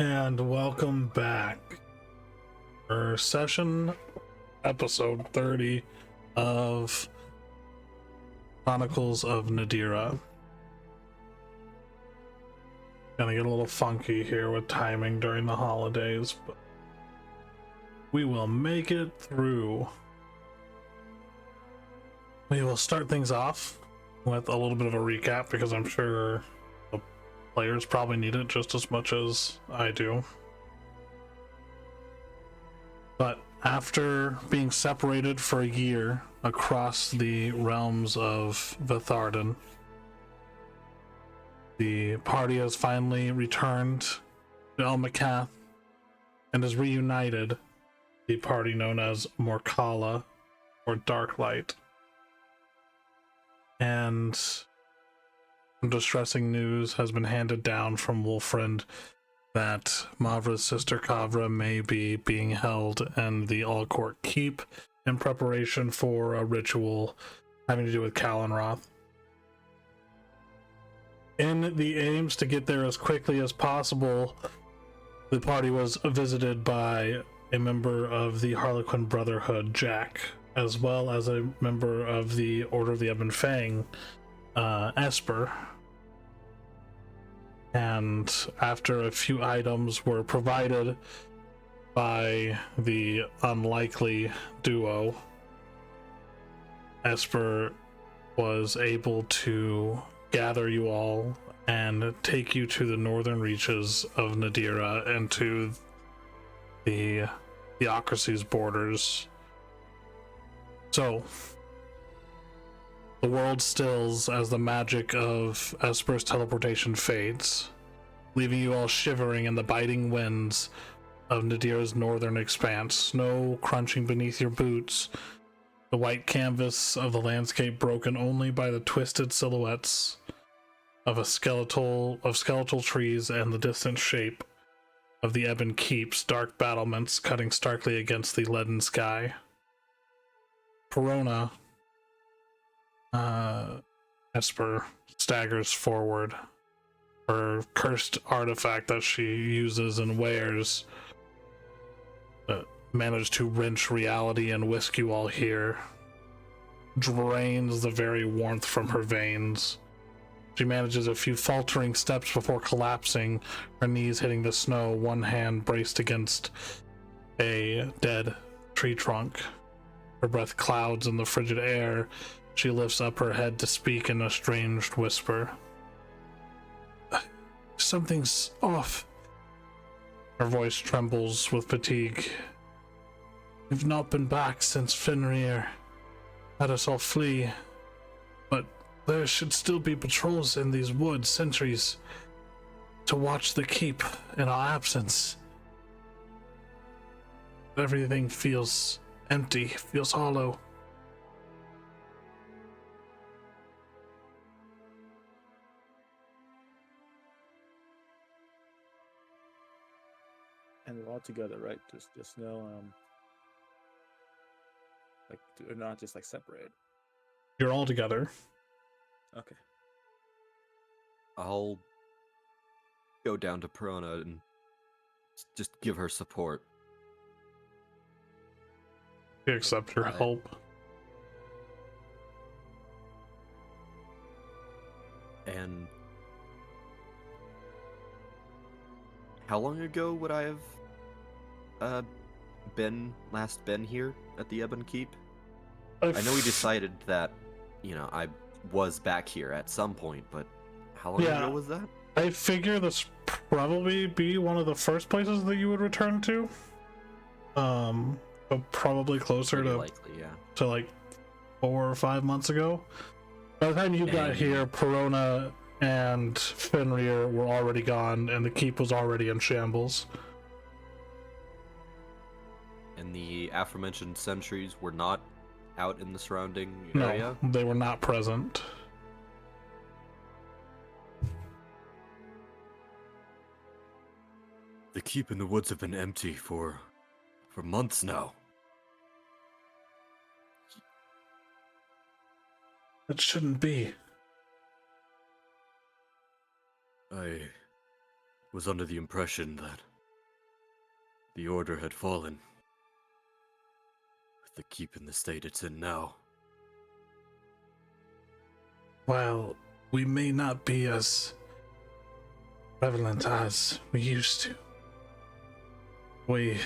And welcome back for episode 30 of Chronicles of Nadira. Gonna get a little funky here with timing during the holidays, but we will make it through. We will start things off with a little bit of a recap because I'm sure the players probably need it just as much as I do. But after being separated for a year across the realms of Veth'Arden, the party has finally returned to Elmakath and has reunited the party known as Morkala, or Darklight. And some distressing news has been handed down from Wolfrind that Mavra's sister Kavra may be being held in the Allcourt Keep in preparation for a ritual having to do with Kalenroth. In the aims to get there as quickly as possible, the party was visited by a member of the Harlequin Brotherhood, Jack, as well as a member of the Order of the Ebon Fang, Esper. And after a few items were provided by the unlikely duo, Esper was able to gather you all and take you to the northern reaches of Nadira and to the theocracy's borders. So, the world stills as the magic of Esper's teleportation fades, leaving you all shivering in the biting winds of Nadira's northern expanse, snow crunching beneath your boots, the white canvas of the landscape broken only by the twisted silhouettes of skeletal trees and the distant shape of the Ebon Keep's dark battlements cutting starkly against the leaden sky. Perona, Esper staggers forward. Her cursed artifact that she uses and wears managed to wrench reality and whisk you all here. Drains the very warmth from her veins. She manages a few faltering steps before collapsing, her knees hitting the snow, one hand braced against a dead tree trunk. Her breath clouds in the frigid air. She lifts up her head to speak in a strange whisper. Something's off. Her voice trembles with fatigue. We've not been back since Fenrir had us all flee, but there should still be patrols in these woods, sentries, to watch the keep in our absence. Everything feels empty, feels hollow. And we're all together, right? Just no, like, they're not just like separated. You're all together. Okay. I'll go down to Perona and just give her support. You accept her help. And how long ago would I have last been here at the Ebon Keep? I know we decided that, I was back here at some point, but how long ago was that? I figure this probably be one of the first places that you would return to. But probably closer Pretty to likely, yeah. to like 4 or 5 months ago. By the time you got here, Perona and Fenrir were already gone, and the keep was already in shambles. And the aforementioned sentries were not out in the surrounding area? No, they were not present. The keep in the woods have been empty for months now. It shouldn't be. I was under the impression that the order had fallen. With the keep in the state it's in now. Well, we may not be as prevalent as we used to. We're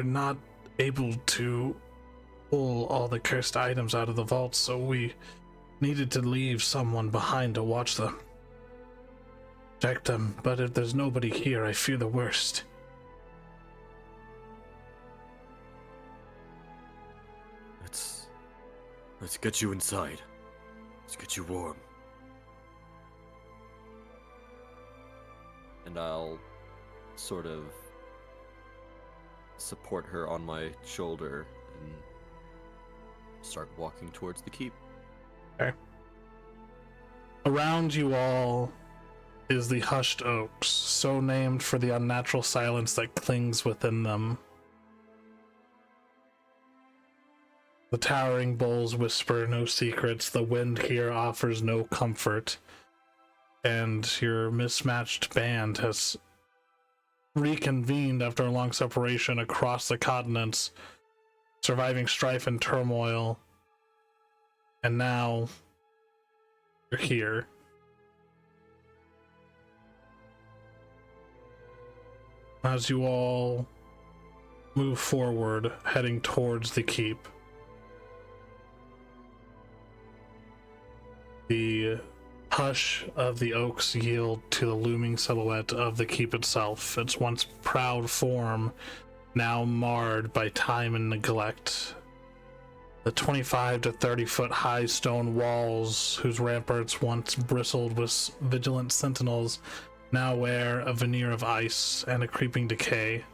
not able to pull all the cursed items out of the vault, so we needed to leave someone behind to watch them. Protect them, but if there's nobody here, I fear the worst. Let's get you inside. Let's get you warm. And I'll sort of support her on my shoulder and start walking towards the keep. Okay. Around you all is the hushed oaks, so named for the unnatural silence that clings within them. The towering boles whisper no secrets, the wind here offers no comfort, and your mismatched band has reconvened after a long separation across the continents, surviving strife and turmoil, and now you're here. As you all move forward, heading towards the keep, the hush of the oaks yield to the looming silhouette of the keep itself, its once proud form now marred by time and neglect. The 25 to 30 foot high stone walls, whose ramparts once bristled with vigilant sentinels, now wear a veneer of ice and a creeping decay,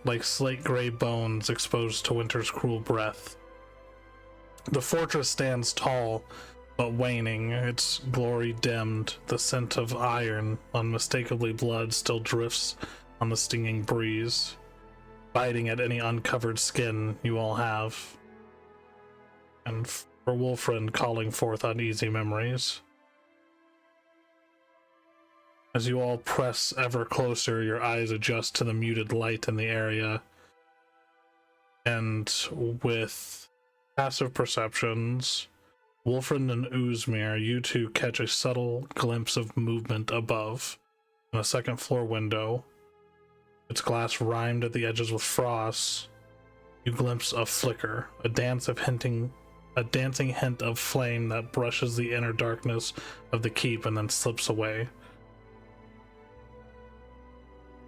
like slate gray bones exposed to winter's cruel breath. The fortress stands tall, but waning, its glory dimmed. The scent of iron, unmistakably blood, still drifts on the stinging breeze, biting at any uncovered skin you all have, and for Wolfrind calling forth uneasy memories. As you all press ever closer, your eyes adjust to the muted light in the area, and with passive perceptions, Wolfrind and Uzmir, you two catch a subtle glimpse of movement above, in a second floor window. Its glass rimed at the edges with frost. You glimpse a flicker, a dancing hint of flame that brushes the inner darkness of the keep and then slips away.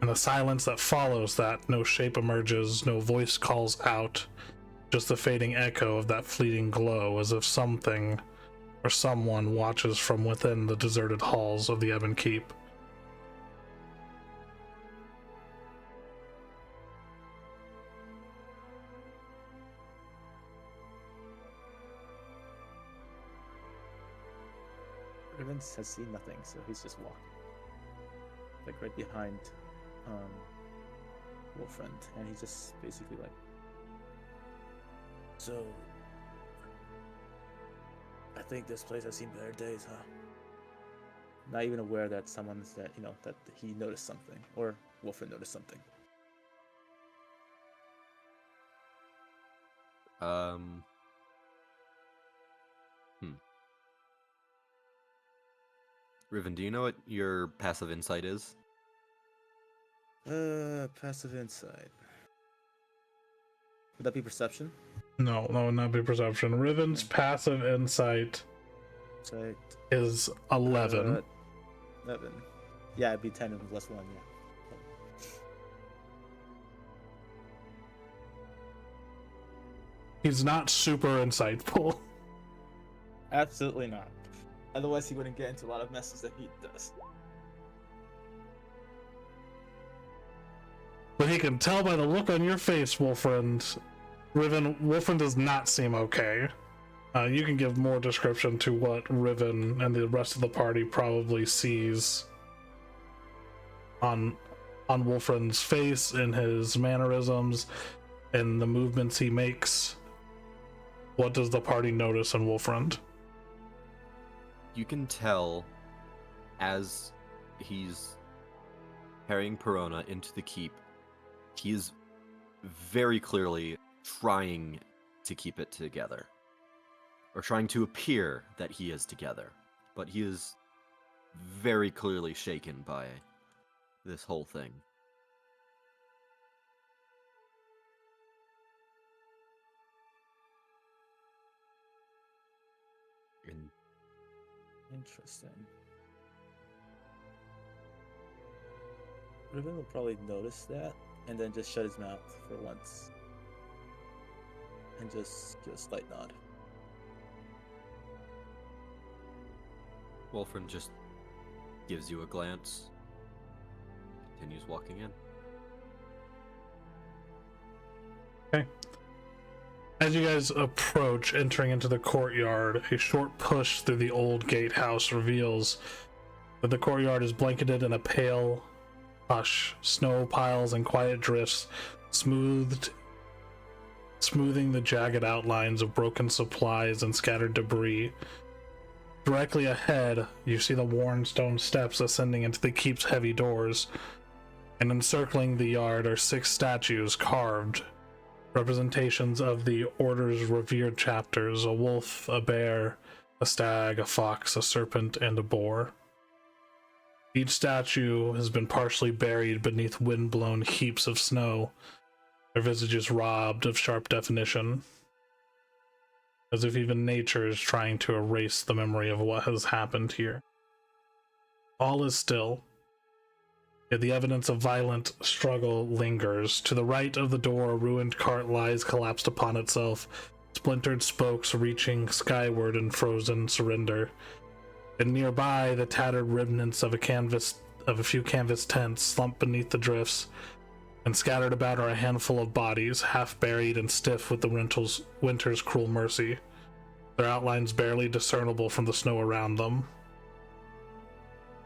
In the silence that follows that, no shape emerges, no voice calls out, just the fading echo of that fleeting glow, as if something or someone watches from within the deserted halls of the Ebon Keep. Evans has seen nothing, so he's just walking, like right behind Wolfriend, and he's just basically like, so I think this place has seen better days, huh? Not even aware that someone's that that he noticed something, or Wolfriend noticed something. Riven, do you know what your passive insight is? Passive insight. Would that be perception? No, would not be perception. Riven's passive insight is 11. 11. Yeah, it'd be 10 and plus 1, yeah. He's not super insightful. Absolutely not. Otherwise, he wouldn't get into a lot of messes that he does. But he can tell by the look on your face, Wolfrind. Wolfrind does not seem okay. You can give more description to what Riven and the rest of the party probably sees on Wolfrind's face, in his mannerisms, in the movements he makes. What does the party notice in Wolfrind? You can tell as he's carrying Perona into the keep. He is very clearly trying to keep it together, or trying to appear that he is together, but he is very clearly shaken by this whole thing. Interesting. Riven will probably notice that and then just shut his mouth for once and just give a slight nod. Wolfram just gives you a glance, continues walking in. Okay. As you guys approach, entering into the courtyard, a short push through the old gatehouse reveals that the courtyard is blanketed in a pale hush. Snow piles and quiet drifts smoothing the jagged outlines of broken supplies and scattered debris. Directly ahead, you see the worn stone steps ascending into the keep's heavy doors, and encircling the yard are 6 statues carved, representations of the Order's revered chapters: a wolf, a bear, a stag, a fox, a serpent, and a boar. Each statue has been partially buried beneath wind-blown heaps of snow, their visages robbed of sharp definition, as if even nature is trying to erase the memory of what has happened here. All is still, yet the evidence of violent struggle lingers. To the right of the door, a ruined cart lies collapsed upon itself, splintered spokes reaching skyward in frozen surrender. And nearby, the tattered remnants of a few canvas tents slump beneath the drifts, and scattered about are a handful of bodies, half buried and stiff with the winter's cruel mercy, their outlines barely discernible from the snow around them.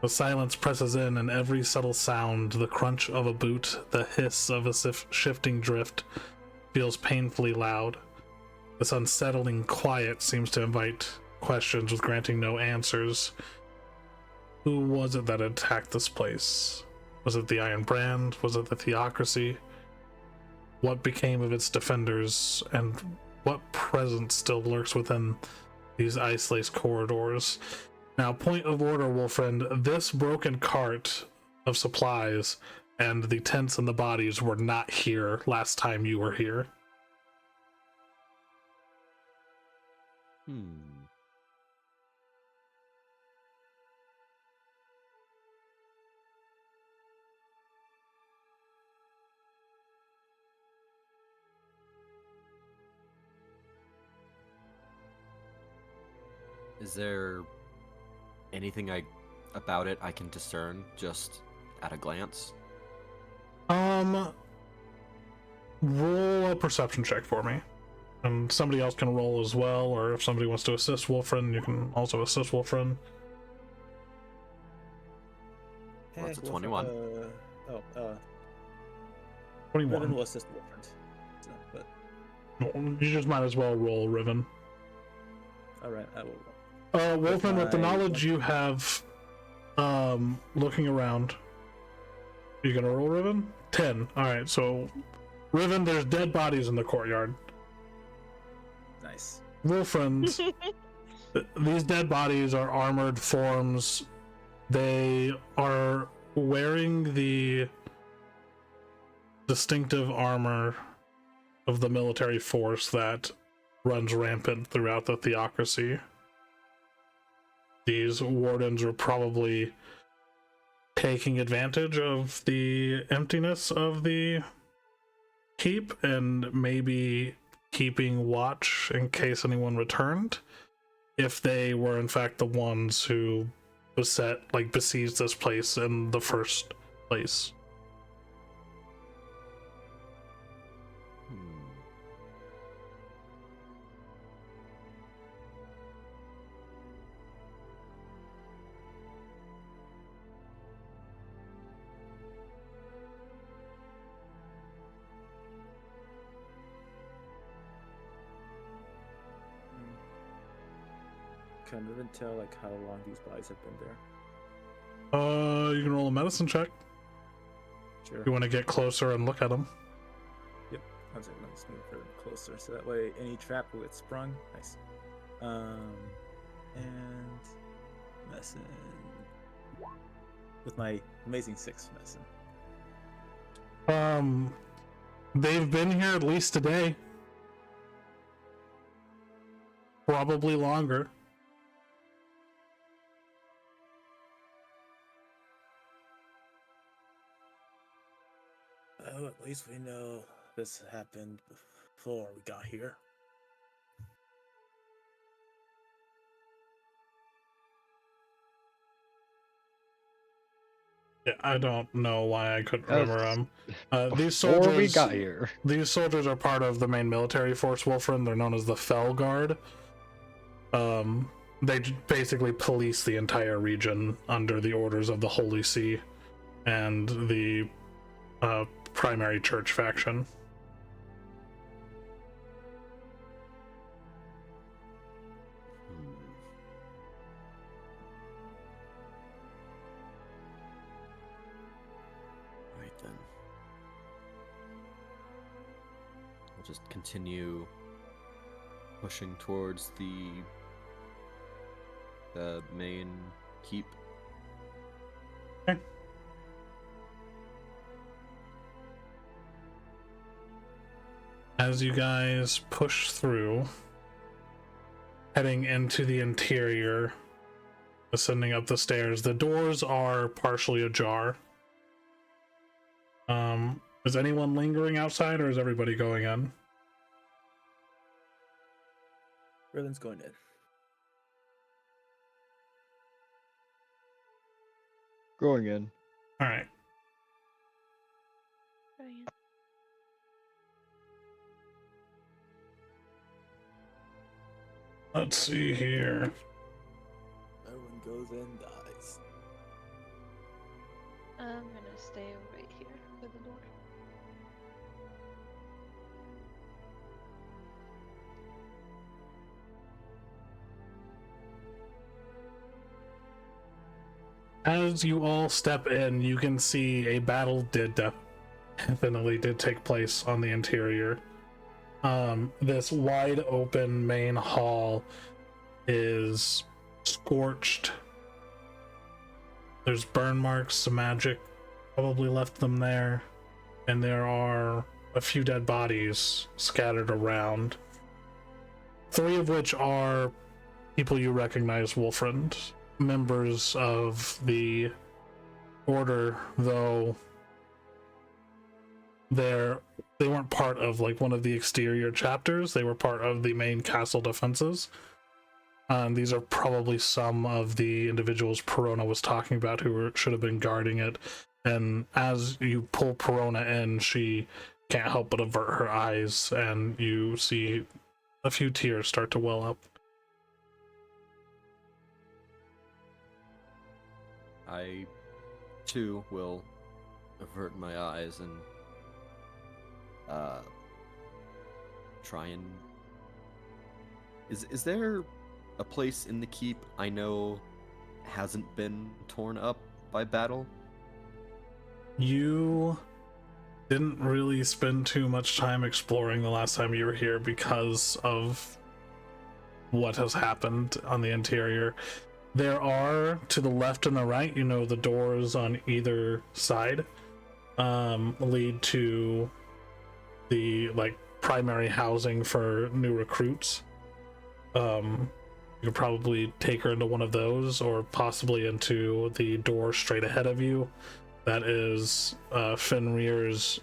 The silence presses in, and every subtle sound, the crunch of a boot, the hiss of a shifting drift, feels painfully loud. This unsettling quiet seems to invite questions with granting no answers. Who was it that attacked this place? Was it the Iron Brand? Was it the Theocracy? What became of its defenders, and what presence still lurks within these ice-laced corridors? Now, point of order, Wolfriend, this broken cart of supplies and the tents and the bodies were not here last time you were here. Is there anything about it I can discern just at a glance? Roll a perception check for me. And somebody else can roll as well, or if somebody wants to assist Wolfriend, you can also assist Wolfriend. That's a 21. 21. Riven will assist Wolfriend. So, but... You just might as well roll, Riven. Alright, I will roll. Wolfman, with the knowledge you have, looking around, you gonna roll, Riven? 10. Alright, so, Riven, there's dead bodies in the courtyard. Nice. Wolfriends, these dead bodies are armored forms. They are wearing the distinctive armor of the military force that runs rampant throughout the Theocracy. These wardens were probably taking advantage of the emptiness of the keep and maybe keeping watch in case anyone returned, if they were in fact the ones who besieged this place in the first place. Can Riven tell like how long these bodies have been there? You can roll a medicine check. Sure. You want to get closer and look at them? Yep. One second, let me just move further closer so that way any trap will get sprung. Nice. And medicine with my amazing 6 medicine. They've been here at least a day. Probably longer. Oh, at least we know this happened before we got here. Yeah, I don't know why I couldn't remember them. These Before soldiers, we got here. These soldiers are part of the main military force, Wolfrin. They're known as the Fell Guard. They basically police the entire region under the orders of the Holy See and the primary church faction. Right then. We'll just continue pushing towards the main keep. Okay. As you guys push through, heading into the interior, ascending up the stairs, the doors are partially ajar. Is anyone lingering outside, or is everybody going in? Merlin's going in. Going in. All right. Let's see here. Merlin goes in, dies. I'm gonna stay right here by the door. As you all step in, you can see a battle definitely did take place on the interior. This wide open main hall is scorched. There's burn marks, some magic probably left them there, and there are a few dead bodies scattered around. 3 of which are people you recognize, Wolfrind, members of the order, though they weren't part of like one of the exterior chapters. They were part of the main castle defenses. These are probably some of the individuals Perona was talking about who should have been guarding it. And as you pull Perona in, she can't help but avert her eyes, and you see a few tears start to well up. I, too, will avert my eyes and try and... Is there a place in the keep I know hasn't been torn up by battle? You didn't really spend too much time exploring the last time you were here because of what has happened on the interior. There are, to the left and the right, the doors on either side lead to the primary housing for new recruits. You could probably take her into one of those, or possibly into the door straight ahead of you. That is Fenrir's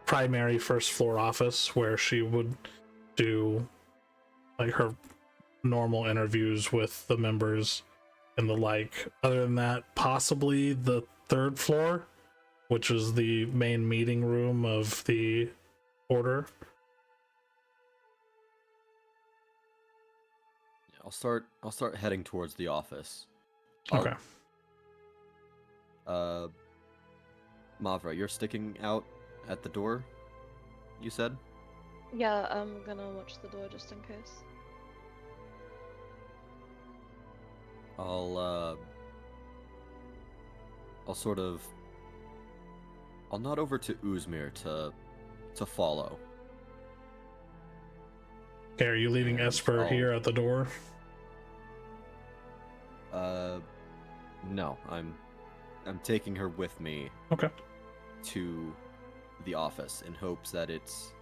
primary first floor office, where she would do her normal interviews with the members and the like. Other than that, possibly the 3rd floor, which is the main meeting room of the order. I'll start heading towards the office. Okay. Mavra, you're sticking out at the door, you said? Yeah, I'm gonna watch the door just in case. I'll sort of I'll nod over to Uzmir to follow. Okay, are you leaving And Esper I'll- here at the door? No, I'm taking her with me Okay. to the office in hopes that it's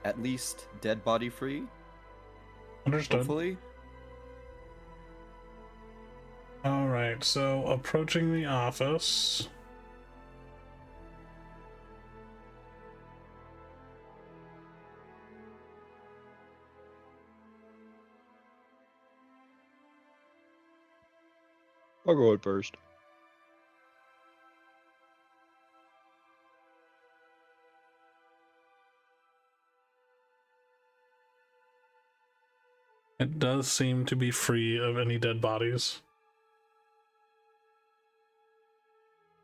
at least dead body free. Understood. Hopefully. Alright, so approaching the office. I'll go out first. It does seem to be free of any dead bodies.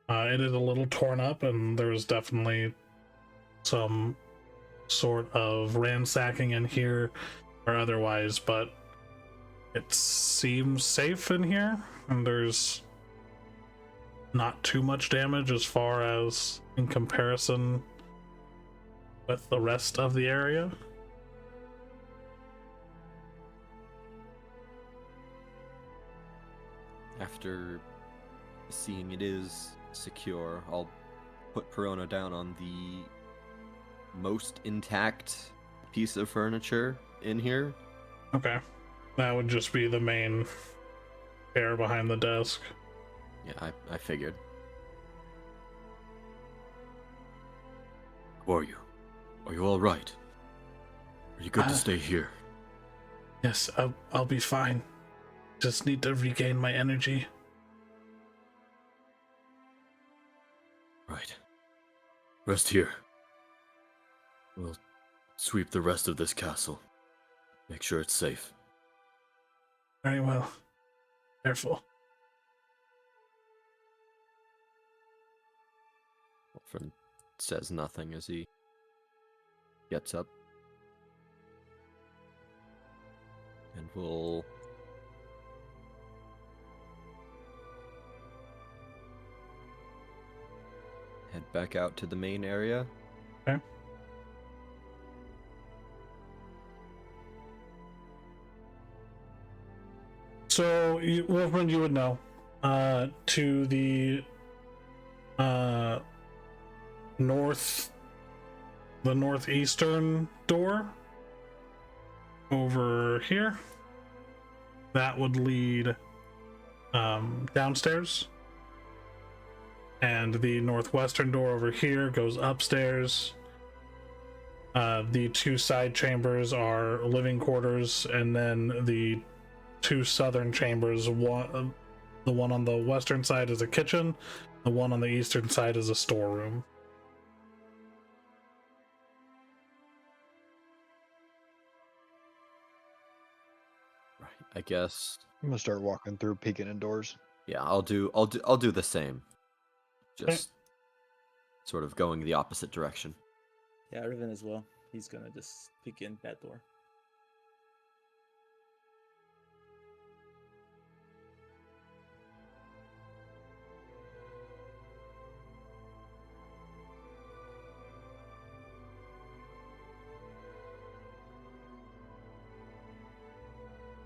It is a little torn up, and there's definitely some sort of ransacking in here or otherwise, but it seems safe in here, and there's not too much damage as far as in comparison with the rest of the area. After seeing it is secure, I'll put Perona down on the most intact piece of furniture in here. Okay. That would just be the main chair behind the desk. Yeah, I figured. How are you? Are you all right? Are you good to stay here? Yes, I'll be fine. Just need to regain my energy. Right. Rest here. We'll sweep the rest of this castle. Make sure it's safe. Very well. Careful. Wolfram says nothing as he gets up. And we'll head back out to the main area. Okay. So, Wolfman, you would know. To the the northeastern door over here, that would lead downstairs, and the northwestern door over here goes upstairs. The two side chambers are living quarters, and then the two southern chambers, the one on the western side is a kitchen, the one on the eastern side is a storeroom. Right. I guess. I'm gonna start walking through, peeking indoors. Yeah, I'll do the same. Just sort of going the opposite direction. Yeah, Riven as well. He's gonna just peek in that door.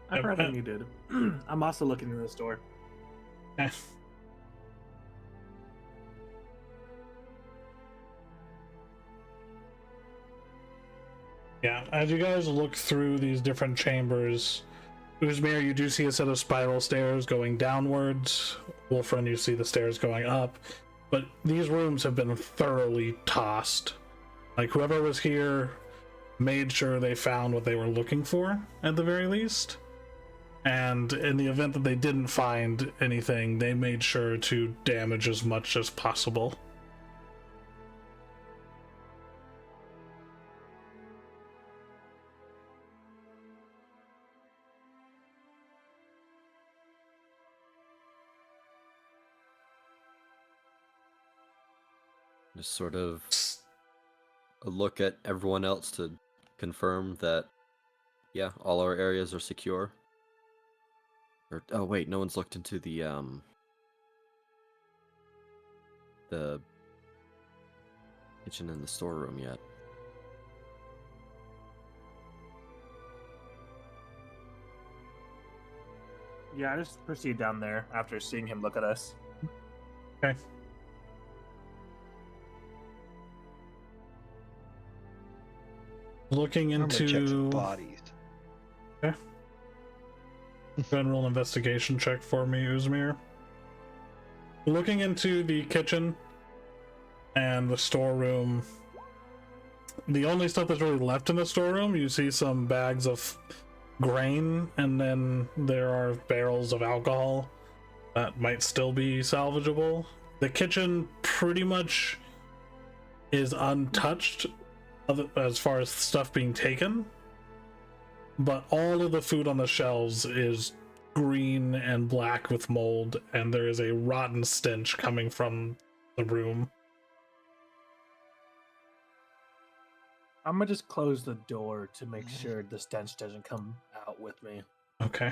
I heard everything you did. I'm also looking in this door. Yeah, as you guys look through these different chambers, Uzmir, you do see a set of spiral stairs going downwards. Wolfrun, you see the stairs going up. But these rooms have been thoroughly tossed. Like, whoever was here made sure they found what they were looking for, at the very least. And in the event that they didn't find anything, they made sure to damage as much as possible. Just sort of a look at everyone else to confirm that, yeah, all our areas are secure. Or, oh wait, no one's looked into the the kitchen and the storeroom yet. Yeah, I just proceed down there after seeing him look at us. Okay. Looking I'm gonna check some into bodies. go ahead and roll an investigation check for me, Uzmir. Looking into the kitchen and the storeroom, the only stuff that's really left in the storeroom, you see some bags of grain, and then there are barrels of alcohol that might still be salvageable. The kitchen pretty much is untouched as far as stuff being taken, but all of the food on the shelves is green and black with mold, and there is a rotten stench coming from the room. I'm gonna just close the door to make sure the stench doesn't come out with me. Okay.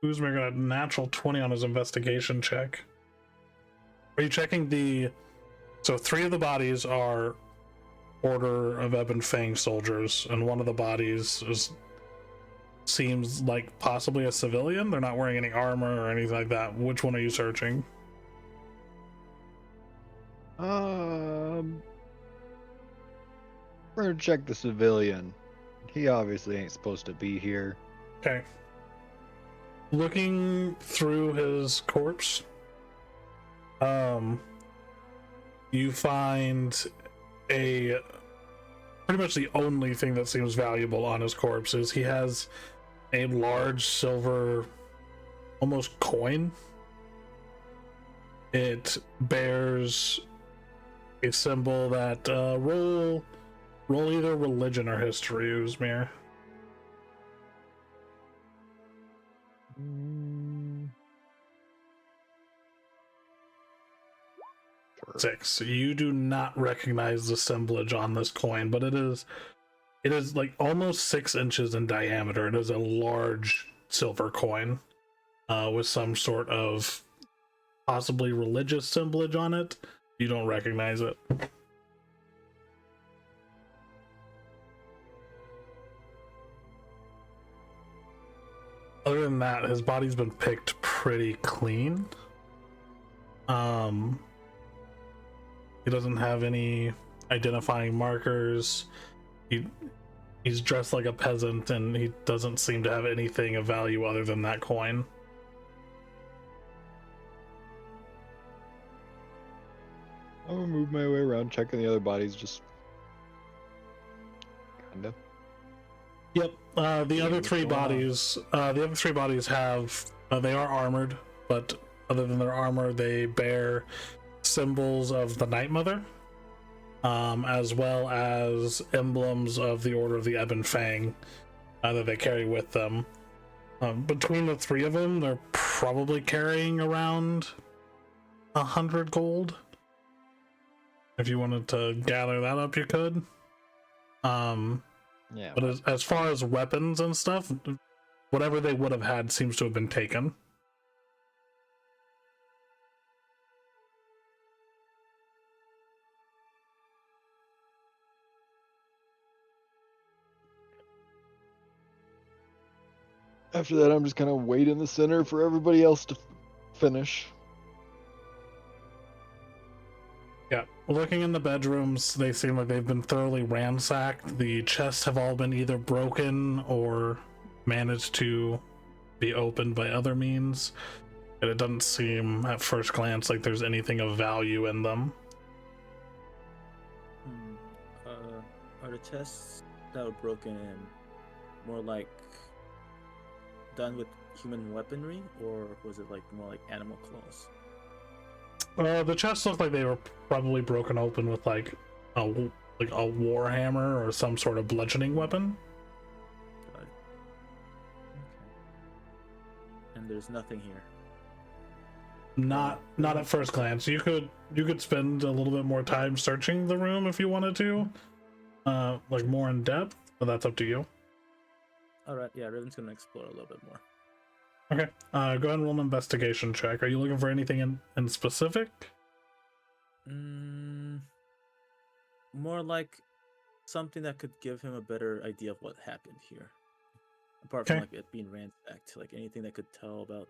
Uzmir got a natural 20 on his investigation check. Are you checking the... So 3 of the bodies are Order of Ebon Fang soldiers, and one of the bodies seems like possibly a civilian. They're not wearing any armor or anything like that. Which one are you searching? We're gonna check the civilian. He obviously ain't supposed to be here. Okay. Looking through his corpse, you find pretty much the only thing that seems valuable on his corpse is he has a large silver, almost coin. It bears a symbol that roll either religion or history, Uzmir. Sure. 6. You do not recognize the assemblage on this coin, but it is like almost 6 inches in diameter. It is a large silver coin with some sort of possibly religious assemblage on it. You don't recognize it. Other than that, his body's been picked pretty clean. He doesn't have any identifying markers. He's dressed like a peasant, and he doesn't seem to have anything of value other than that coin. I'm gonna move my way around checking the other bodies, just kinda. Yep. The other three bodies have they are armored, but other than their armor, they bear symbols of the Night Mother, as well as emblems of the Order of the Ebon Fang that they carry with them. Between the 3 of them, they're probably carrying around 100 gold. If you wanted to gather that up, you could. Yeah. But as far as weapons and stuff, whatever they would have had seems to have been taken. After that, I'm just kind of wait in the center for everybody else to finish. Yeah, looking in the bedrooms, they seem like they've been thoroughly ransacked. The chests have all been either broken or managed to be opened by other means, and it doesn't seem at first glance like there's anything of value in them. Are the chests that were broken more like done with human weaponry, or was it like more like animal claws? The chests look like they were probably broken open with like a war hammer or some sort of bludgeoning weapon. Got it. Okay. And there's nothing here. Not at first glance. You could spend a little bit more time searching the room if you wanted to, like more in depth, but that's up to you. All right, yeah, Riven's gonna explore a little bit more. Okay. Go ahead and roll an investigation check. Are you looking for anything in specific? More like something that could give him a better idea of what happened here. Apart Okay. from like it being ransacked, like anything that could tell about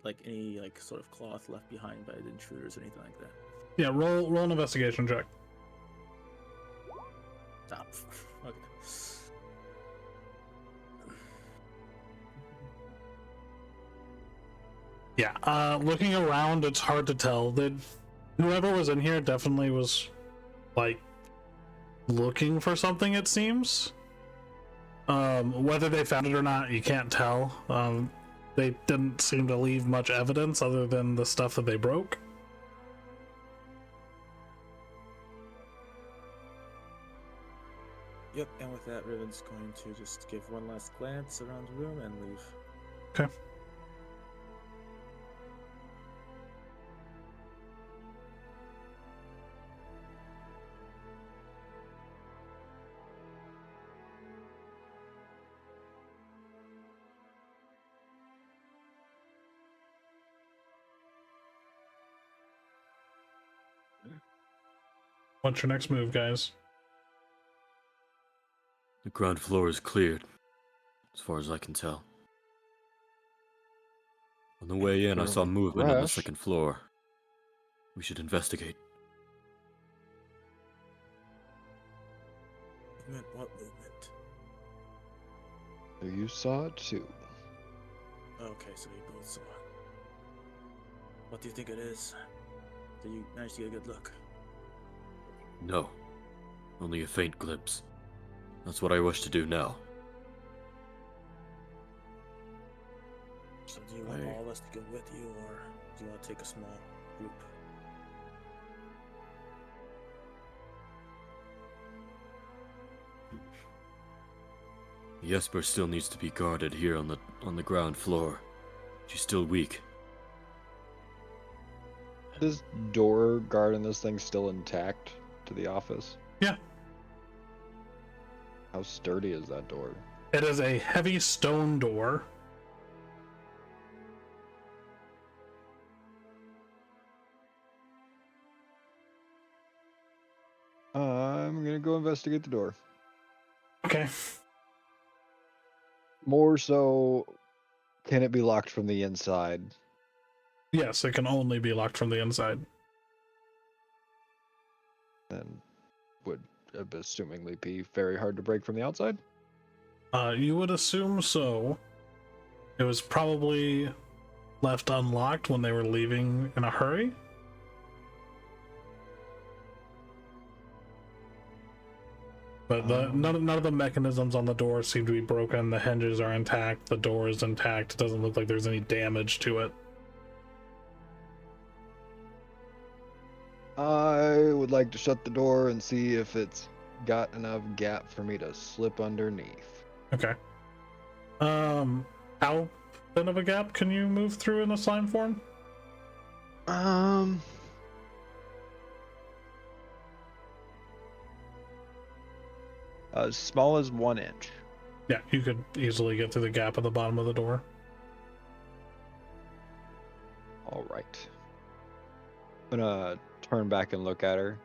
like any like sort of cloth left behind by the intruders or anything like that. Yeah, roll an investigation check. Stop. Okay. Yeah, looking around, it's hard to tell. That whoever was in here definitely was, like, looking for something, it seems. Whether they found it or not, you can't tell. They didn't seem to leave much evidence other than the stuff that they broke. Yep, and with that, Riven's going to just give one last glance around the room and leave. Okay. What's your next move, guys? The ground floor is cleared, as far as I can tell. On the way in, I saw movement on the Fresh. second floor. We should investigate. Movement? What movement? So you saw it too. Okay, so we both saw it. What do you think it is? Did you manage to get a good look? No. Only a faint glimpse. That's what I wish to do now. So do you want all of us to go with you, or do you want to take a small group? Jesper still needs to be guarded here on the ground floor. She's still weak. This door guard in this thing still intact to the office? Yeah. How sturdy is that door? It is a heavy stone door. I'm gonna go investigate the door. Okay. More so, can it be locked from the inside? Yes, it can only be locked from the inside. Then would assumingly be very hard to break from the outside? You would assume so. It was probably left unlocked when they were leaving in a hurry. But none of the mechanisms on the door seem to be broken. The hinges are intact. The door is intact. It doesn't look like there's any damage to it. I would like to shut the door and see if it's got enough gap for me to slip underneath. Okay. How thin of a gap can you move through in a slime form? As small as 1 inch. Yeah, you could easily get through the gap at the bottom of the door. All right. I'm gonna turn back and look at her.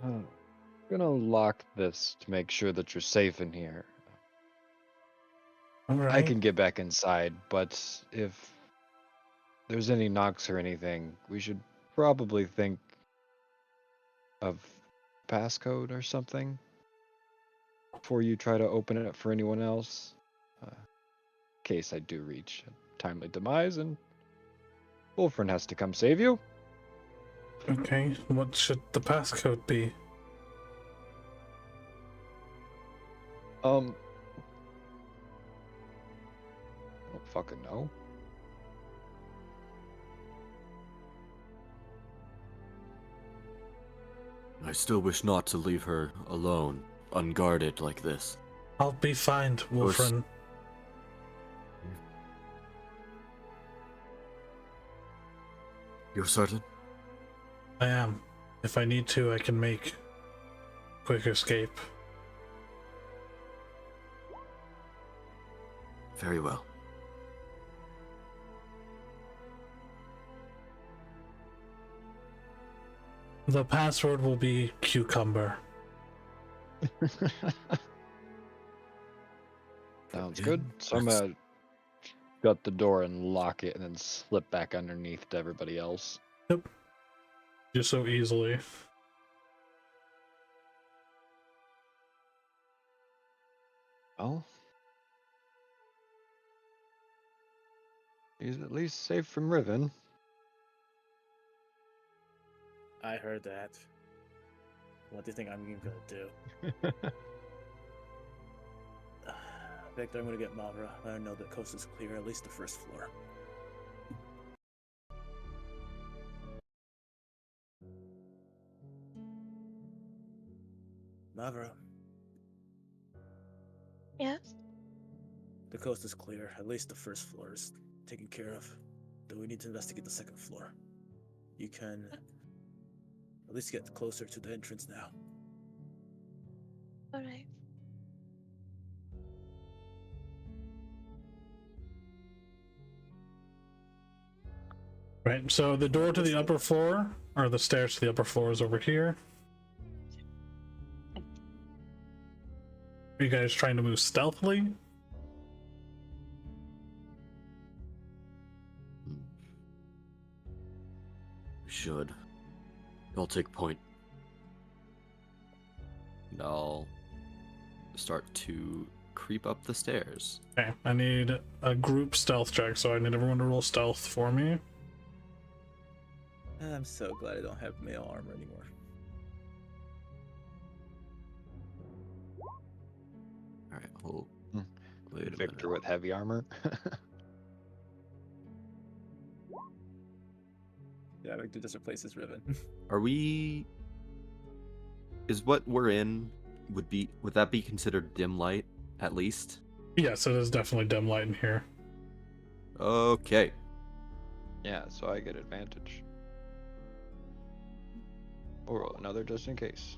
I'm gonna lock this to make sure that you're safe in here. All right. I can get back inside, but if there's any knocks or anything, we should probably think of passcode or something before you try to open it for anyone else. In case I do reach a timely demise and Wolfrin has to come save you. Okay, what should the passcode be? I don't fucking know. I still wish not to leave her alone, unguarded like this. I'll be fine, Wolfrin. You're certain? I am. If I need to, I can make quick escape. Very well. The password will be cucumber. Sounds Yeah, good. So I'm that's- gonna shut the door and lock it and then slip back underneath to everybody else. Yep. Do so easily. Well, he's at least safe from Riven. I heard that. What do you think I'm even gonna do? Victor, I'm gonna get Mavra. Let her know the coast is clear, at least the first floor. Mavra, Yes? the coast is clear. At least the first floor is taken care of. Though we need to investigate the second floor. You can at least get closer to the entrance now. Alright. Right, so the door to the upper floor, or the stairs to the upper floor, is over here. Are you guys trying to move stealthily? We should. I'll take point. And I'll start to creep up the stairs. Okay, I need a group stealth check, so I need everyone to roll stealth for me. I'm so glad I don't have male armor anymore. Alright, hold. Hmm. Wait a Victor minute. with heavy armor. Yeah, Victor just replaces Riven. Are we... Is what we're in, would that be considered dim light, at least? Yes, it is definitely dim light in here. Okay. Yeah, so I get advantage. Or roll another just in case.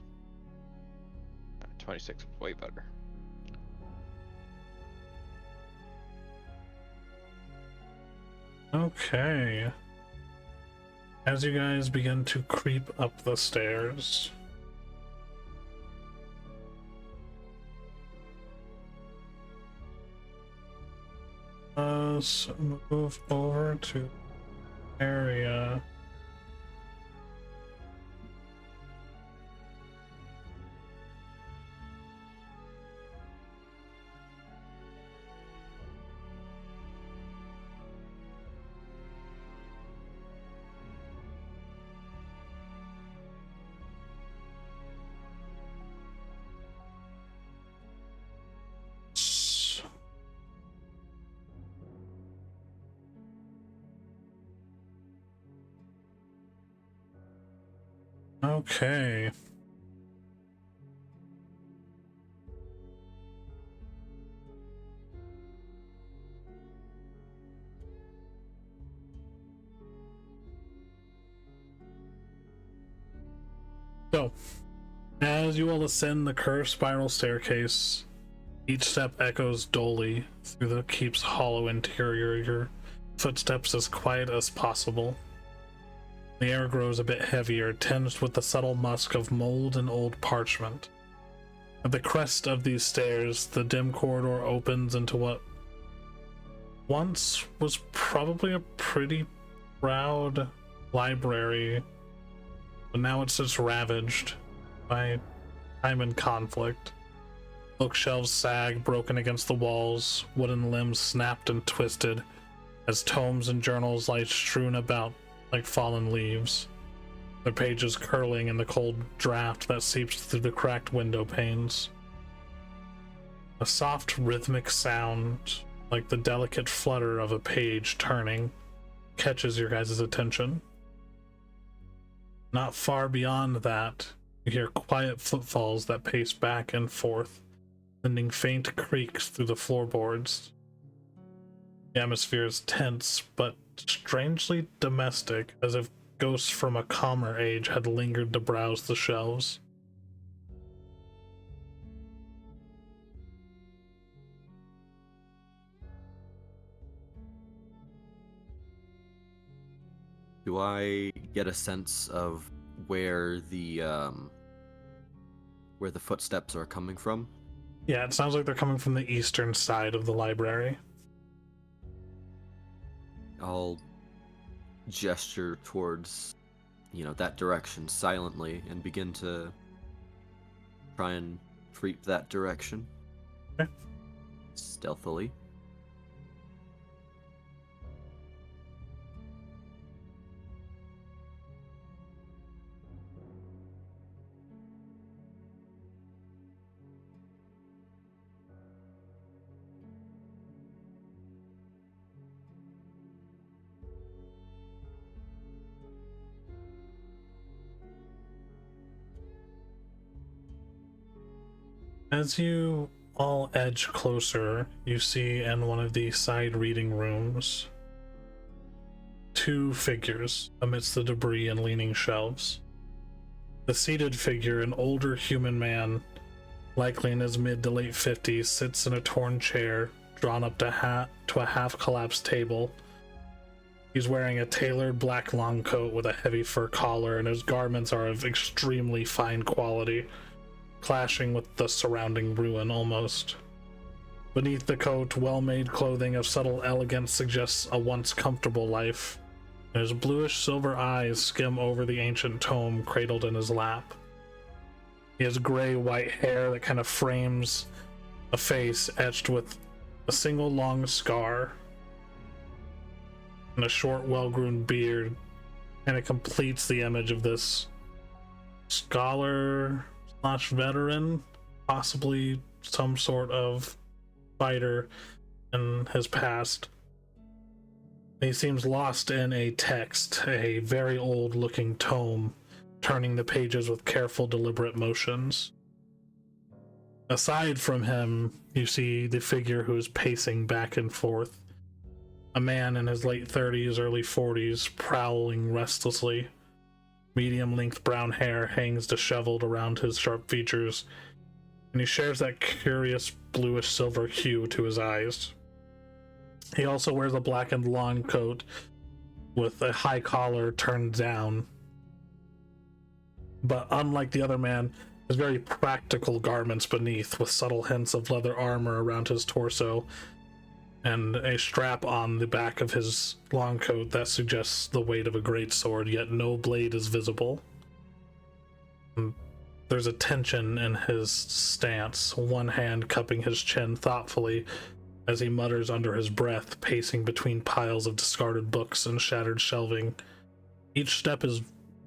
26 is way better. Okay. As you guys begin to creep up the stairs, let's move over to area. Okay. So, as you all ascend the curved spiral staircase, each step echoes dully through the keep's hollow interior, your footsteps as quiet as possible. The air grows a bit heavier, tinged with the subtle musk of mold and old parchment. At the crest of these stairs, the dim corridor opens into what once was probably a pretty proud library, but now it sits ravaged by time and conflict. Bookshelves sag, broken against the walls, wooden limbs snapped and twisted as tomes and journals lie strewn about like fallen leaves, their pages curling in the cold draft that seeps through the cracked window panes. A soft rhythmic sound, like the delicate flutter of a page turning, catches your guys' attention. Not far beyond that, you hear quiet footfalls that pace back and forth, sending faint creaks through the floorboards. The atmosphere is tense, but strangely domestic, as if ghosts from a calmer age had lingered to browse the shelves. do I get a sense of where the footsteps are coming from? Yeah, it sounds like they're coming from the eastern side of the library. I'll gesture towards, that direction silently and begin to try and creep that direction. Okay. Stealthily. As you all edge closer, you see in one of the side reading rooms 2 figures amidst the debris and leaning shelves. The seated figure, an older human man, likely in his mid to late 50s, sits in a torn chair drawn up to a half-collapsed table. He's wearing a tailored black long coat with a heavy fur collar, and his garments are of extremely fine quality, clashing with the surrounding ruin almost. Beneath the coat, well-made clothing of subtle elegance suggests a once comfortable life. His bluish silver eyes skim over the ancient tome cradled in his lap. He has gray-white hair that kind of frames a face etched with a single long scar, and a short, well-groomed beard, and it completes the image of this scholar / veteran, possibly some sort of fighter in his past. He seems lost in a text, a very old-looking tome, turning the pages with careful, deliberate motions. Aside from him, you see the figure who is pacing back and forth, a man in his late 30s, early 40s, prowling restlessly. Medium-length brown hair hangs disheveled around his sharp features, and he shares that curious bluish-silver hue to his eyes. He also wears a blackened long coat with a high collar turned down, but unlike the other man, has very practical garments beneath, with subtle hints of leather armor around his torso, and a strap on the back of his long coat that suggests the weight of a great sword, yet no blade is visible. There's a tension in his stance, one hand cupping his chin thoughtfully as he mutters under his breath, pacing between piles of discarded books and shattered shelving. Each step is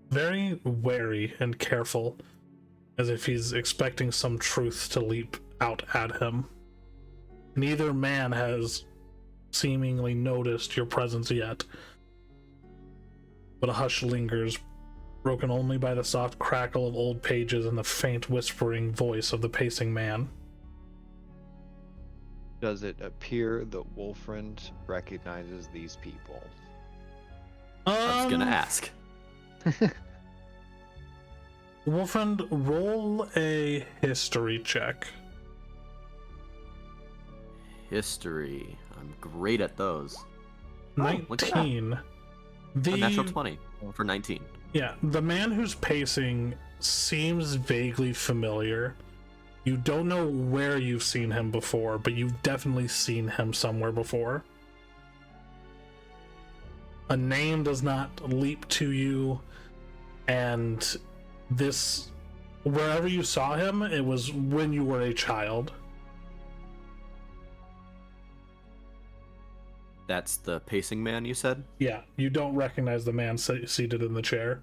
very wary and careful, as if he's expecting some truth to leap out at him. Neither man has seemingly noticed your presence yet, but a hush lingers, broken only by the soft crackle of old pages and the faint whispering voice of the pacing man. Does it appear that Wolfriend recognizes these people? I was gonna ask. Wolfriend, roll a history check. History. I'm great at those. Oh, look at that. 19. A natural 20 for 19. Yeah, the man who's pacing seems vaguely familiar. You don't know where you've seen him before, but you've definitely seen him somewhere before. A name does not leap to you, and this, wherever you saw him, it was when you were a child. That's the pacing man, you said? Yeah, you don't recognize the man seated in the chair.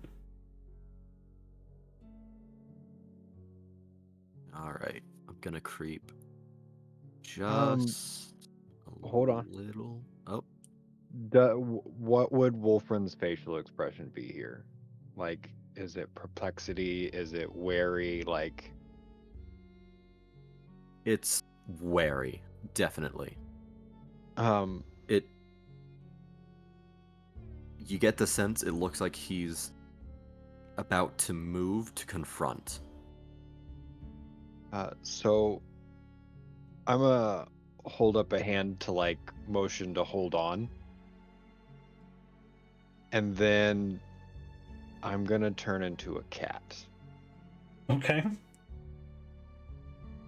Alright, I'm gonna creep. Just hold on. Little. Oh. What would Wolfriend's facial expression be here? Like, is it perplexity? Is it wary? Like, It's wary, definitely. You get the sense it looks like he's about to move to confront. so I'm gonna hold up a hand to like motion to hold on. and then I'm gonna turn into a cat. Okay.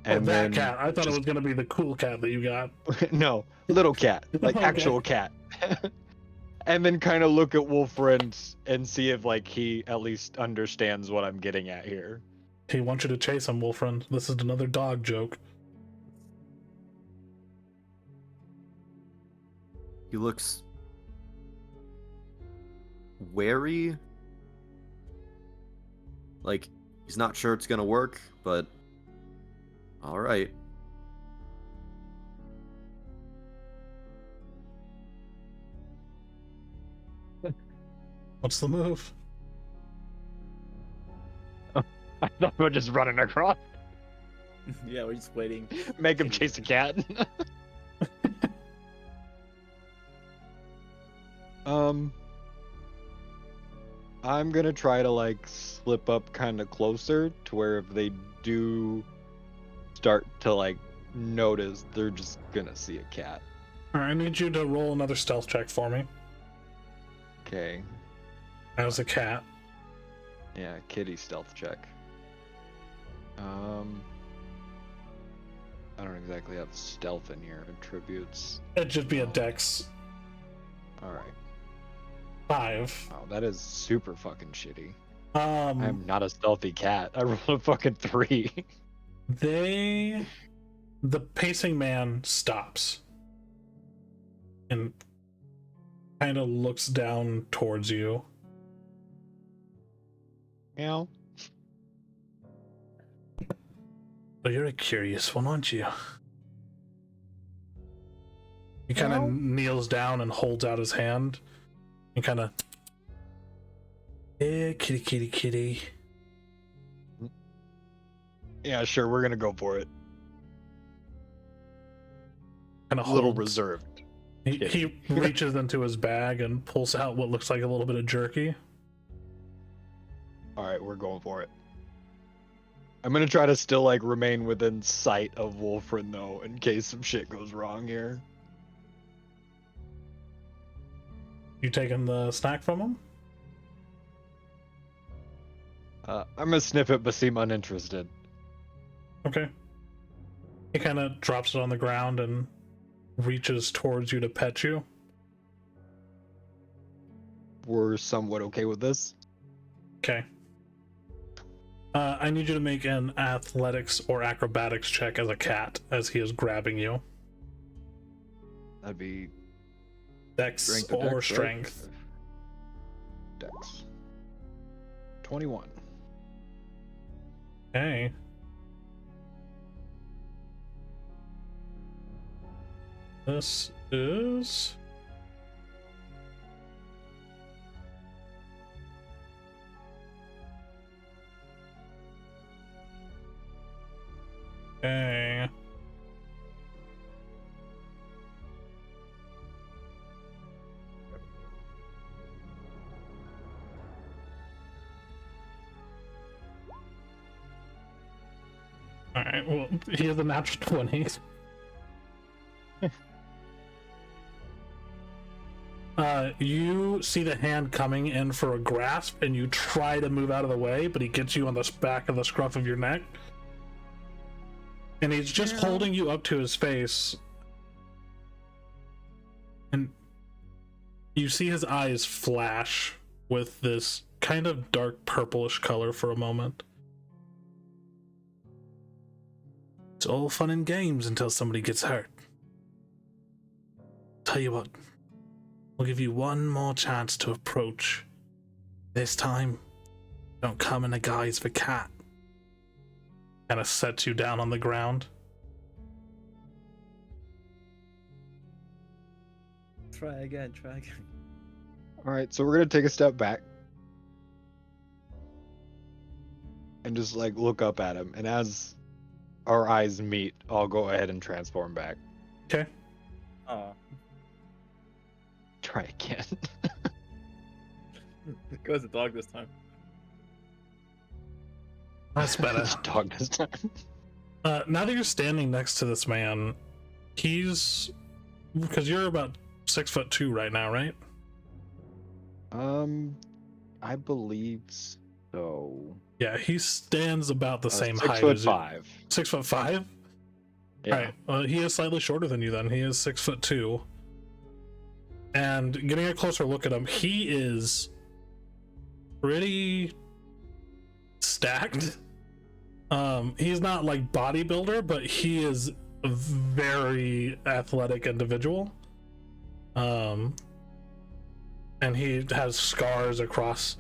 And that then cat. I thought it just- was gonna be the cool cat that you got. no, little cat, like Okay. actual cat. And then kind of look at Wolfriend and see if like he at least understands what I'm getting at here. He wants you to chase him, Wolfriend. This is another dog joke. He looks wary. Like he's not sure it's gonna work, but all right. What's the move? I thought we were just running across. Yeah, we're just waiting. Make him chase a cat. I'm gonna try to like slip up kind of closer to where if they do start to like notice, they're just gonna see a cat. Alright, I need you to roll another stealth check for me. Okay. As a cat. Yeah, kitty stealth check. I don't exactly have stealth in here. Attributes. It'd just be a dex Alright. 5. Oh, that is super fucking shitty. Um, I'm not a stealthy cat. I rolled a fucking 3. the pacing man stops and kind of looks down towards you. Meow. So you're a curious one, aren't you? He kind of kneels down and holds out his hand and kind of, yeah, kitty, kitty, kitty. Yeah, sure, we're gonna go for it. Kind of A little reserved. He reaches into his bag and pulls out what looks like a little bit of jerky. Alright, we're going for it. I'm gonna try to still like remain within sight of Wolfrind though, in case some shit goes wrong here. You taking the snack from him? I'm gonna sniff it but seem uninterested. Okay. He kind of drops it on the ground and reaches towards you to pet you. We're somewhat okay with this. Okay. I need you to make an athletics or acrobatics check as a cat as he is grabbing you. That'd be Dex strength or dex, right? strength. Dex. 21. Okay. This is... Okay. Alright, well, he has a natural 20. You see the hand coming in for a grasp, and you try to move out of the way, but he gets you on the back of the scruff of your neck. And he's just holding you up to his face. And you see his eyes flash with this kind of dark purplish color for a moment. It's all fun and games until somebody gets hurt. Tell you what, we'll give you one more chance to approach. This time, don't come in a guise of a cat. Kind of sets you down on the ground. Try again, try again. Alright, so we're gonna take a step back. And just like look up at him. And as our eyes meet, I'll go ahead and transform back. Okay. Aw. Try again. Go as a dog this time. That's better. This dog this time. Now that you're standing next to this man, he's... Because you're about 6'2" right now, right? I believe so. Yeah, he stands about the same height as you. 6'5". 6'5"? Yeah. Alright, he is slightly shorter than you then. He is 6'2". And getting a closer look at him, he is pretty stacked. He's not like bodybuilder, but he is a very athletic individual. And he has scars across.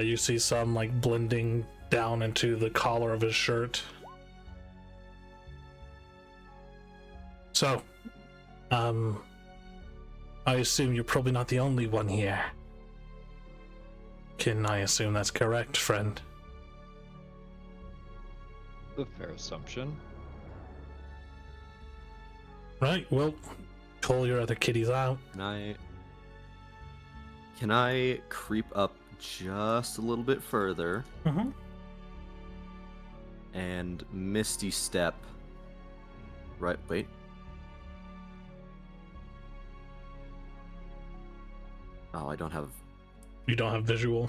You see some like blending down into the collar of his shirt. So, I assume you're probably not the only one here. Can I assume that's correct, friend? A fair assumption. Right, well, call your other kiddies out. Can I creep up just a little bit further Mm-hmm. and Misty Step? Right, wait. Oh, I don't have. You don't have visual.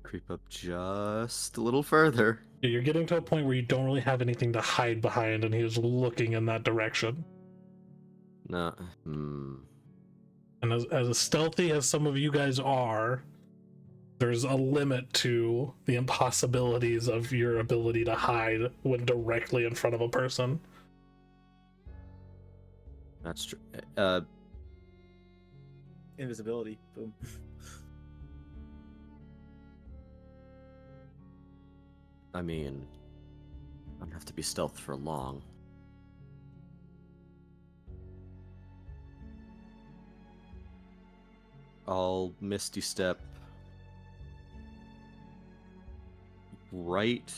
Creep up just a little further. Yeah, you're getting to a point where you don't really have anything to hide behind, and he is looking in that direction. No. And as stealthy as some of you guys are, there's a limit to the impossibilities of your ability to hide when directly in front of a person. That's true. Invisibility. Boom. I mean, I don't have to be stealth for long. I'll Misty Step right.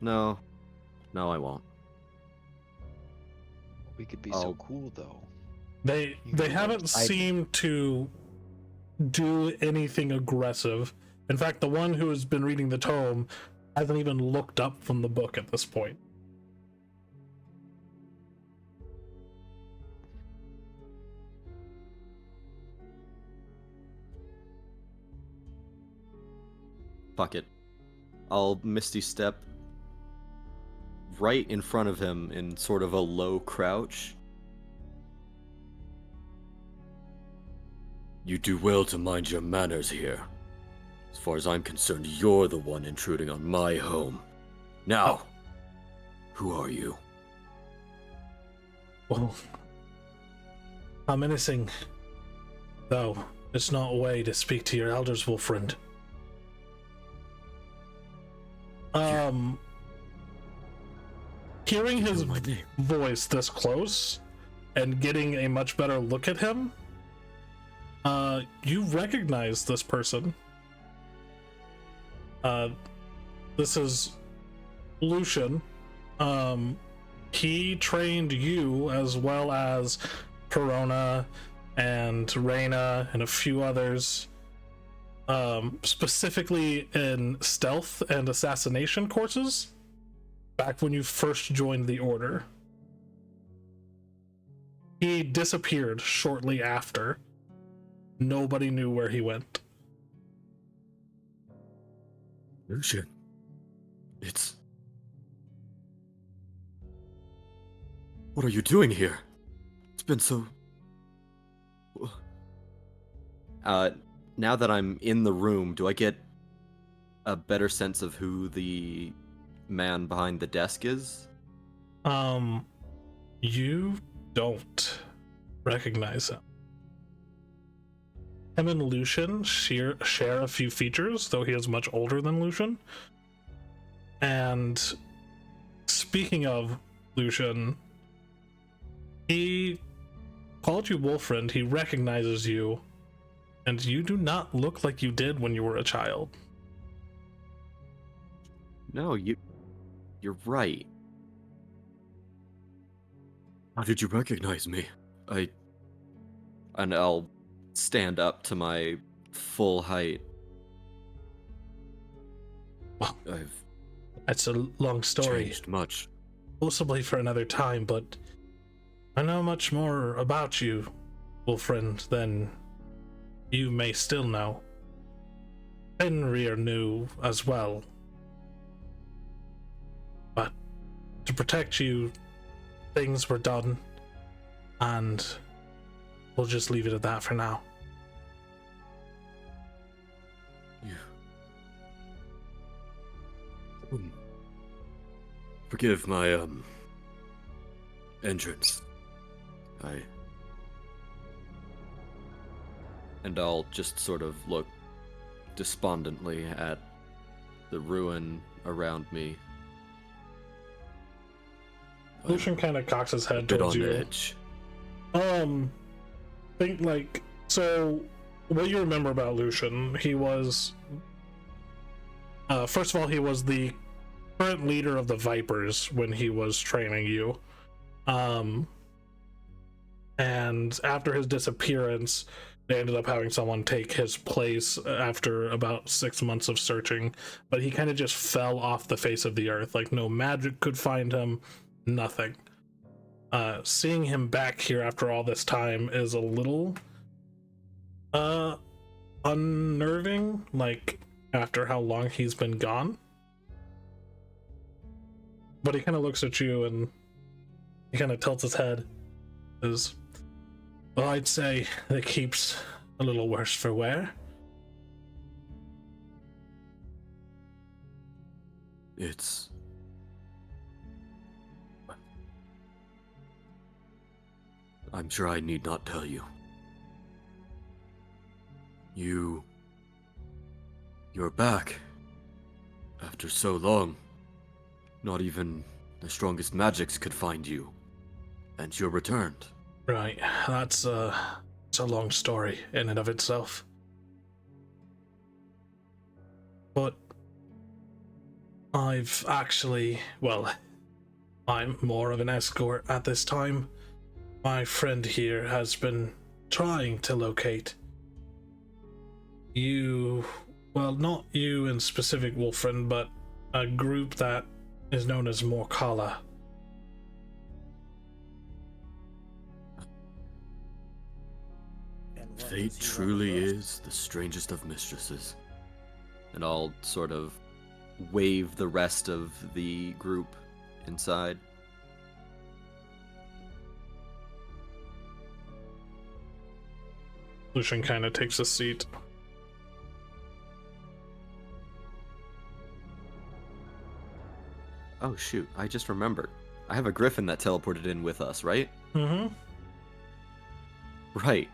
No, I won't. We could be so cool though. They haven't seemed to do anything aggressive. In fact, the one who has been reading the tome hasn't even looked up from the book at this point. Fuck it. I'll Misty Step right in front of him in sort of a low crouch. You do well to mind your manners here. As far as I'm concerned, you're the one intruding on my home. Now, who are you? Well, I'm menacing, though it's not a way to speak to your elders, Wolfriend. Hearing his voice this close and getting a much better look at him, you recognize this person. This is Lucian. He trained you as well as Perona and Reyna and a few others, specifically in stealth and assassination courses back when you first joined the Order. He disappeared shortly after. Nobody knew where he went. Lucian. It's... What are you doing here? It's been so... Now that I'm in the room, do I get a better sense of who the man behind the desk is? You don't recognize him. Him and Lucian share a few features, though he is much older than Lucian. And speaking of Lucian, he called you Wolfriend. He recognizes you, and you do not look like you did when you were a child. No, you're right. How did you recognize me? And I'll stand up to my full height. Well, I've that's a long story. changed much. possibly for another time, but I know much more about you, friend, than you may still know. Fenrir knew as well. But to protect you, things were done, and we'll just leave it at that for now. Forgive my, entrance. And I'll just sort of look despondently at the ruin around me. Lucian kind of cocks his head Bit towards on you. edge. Think like, so what you remember about Lucian, he was, first of all, he was the current leader of the Vipers when he was training you. And after his disappearance, they ended up having someone take his place after about 6 months of searching, but he kind of just fell off the face of the earth. Like, no magic could find him, nothing. Seeing him back here after all this time is a little unnerving, like after how long he's been gone. But he kind of looks at you and he kind of tilts his head. Well, I'd say the keep's a little worse for wear. It's... I'm sure I need not tell you. You're back. After so long. Not even the strongest magics could find you. And you're returned. Right, it's a long story in and of itself. But I've actually, well, I'm more of an escort at this time. My friend here has been trying to locate you, well, not you in specific, Wolfriend, but a group that is known as Morkala. Fate truly is the strangest of mistresses. And I'll sort of wave the rest of the group inside. Lucian kind of takes a seat. Oh shoot, I just remembered. I have a griffin that teleported in with us, right? Mm-hmm. Right.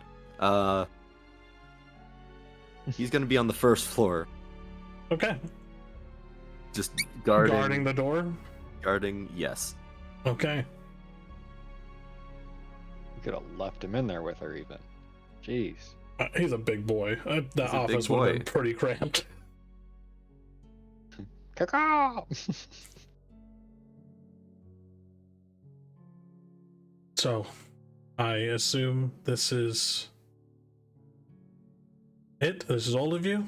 He's gonna be on the first floor. Okay. Just guarding. Guarding the door? Guarding, yes. Okay. You could have left him in there with her, even. Jeez. He's a big boy. The He's a big office would have been boy. pretty cramped. Caw-caw! So, I assume this is it? This is all of you?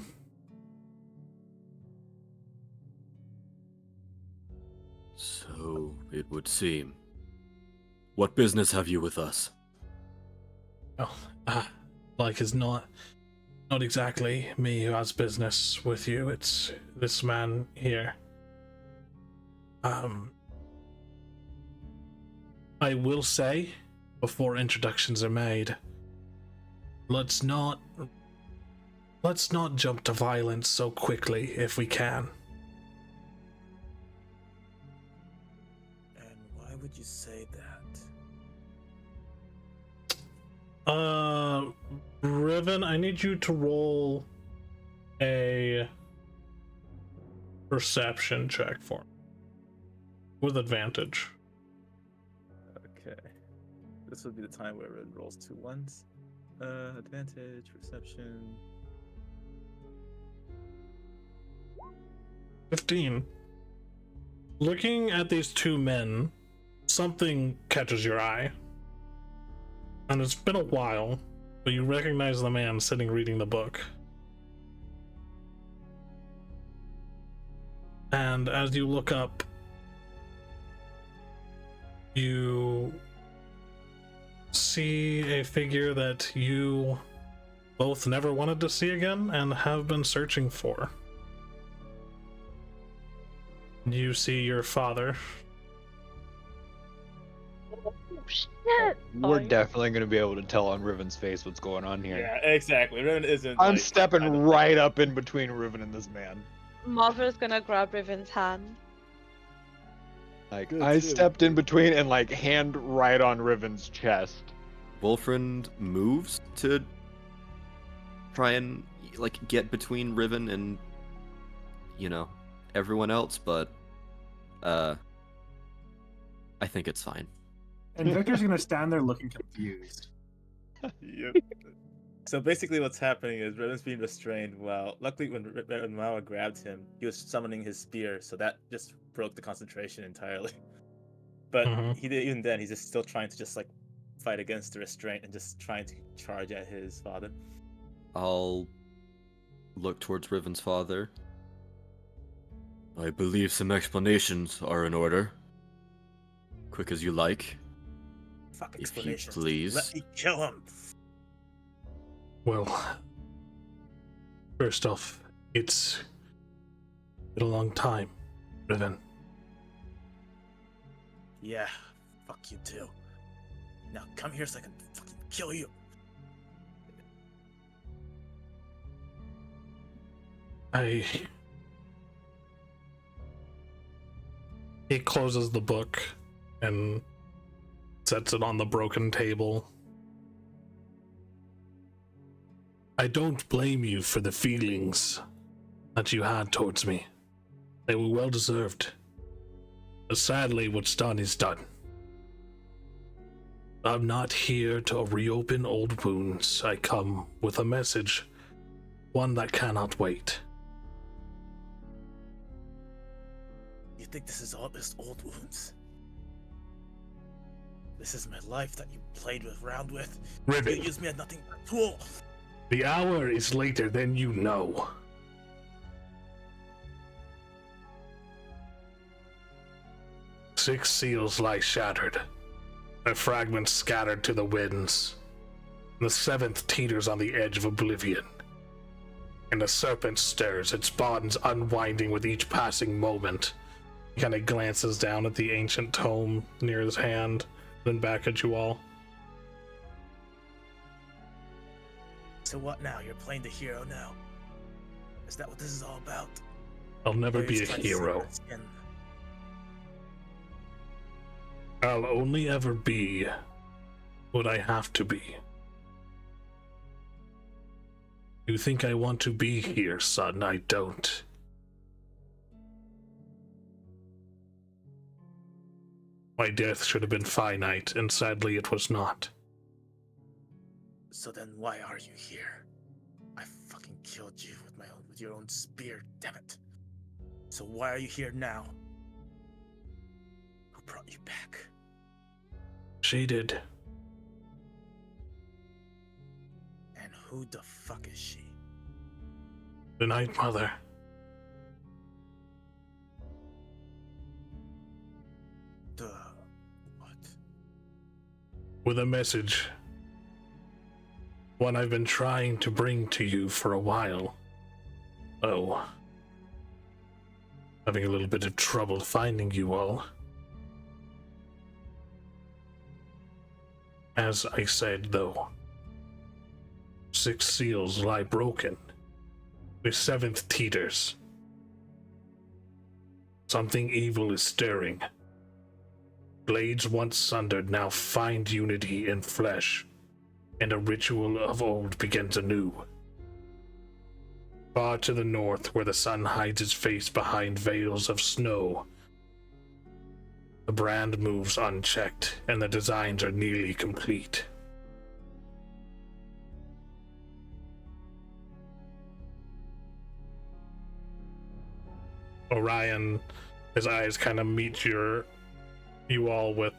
So it would seem. What business have you with us? Oh, like it's not exactly me who has business with you. It's this man here. I will say, before introductions are made, let's not jump to violence so quickly if we can. And why would you say that? Riven, I need you to roll a perception check for me. With advantage. Okay. This would be the time where it rolls 2 1s. Advantage, reception. 15. Looking at these two men, something catches your eye. And it's been a while, but you recognize the man sitting reading the book. And as you look up, You see a figure that you both never wanted to see again and have been searching for. You see your father. Oh shit! We're Fine. definitely going to be able to tell on Riven's face what's going on here. Yeah, exactly. Riven isn't. I'm like, stepping kind of- right up in between Riven and this man. Martha's gonna grab Riven's hand. Like, Good I too. stepped in between and, like, hand right on Riven's chest. Wolfrind moves to try and like get between Riven and everyone else, but I think it's fine. And Victor's gonna stand there looking confused. Yep. So basically, what's happening is Riven's being restrained. Well, luckily, when Mawa grabbed him, he was summoning his spear, so that just broke the concentration entirely. But Mhm. even then, he's just still trying to just like fight against the restraint and just trying to charge at his father. I'll look towards Riven's father. I believe some explanations are in order. Quick as you like. Fuck If you explanations. please. Let me kill him. Well, first off, it's been a long time, Riven. Yeah, fuck you too. Now come here so I can fucking kill you. He closes the book and sets it on the broken table. I don't blame you for the feelings that you had towards me. They were well deserved. But sadly, what's done is done. I'm not here to reopen old wounds. I come with a message, one that cannot wait. You think this is all just old wounds? This is my life that you played around with. You Riven, used me as nothing but a tool. the hour is later than you know. Six seals lie shattered, their fragments scattered to the winds. The seventh teeters on the edge of oblivion, and the serpent stirs, its bonds unwinding with each passing moment. He kind of glances down at the ancient tome near his hand, then back at you all. So what now? You're playing the hero now? Is that what this is all about? I'll never Or you're be a just trying to save hero. your skin? I'll only ever be what I have to be. You think I want to be here, son? I don't. My death should have been finite, and sadly it was not. So then why are you here? I fucking killed you with your own spear, damn it. So why are you here now? Who brought you back? She did. And who the fuck is she? The Night Mother. The what? With a message. One I've been trying to bring to you for a while. Oh. Having a little bit of trouble finding you all. As I said, though, 6 seals lie broken. The 7th teeters. Something evil is stirring. Blades once sundered now find unity in flesh, and a ritual of old begins anew. Far to the north, where the sun hides its face behind veils of snow, the brand moves unchecked, and the designs are nearly complete. Orion, his eyes kind of meet you all with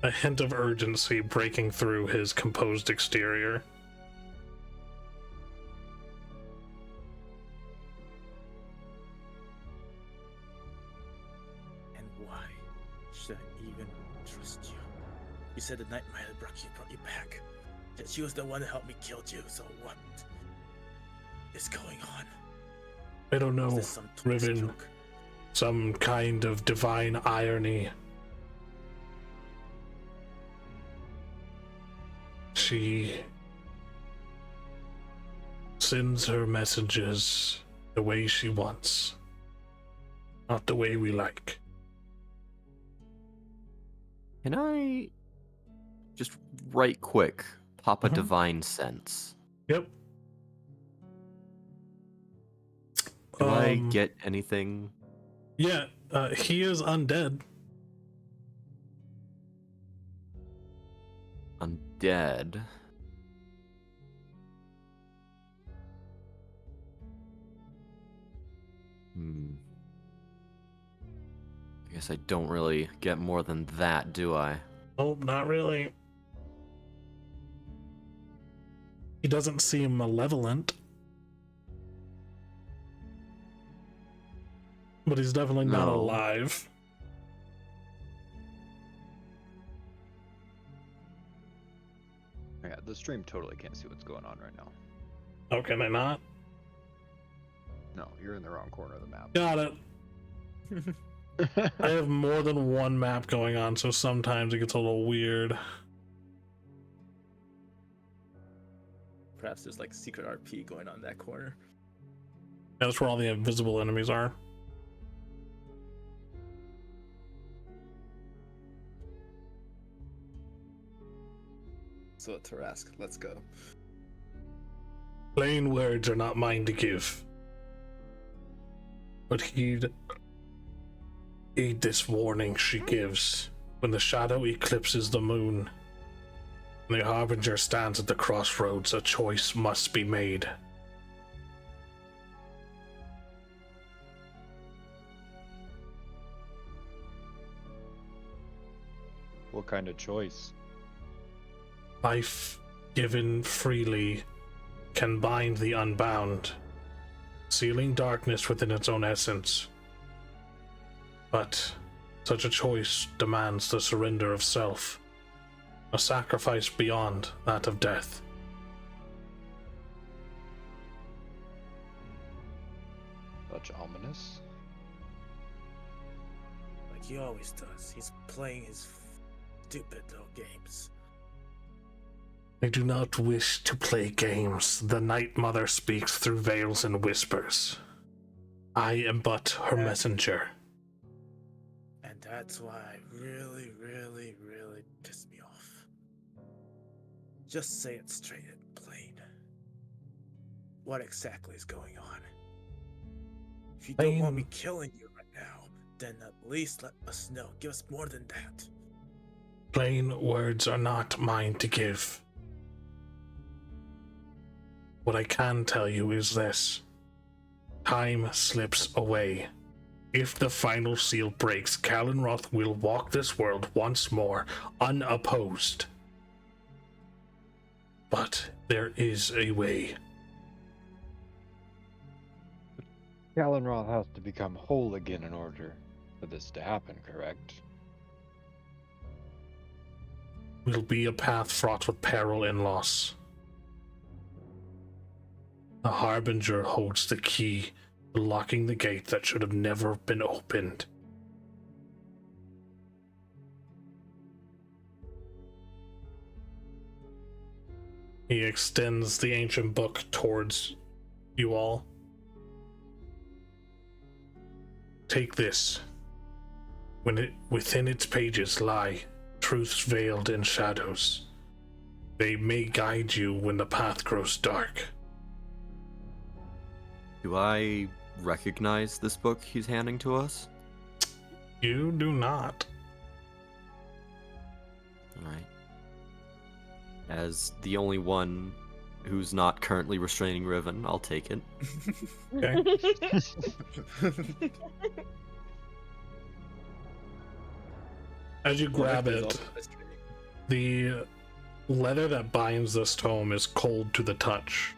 a hint of urgency breaking through his composed exterior. And why should I even said the Night Mother brought you back. That she was the one that helped me kill you. So what is going on? I don't Is know, this some twisted Riven. joke? Some kind of divine irony. She sends her messages the way she wants, not the way we like. Can I just right quick pop a Mhm. divine sense? Yep. Do I get anything? Yeah, he is undead. Undead? I guess I don't really get more than that, do I? Oh, not really. He doesn't seem malevolent. But he's definitely not No. alive. Yeah, the stream totally can't see what's going on right now. Oh, can I not? No, you're in the wrong corner of the map. Got it. I have more than one map going on, so sometimes it gets a little weird. Perhaps there's like secret RP going on in that corner. That's where all the invisible enemies are. So Tarask, let's go. Plain words are not mine to give. But heed this warning she gives. When the shadow eclipses the moon, and the harbinger stands at the crossroads, a choice must be made. What kind of choice? Life given freely can bind the unbound, sealing darkness within its own essence. But such a choice demands the surrender of self, a sacrifice beyond that of death. Such ominous. Like he always does. He's playing his stupid little games. I do not wish to play games. The Night Mother speaks through veils and whispers. I am but her messenger. And that's why it really, really, really pissed me off. Just say it straight and plain. What exactly is going on? If you don't want me killing you right now, then at least let us know. Give us more than that. Plain words are not mine to give. What I can tell you is this. Time slips away. If the final seal breaks, Kalenroth will walk this world once more, unopposed. But there is a way. Kalenroth has to become whole again in order for this to happen, correct? Will be a path fraught with peril and loss. The Harbinger holds the key, locking the gate that should have never been opened. He extends the ancient book towards you all. Take this. Within its pages lie truths veiled in shadows. They may guide you when the path grows dark. Do I recognize this book he's handing to us? You do not. Alright. As the only one who's not currently restraining Riven, I'll take it. Okay. As you grab it, the leather that binds this tome is cold to the touch.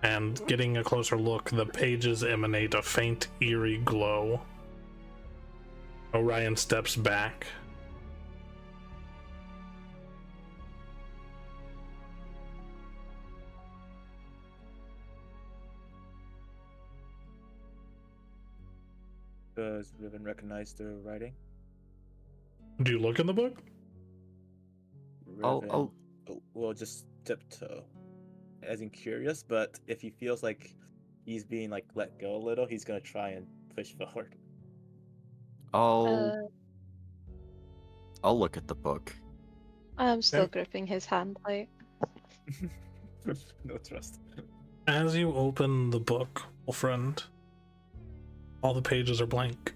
And getting a closer look, the pages emanate a faint, eerie glow. Orion steps back. Does Riven recognize the writing? Do you look in the book? Riven I'll- will just tiptoe, as in curious. But if he feels like he's being like let go a little, he's gonna try and push forward. I'll Uh, I'll look at the book. I'm still Okay. gripping his hand like. No trust. As you open the book, friend, all the pages are blank.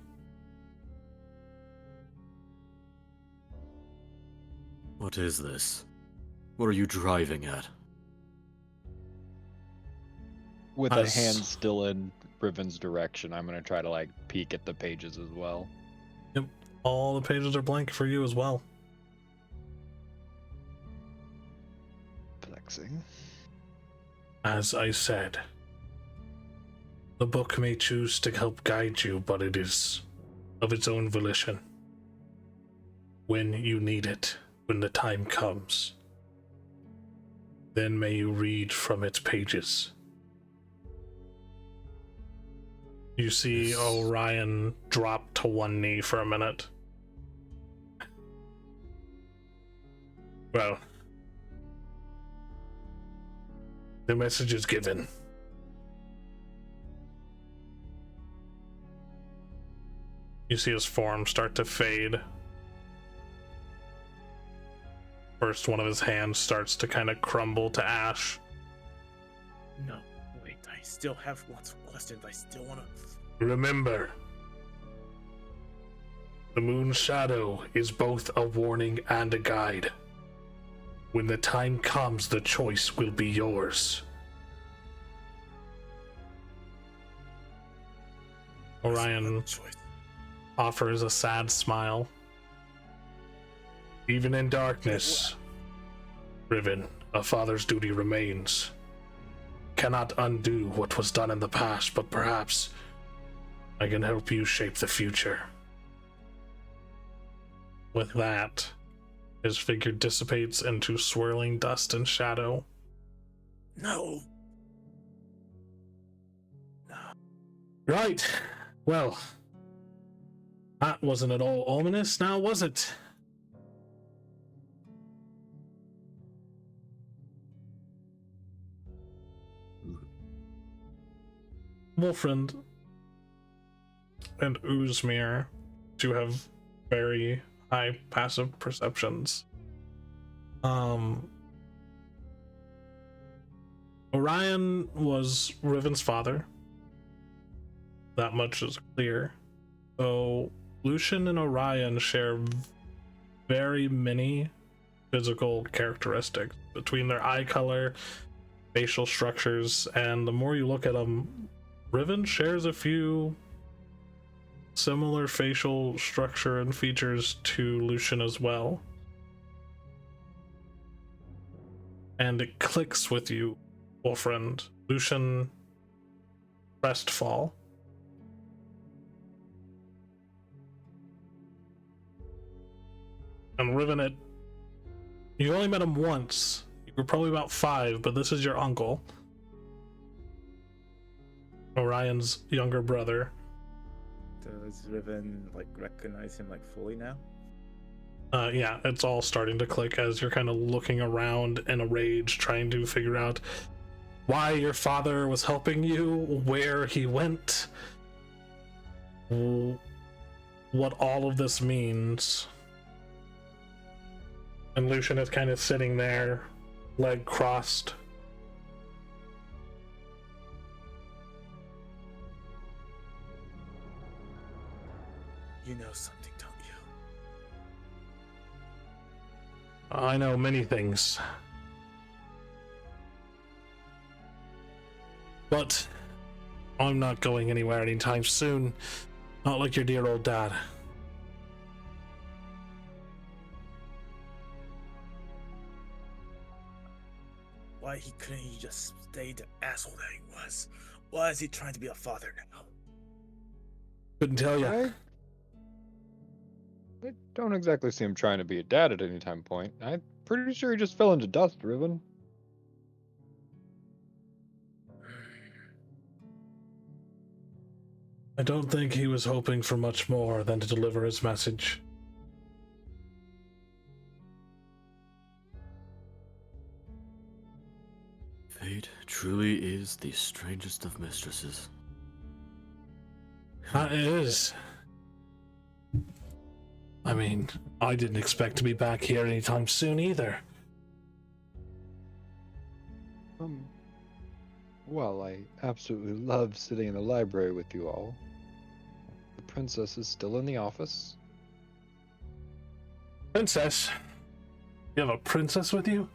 What is this? What are you driving at? With a Us. hand still in Riven's direction, I'm gonna try to like peek at the pages as well. Yep, all the pages are blank for you as well. Flexing. As I said, the book may choose to help guide you, but it is of its own volition. When you need it, when the time comes, then may you read from its pages. You see Yes. Orion drop to one knee for a minute. Well, the message is given. You see his form start to fade. First, one of his hands starts to kind of crumble to ash. No, wait. I still have lots of questions. I still wanna. Remember, the moon's shadow is both a warning and a guide. When the time comes, the choice will be yours. Orion Choice. offers a sad smile. Even in darkness, Riven, a father's duty remains. Cannot undo what was done in the past, but perhaps I can help you shape the future. With that, his figure dissipates into swirling dust and shadow. No. Right. Well, that wasn't at all ominous, now was it? Wolfriend and Uzmir do have very high passive perceptions. Orion was Riven's father. That much is clear. So Lucian and Orion share very many physical characteristics between their eye color, facial structures, and the more you look at them, Riven shares a few similar facial structure and features to Lucian as well. And it clicks with you, Wolfriend. Lucian crestfall. And Riven, you only met him once. You were probably about 5, but this is your uncle. Orion's younger brother. Does Riven like recognize him like fully now? Yeah, it's all starting to click as you're kind of looking around in a rage, trying to figure out why your father was helping you, where he went, what all of this means. And Lucian is kind of sitting there, leg crossed. You know something, don't you? I know many things. But I'm not going anywhere anytime soon. Not like your dear old dad. Why couldn't he just stay the asshole that he was? Why is he trying to be a father now? Couldn't tell you. I don't exactly see him trying to be a dad at any time point. I'm pretty sure he just fell into dust, Riven. I don't think he was hoping for much more than to deliver his message. Fate truly is the strangest of mistresses. That is. I mean, I didn't expect to be back here anytime soon either. Well, I absolutely love sitting in the library with you all. The princess is still in the office. Princess? You have a princess with you?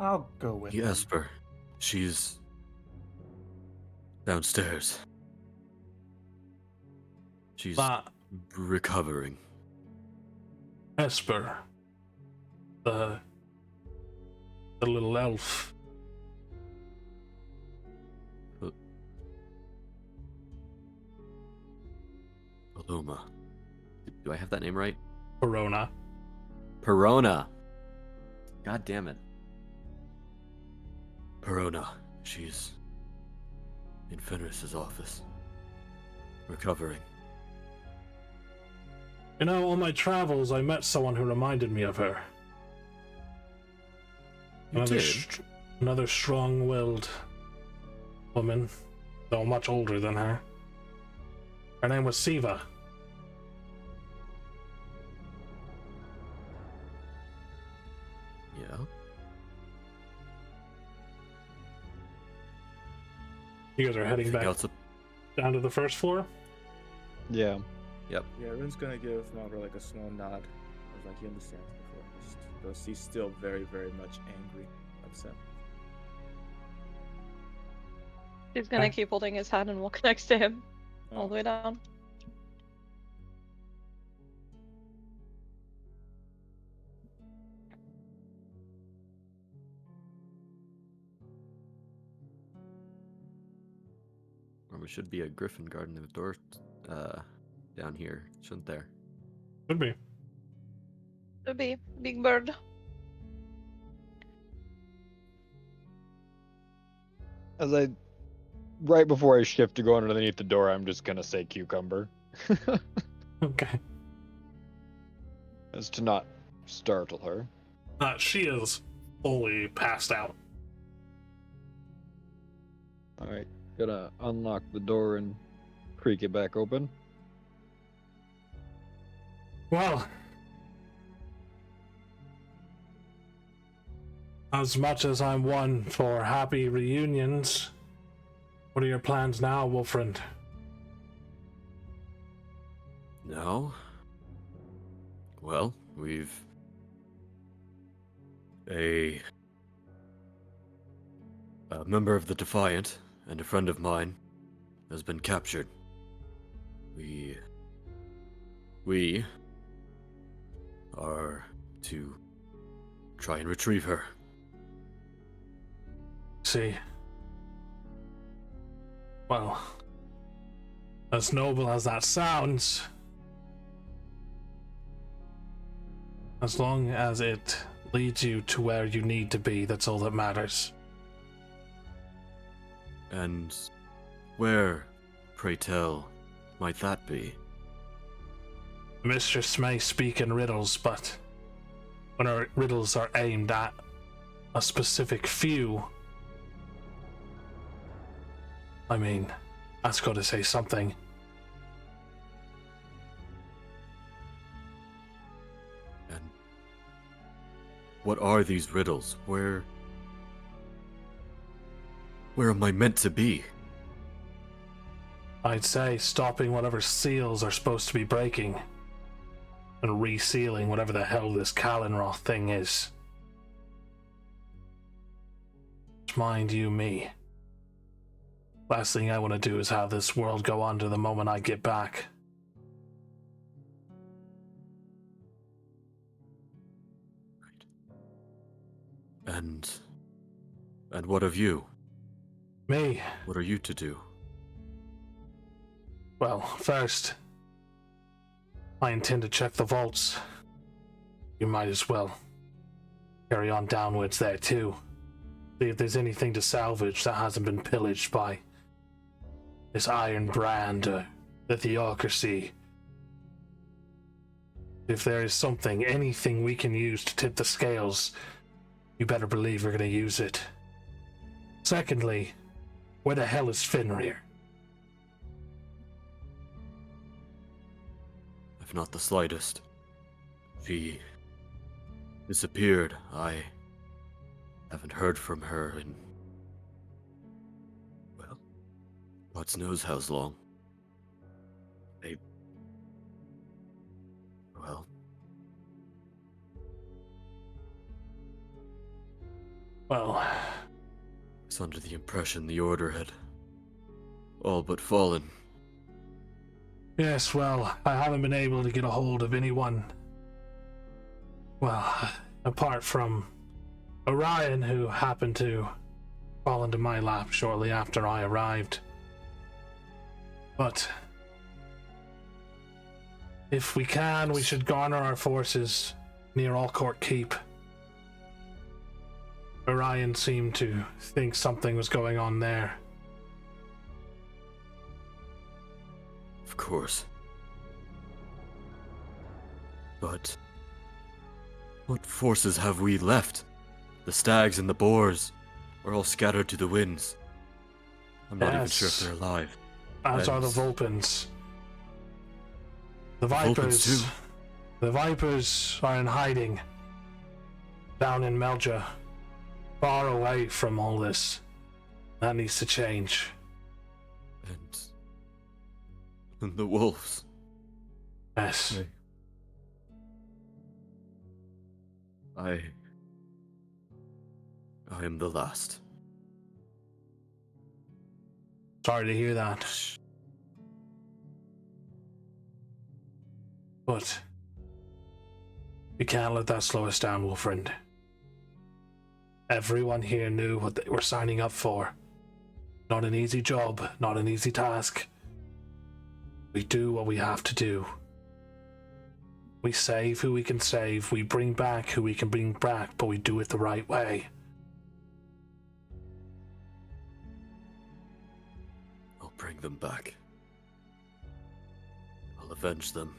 I'll go with him. Esper, she's downstairs. She's That recovering. Esper. The little elf. Paloma. Do I have that name right? Verona. Perona. God damn it. Perona. She's in Fenris's office. Recovering. You know, on my travels, I met someone who reminded me of her. You did? Another strong-willed woman, though much older than her. Her name was Siva. Yeah. You guys are heading Anything back else? down to the first floor? Yeah. Yeah, Rune's gonna give Malvar like a small nod. As like he understands before. Though he's still very, very much angry, upset. He's gonna keep holding his hand and walk next to him all Oh, the way down. Or we should be a griffin guarding the door down here, shouldn't there? Could be. Could be. Big bird. Right before I shift to go underneath the door, I'm just gonna say cucumber. Okay. As to not startle her. She is fully passed out. Alright, gonna unlock the door and creak it back open. Well, as much as I'm one for happy reunions, what are your plans now, Wolfriend? No. Well, we've a member of the Defiant and a friend of mine has been captured. We are to try and retrieve her. See. Well, as noble as that sounds, as long as it leads you to where you need to be, that's all that matters. And where, pray tell, might that be? The mistress may speak in riddles, but when our riddles are aimed at a specific few, I mean, that's got to say something. And what are these riddles? Where am I meant to be? I'd say stopping whatever seals are supposed to be breaking and resealing whatever the hell this Kalinroth thing is. Mind you me. Last thing I want to do is have this world go under the moment I get back. And what of you? Me? What are you to do? Well, first, I intend to check the vaults. You might as well carry on downwards there too. See if there's anything to salvage that hasn't been pillaged by this iron brand, the theocracy. If there is something, anything we can use to tip the scales, you better believe we're going to use it. Secondly, where the hell is Fenrir? I've not the slightest. She disappeared. I haven't heard from her in, well, God knows how long. Well, Well, I was under the impression the order had all but fallen. yes, well, I haven't been able to get a hold of anyone. Well, apart from Orion, who happened to fall into my lap shortly after I arrived. But if we can, we should garner our forces near Allcourt Keep. Orion seemed to think something was going on there. Of course. But what forces have we left? The stags and the boars are all scattered to the winds. I'm not even sure if they're alive. As are the And Vulpins. The Vulpins Vipers. too. The Vipers are in hiding down in Melja, far away from all this. That needs to change. And the wolves. Yes. I am the last. Sorry to hear that. But you can't let that slow us down, Wolfriend. Everyone here knew what they were signing up for. Not an easy job, not an easy task. We do what we have to do. We save who we can save, we bring back who we can bring back, but we do it the right way. I'll bring them back. I'll avenge them.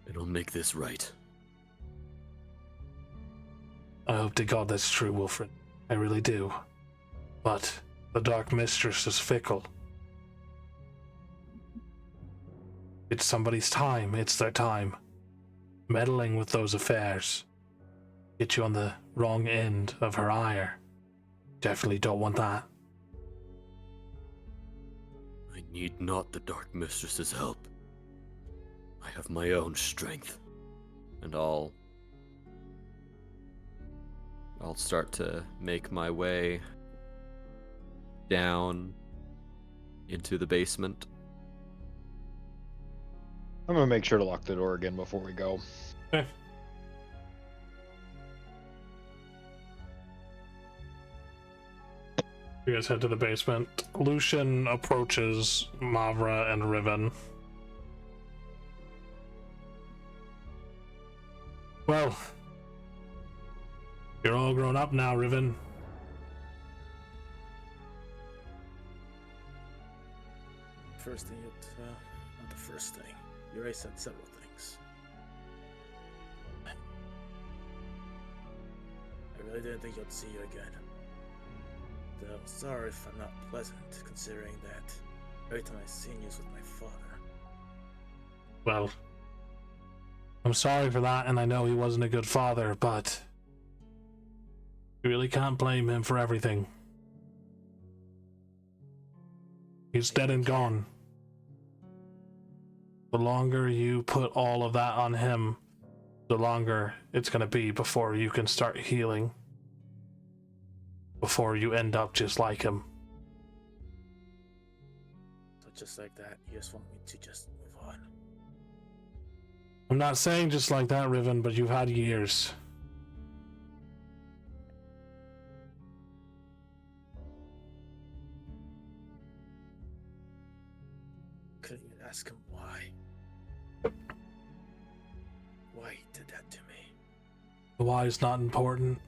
And I'll make this right. I hope to God that's true, Wilfred. I really do. But the Dark Mistress is fickle. It's somebody's time. It's their time. Meddling with those affairs get you on the wrong end of her ire. Definitely don't want that. I need not the Dark Mistress's help. I have my own strength. And I'll start to make my way down into the basement. I'm gonna make sure to lock the door again before we go. Okay. You guys head to the basement. Lucian approaches Mavra and Riven. Well, you're all grown up now, Riven. First thing, not the first thing. You already said several things. I really didn't think I'd see you again. Though, sorry if I'm not pleasant, considering that every time I've seen you was with my father. Well, I'm sorry for that, and I know he wasn't a good father, but you really can't blame him for everything. He's dead and gone. The longer you put all of that on him, the longer it's going to be before you can start healing. Before you end up just like him. So just like that, you just want me to just move on. I'm not saying just like that, Riven, but you've had years. Couldn't you ask him why? Why he did that to me? Why is not important.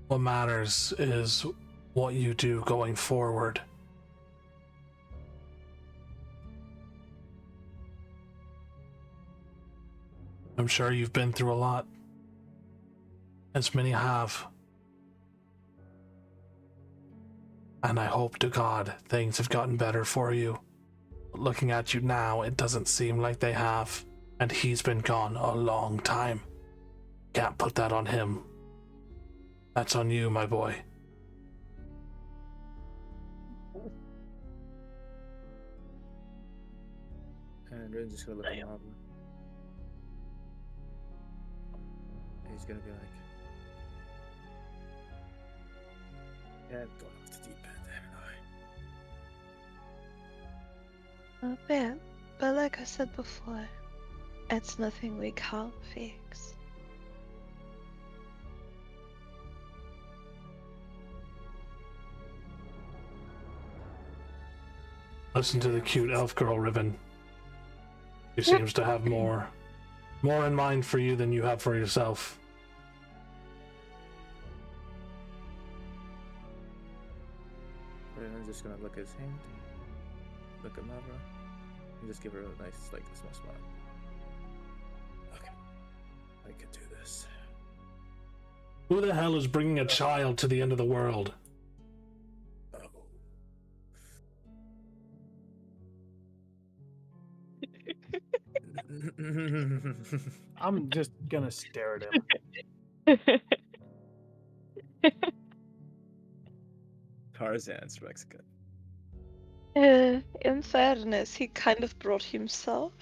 What matters is what you do going forward. I'm sure you've been through a lot, as many have. And I hope to God things have gotten better for you. But looking at you now, it doesn't seem like they have. And he's been gone a long time. Can't put that on him. That's on you, my boy. And Rin's just gonna look at Marvel. And he's gonna be like, yeah, I've gone off the deep end, haven't I? A bit, but like I said before, it's nothing we can't fix. Listen to the cute elf girl, Riven. She seems to have more in mind for you than you have for yourself. Rin's just gonna look at his hand, look at Marvel, and just give her a nice, like, small smile. Okay, I can do this. Who the hell is bringing a child to the end of the world? Oh. I'm just gonna stare at him. Tarzan's Mexican. In fairness, he kind of brought himself.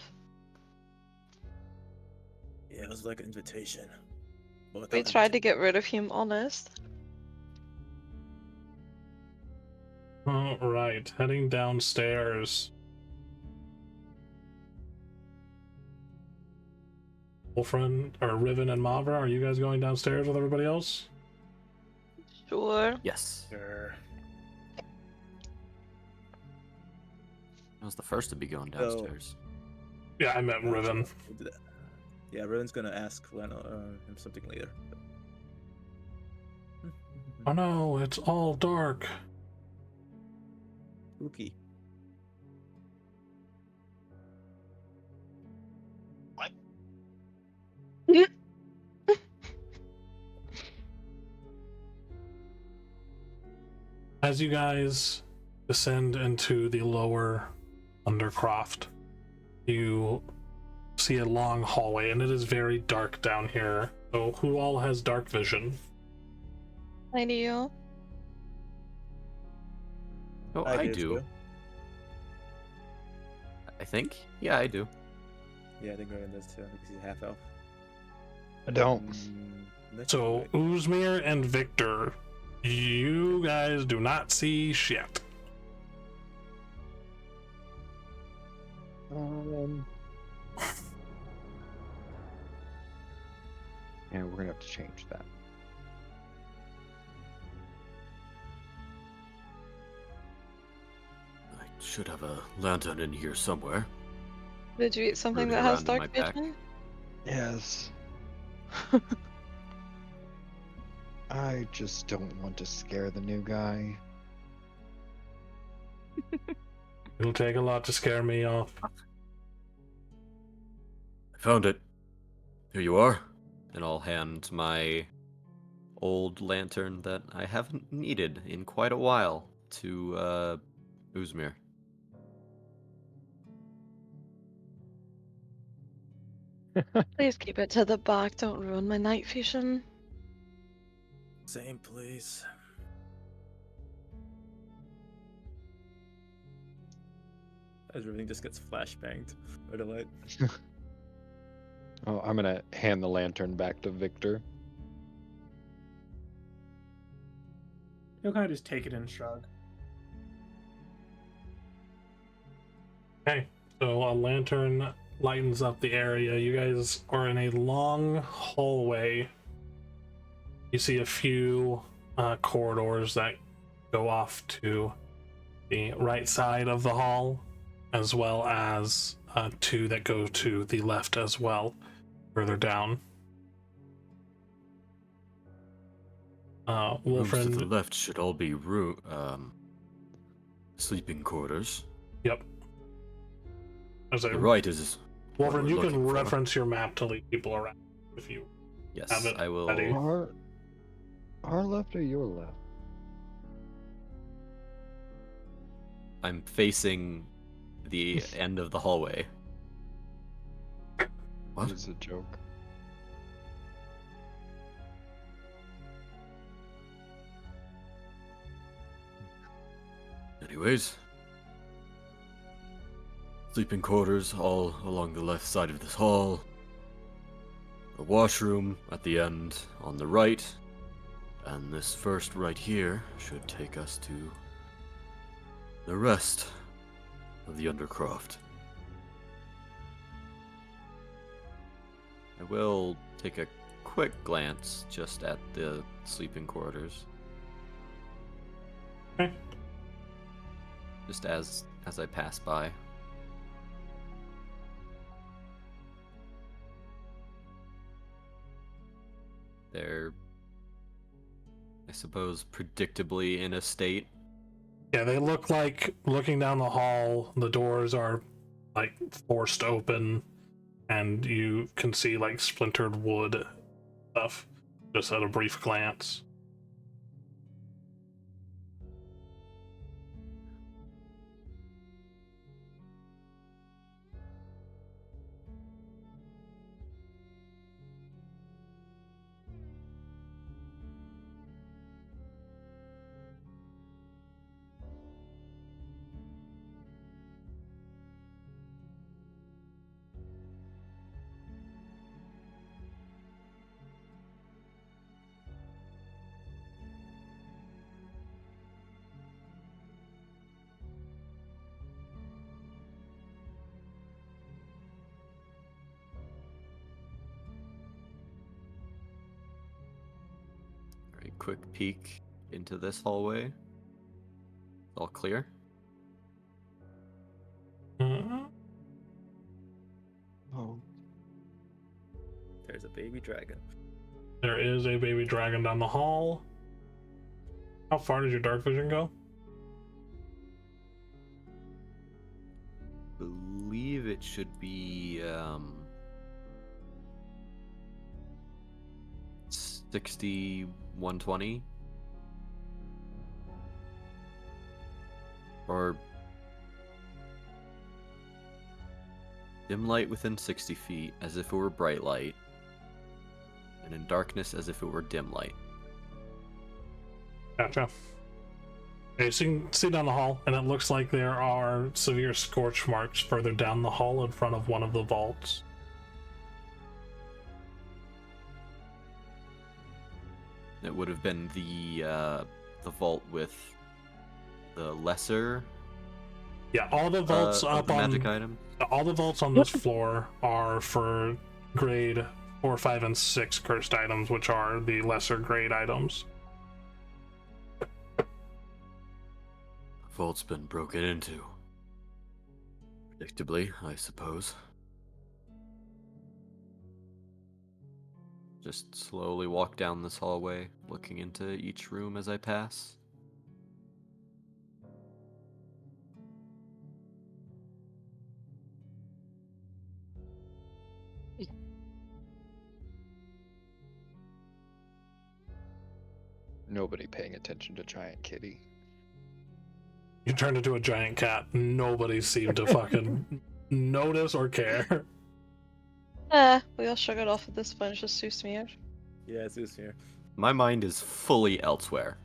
Yeah, it was like an invitation. But We without tried to invitation. get rid of him honest. Alright, heading downstairs. Wolfren, or Riven and Mavra, are you guys going downstairs with everybody else? Sure. Yes. Sure. I was the first to be going So- downstairs. Yeah, I meant Riven. We'll do that. Yeah, Riven's gonna ask him something later. Oh no, it's all dark. Spooky. As you guys descend into the lower Undercroft, you see a long hallway, and it is very dark down here. So who all has dark vision? I do. Oh, I do. too. I think. Yeah, I do. Yeah, I think Riven does too, because he's half elf. I don't. That's So right. Uzmir and Victor, you guys do not see shit. Yeah, we're gonna have to change that. I should have a lantern in here somewhere. Did you eat something Rooted that has around in my dark pack. vision? Yes. I just don't want to scare the new guy. It'll take a lot to scare me off. I found it. Here you are. And I'll hand my old lantern that I haven't needed in quite a while to Uzmir. Please keep it to the back. Don't ruin my night vision. Same, please. As everything just gets flashbanged by the light. Oh, I'm gonna hand the lantern back to Victor. He'll kind of just take it and shrug. Okay, so a lantern lightens up the area. You guys are in a long hallway. You see a few corridors that go off to the right side of the hall, as well as two that go to the left as well, further down. Rooms to the Wolfriend. left should all be sleeping quarters. Yep. As The right is what Wolfriend, we're you looking can for. reference your map to lead people around if you have Yes, it I will. ready. Our left or your left? I'm facing the end of the hallway. What? It's a joke. Anyways, sleeping quarters all along the left side of this hall. A washroom at the end on the right. And this first right here should take us to the rest of the Undercroft. I will take a quick glance just at the sleeping quarters. Okay. Just as I pass by. They're, I suppose, predictably in a state. Yeah, they look like, looking down the hall, the doors are like forced open, and you can see like splintered wood stuff just at a brief glance. Very quick peek into this hallway. All clear. Mhm. Oh, There's a baby dragon. There is a baby dragon down the hall. How far does your dark vision go? Believe it should be 60, 120. Or dim light within 60 feet as if it were bright light. And in darkness as if it were dim light. Gotcha. Okay, so you can see down the hall, and it looks like there are severe scorch marks further down the hall in front of one of the vaults. It would have been the vault with the lesser Yeah, all the vaults of up the on magic item. all the vaults on this floor are for grade 4, 5, and 6 cursed items, which are the lesser grade items. The vault's been broken into. Predictably, I suppose. Just slowly walk down this hallway, looking into each room as I pass. nobody paying attention to Giant Kitty. You turned into a giant cat. Nobody seemed to fucking notice or care. We all shrug it off at this point. It's just suits me out. Yeah, it's here. My mind is fully elsewhere.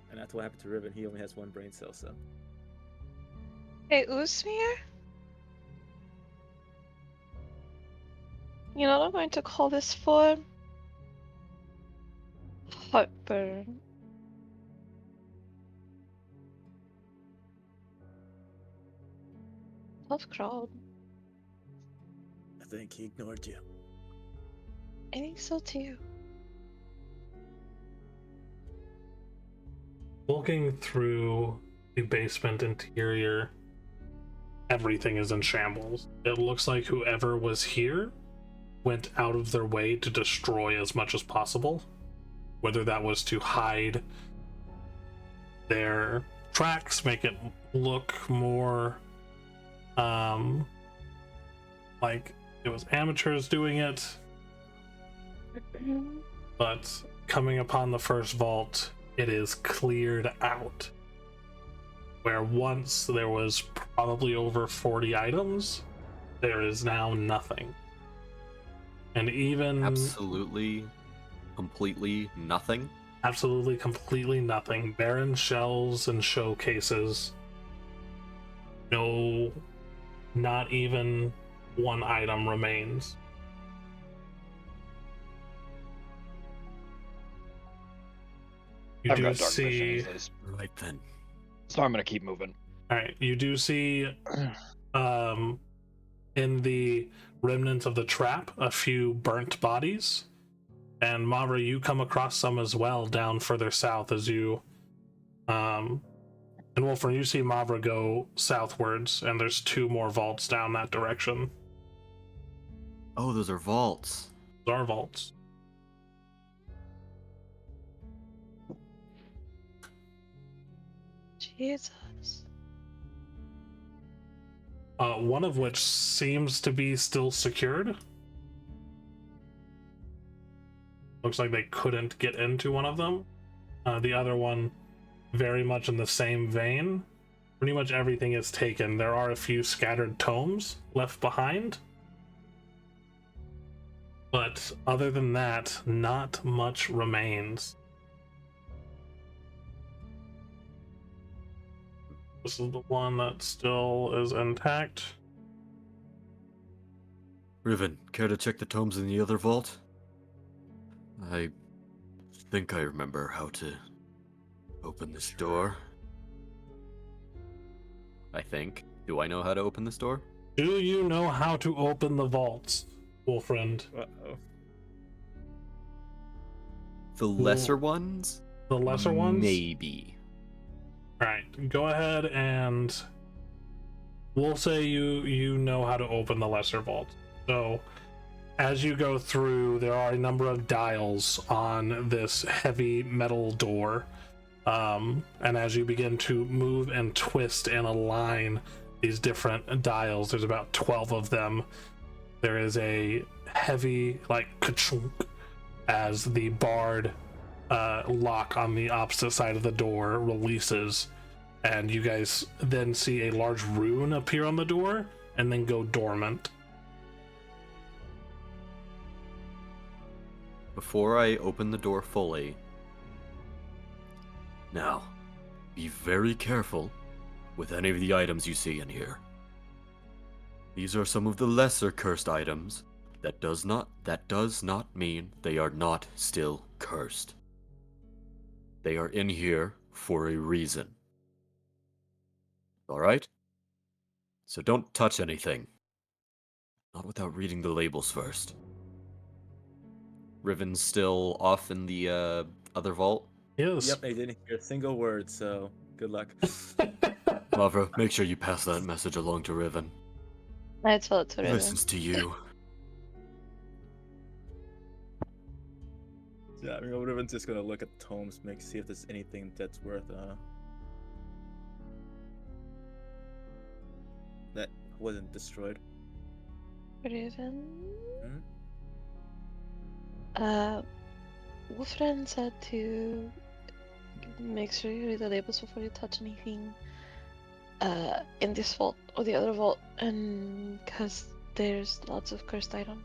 And that's what happened to Riven. He only has one brain cell, so. Hey, Uzmir? You know what I'm going to call this for? Heartburn. Tough crowd. I think he ignored you. I think so too. Walking through the basement interior, everything is in shambles. It looks like whoever was here went out of their way to destroy as much as possible, whether that was to hide their tracks, make it look more like it was amateurs doing it. But coming upon the first vault, it is cleared out. Where once there was probably over 40 items, there is now nothing. And even Absolutely, completely nothing. absolutely, completely nothing. Barren shelves and showcases. No, not even one item remains. You I've do got dark vision see. as is, Right then. so I'm gonna keep moving. All right, you do see, in the remnants of the trap, a few burnt bodies, and Mavra, you come across some as well down further south as you, and Wolfram, you see Mavra go southwards, and there's 2 more vaults down that direction. Oh, those are vaults. Those are vaults. Jesus. One of which seems to be still secured. Looks like they couldn't get into one of them. The other one, very much in the same vein. Pretty much everything is taken. There are a few scattered tomes left behind. But other than that, not much remains. This is the one that still is intact. Riven, care to check the tomes in the other vault? I think I remember how to open this door. I think. Do I know how to open this door? Do you know how to open the vaults, Wolfriend? Uh-oh. The lesser ones? The lesser ones? Maybe. Alright, go ahead and we'll say you know how to open the lesser vault. So as you go through, there are a number of dials on this heavy metal door. And as you begin to move and twist and align these different dials, there's about 12 of them. There is a heavy, like, ka-chunk as the barred lock on the opposite side of the door releases, and you guys then see a large rune appear on the door and then go dormant. Before I open the door fully, Now, be very careful with any of the items you see in here. These are some of the lesser cursed items. That does not mean they are not still cursed. They are in here for a reason. Alright? So don't touch anything. Not without reading the labels first. Riven's still off in the other vault. Yes. Yep, they didn't hear a single word, so good luck. Mavra, make sure you pass that message along to Riven. I told it to He Riven. listens to you. Yeah, I mean, Riven's just gonna look at the tomes, see if there's anything that's worth that wasn't destroyed. Riven. Hmm? Wolfren said to make sure you read the labels before you touch anything in this vault or the other vault, and because there's lots of cursed items.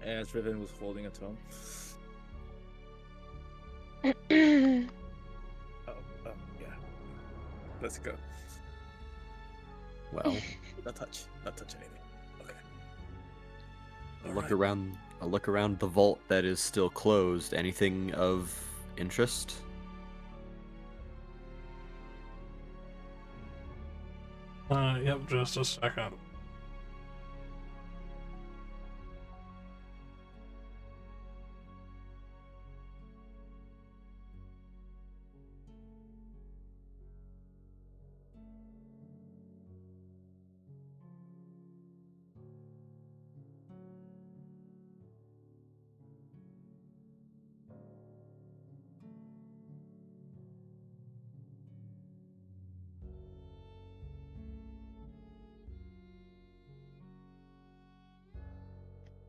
As Riven was holding a tome. Oh, Oh, yeah. Let's go. Well, Not touch anything. Okay. I look around the vault that is still closed. Anything of interest? Yep, just a second.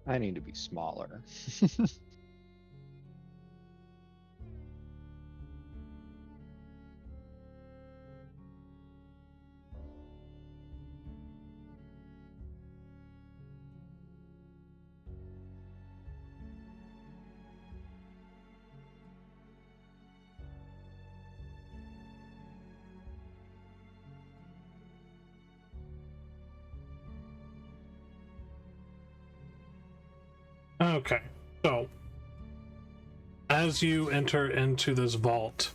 I need to be smaller. Okay, so as you enter into this vault,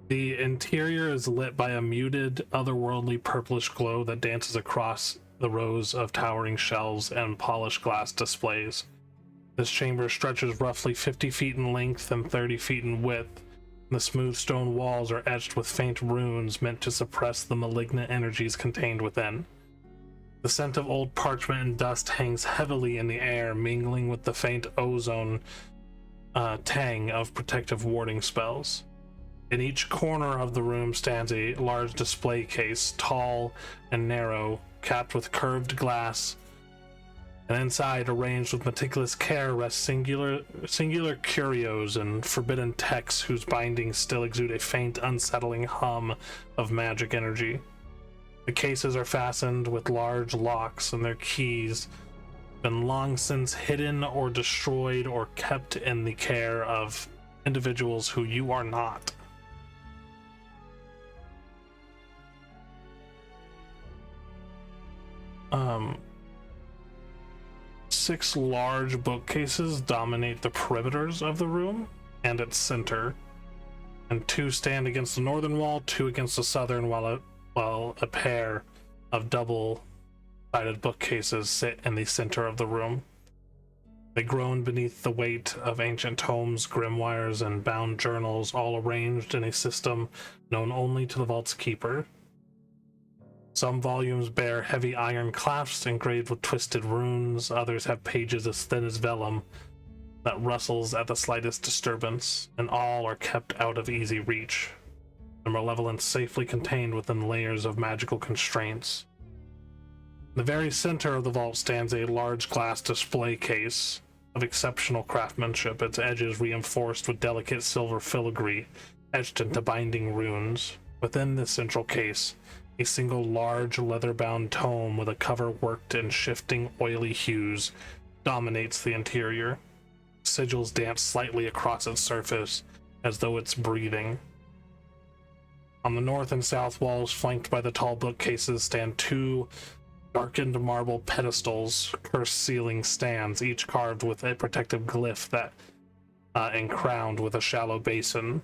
the interior is lit by a muted, otherworldly purplish glow that dances across the rows of towering shelves and polished glass displays. This chamber stretches roughly 50 feet in length and 30 feet in width. The smooth stone walls are etched with faint runes meant to suppress the malignant energies contained within. The scent of old parchment and dust hangs heavily in the air, mingling with the faint ozone tang of protective warding spells. In each corner of the room stands a large display case, tall and narrow, capped with curved glass, and inside, arranged with meticulous care, rest singular curios and forbidden texts whose bindings still exude a faint, unsettling hum of magic energy. The cases are fastened with large locks, and their keys have been long since hidden or destroyed or kept in the care of individuals who you are not. Six large bookcases dominate the perimeters of the room and its center, and two stand against the northern wall, two against the southern, while a pair of double-sided bookcases sit in the center of the room. They groan beneath the weight of ancient tomes, grimoires, and bound journals, all arranged in a system known only to the vault's keeper. Some volumes bear heavy iron clasps engraved with twisted runes, others have pages as thin as vellum that rustles at the slightest disturbance, and all are kept out of easy reach, their malevolence safely contained within layers of magical constraints. In the very center of the vault stands a large glass display case of exceptional craftsmanship, its edges reinforced with delicate silver filigree etched into binding runes. Within this central case, a single large leather-bound tome with a cover worked in shifting oily hues dominates the interior. Sigils dance slightly across its surface as though it's breathing. On the north and south walls, flanked by the tall bookcases, stand two darkened marble pedestals, cursed ceiling stands, each carved with a protective glyph that and crowned with a shallow basin.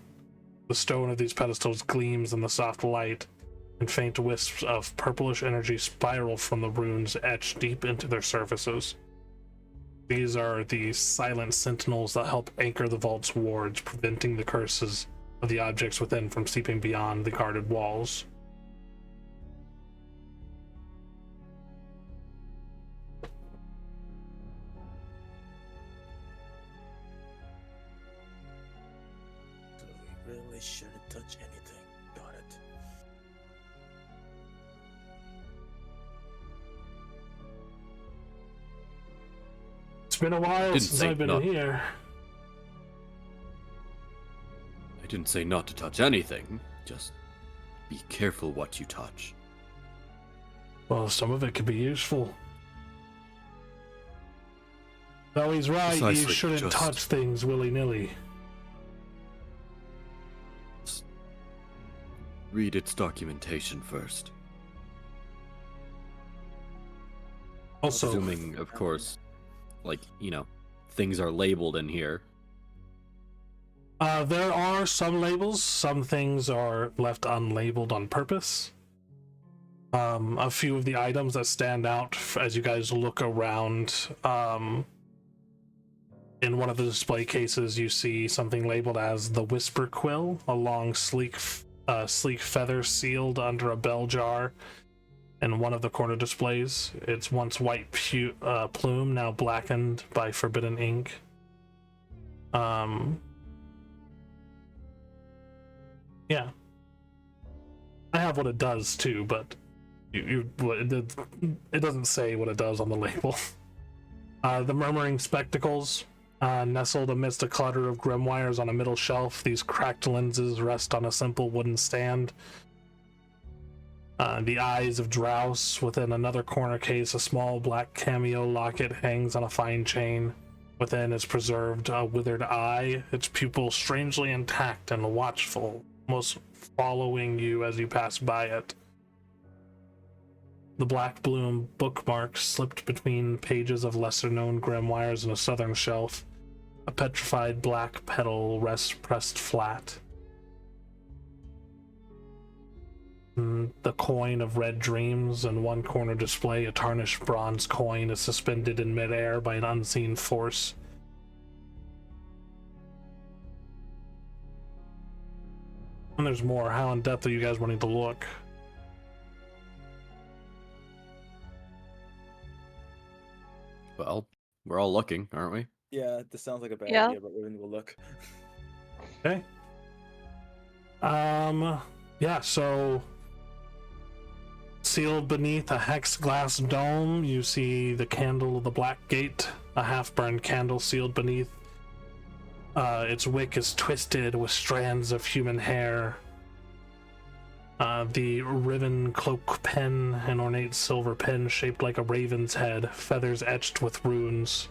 The stone of these pedestals gleams in the soft light, and faint wisps of purplish energy spiral from the runes etched deep into their surfaces. These are the silent sentinels that help anchor the vault's wards, preventing the curses of the objects within from seeping beyond the guarded walls. So we really shouldn't touch anything. Got it. It's been a while Didn't since say I've been not- in here. I didn't say not to touch anything. Just be careful what you touch. Well, some of it could be useful. Though he's right, you Precisely, shouldn't just- touch things willy-nilly. Read its documentation first. Also, Assuming, of course, like, things are labeled in here. there are some labels. Some things are left unlabeled on purpose. A few of the items that stand out as you guys look around, in one of the display cases, you see something labeled as the Whisper Quill, a long, sleek feather sealed under a bell jar in one of the corner displays. Its once white plume, now blackened by forbidden ink. Yeah. I have what it does too, but it doesn't say what it does on the label. The murmuring spectacles, nestled amidst a clutter of grimoires on a middle shelf. These cracked lenses rest on a simple wooden stand. The eyes of Drouse. Within another corner case, a small black cameo locket hangs on a fine chain. Within is preserved a withered eye, its pupil strangely intact and watchful, almost following you as you pass by it. The black bloom bookmarks slipped between pages of lesser-known grimoires in a southern shelf. A petrified black petal rests pressed flat. The coin of red dreams in one corner display, a tarnished bronze coin, is suspended in midair by an unseen force. And there's more. How in depth are you guys wanting to look? Well, we're all looking, aren't we? Yeah, this sounds like a bad Yeah. idea, but Riven will look. Okay. Yeah, so sealed beneath a hex glass dome, you see the candle of the Black Gate, a half-burned candle sealed beneath. Its wick is twisted with strands of human hair. The riven cloak pen, an ornate silver pen shaped like a raven's head, feathers etched with runes.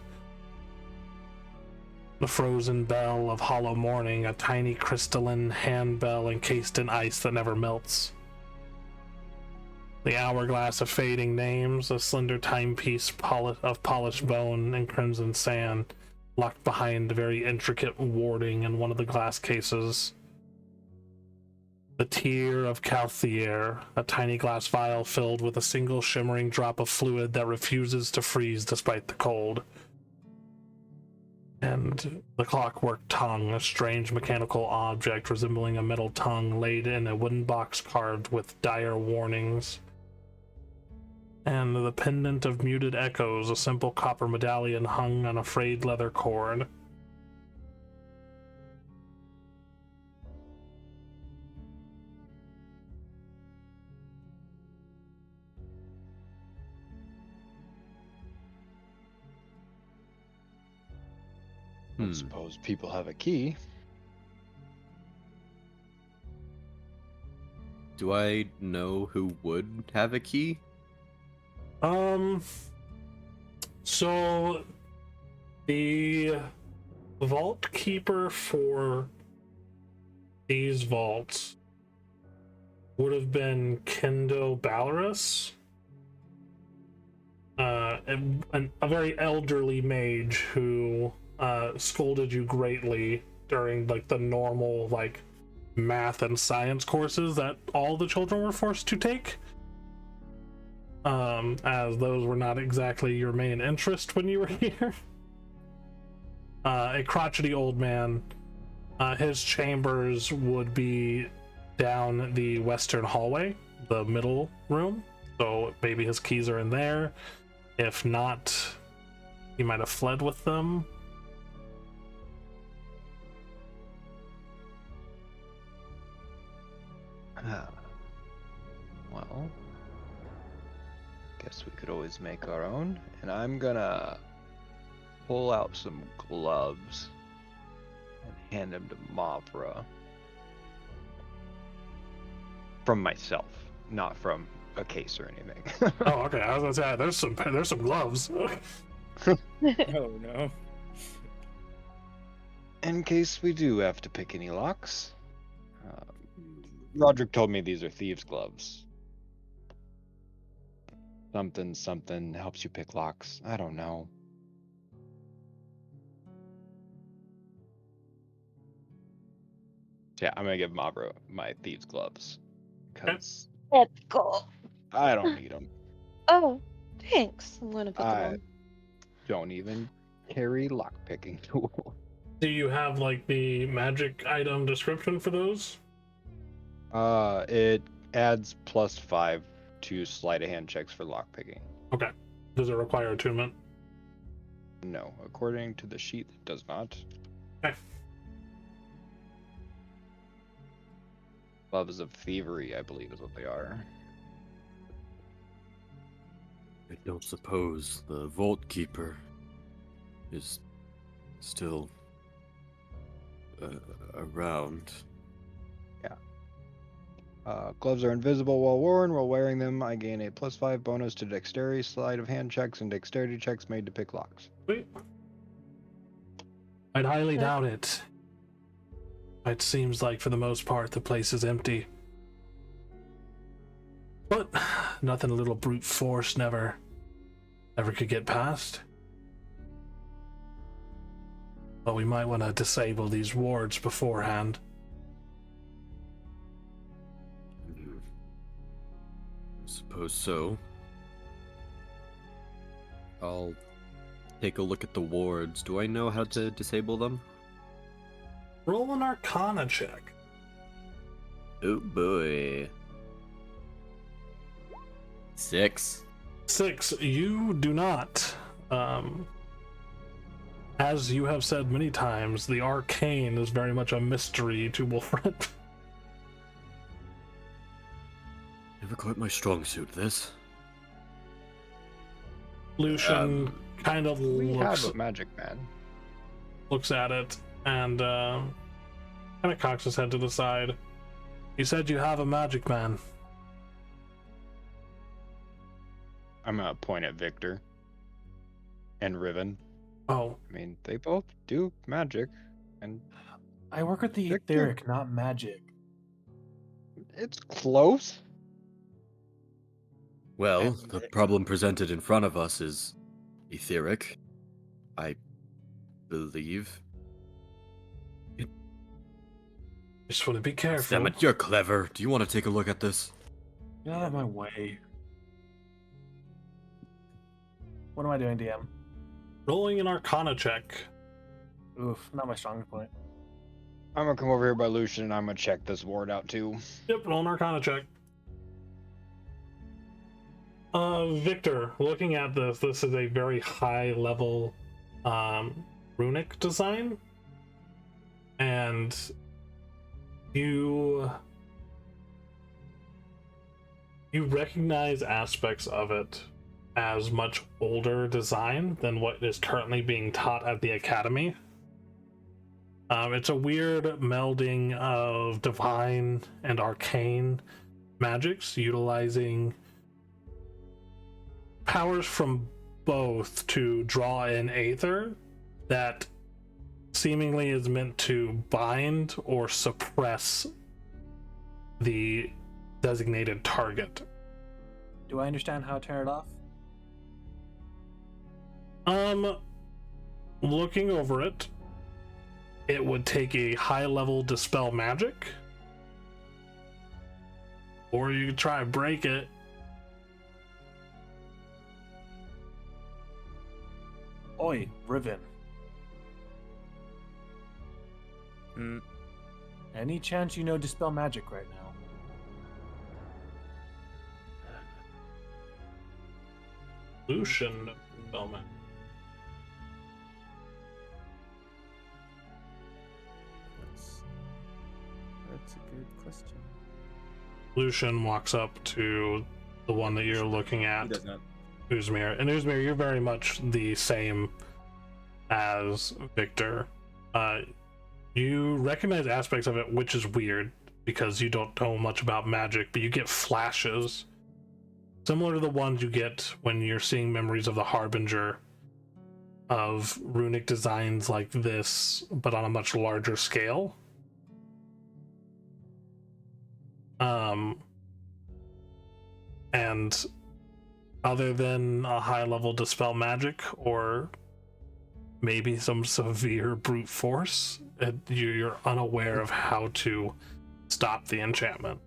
The frozen bell of hollow morning, a tiny crystalline handbell encased in ice that never melts. The hourglass of fading names, a slender timepiece of polished bone and crimson sand, locked behind very intricate warding in one of the glass cases. The tear of Calthier, a tiny glass vial filled with a single shimmering drop of fluid that refuses to freeze despite the cold. And the clockwork tongue, a strange mechanical object resembling a metal tongue laid in a wooden box carved with dire warnings. And the pendant of muted echoes, a simple copper medallion hung on a frayed leather cord. I suppose people have a key. Do I know who would have a key? So the vault keeper for these vaults would have been Kendo Balorus, a very elderly mage who scolded you greatly during like the normal like math and science courses that all the children were forced to take, as those were not exactly your main interest when you were here. A crotchety old man. His chambers would be down the western hallway, the middle room, so maybe his keys are in there. If not, he might have fled with them. Well, guess we could always make our own. And I'm gonna pull out some gloves and hand them to Mavra. From myself, not from a case or anything. Oh, okay. I was gonna say there's some gloves. Oh no. In case we do have to pick any locks. Roderick told me these are thieves' gloves. Something helps you pick locks. I don't know. Yeah, I'm gonna give Mavra my thieves' gloves. Because Let's go. I don't need them. Oh, thanks. I'm gonna put them I on. don't even carry lockpicking tool. Do you have like the magic item description for those? It adds +5 to sleight of hand checks for lockpicking. Okay. Does it require attunement? No, according to the sheet, it does not. Okay. Gloves of thievery, I believe, is what they are. I don't suppose the Vault Keeper is still around. Gloves are invisible while worn. While wearing them, I gain a +5 bonus to dexterity, sleight of hand checks, and dexterity checks made to pick locks. Sweet. I'd highly Okay. doubt it. It seems like for the most part the place is empty. But nothing a little brute force never could get past. But we might want to disable these wards beforehand. Suppose so. I'll take a look at the wards. Do I know how to disable them? Roll an Arcana check. Oh boy. 6. 6. You do not. As you have said many times, the arcane is very much a mystery to Wolfred. Never quite my strong suit, this. Lucian kind of We looks have a magic man. at it and kind of cocks his head to the side. You said you have a magic man. I'm gonna point at Victor and Riven. Oh, I mean, they both do magic, and I work with the Victor. etheric, not magic. it's close. Well, the problem presented in front of us is etheric, I believe. just want to be careful. Damn it, you're clever. Do you want to take a look at this? Get out of my way. What am I doing, DM? Rolling an Arcana check. Oof, not my strongest point. I'm gonna come over here by Lucian, and I'm gonna check this ward out too. Yep, roll an Arcana check. Victor, looking at this is a very high level runic design, and you recognize aspects of it as much older design than what is currently being taught at the academy. It's a weird melding of divine and arcane magics, utilizing powers from both to draw in aether that seemingly is meant to bind or suppress the designated target. Do I understand how to turn it off? Looking over it, it would take a high level dispel magic, or you could try to break it. Oi, Riven. Any chance you know dispel magic right now? Lucian Bellman. That's a good question. Lucian walks up to the one that you're looking He at, does not. Uzmir. And Uzmir, you're very much the same as Victor. You recognize aspects of it, which is weird because you don't know much about magic, but you get flashes similar to the ones you get when you're seeing memories of the Harbinger, of runic designs like this, but on a much larger scale. And other than a high level dispel magic or maybe some severe brute force, you're unaware of how to stop the enchantment.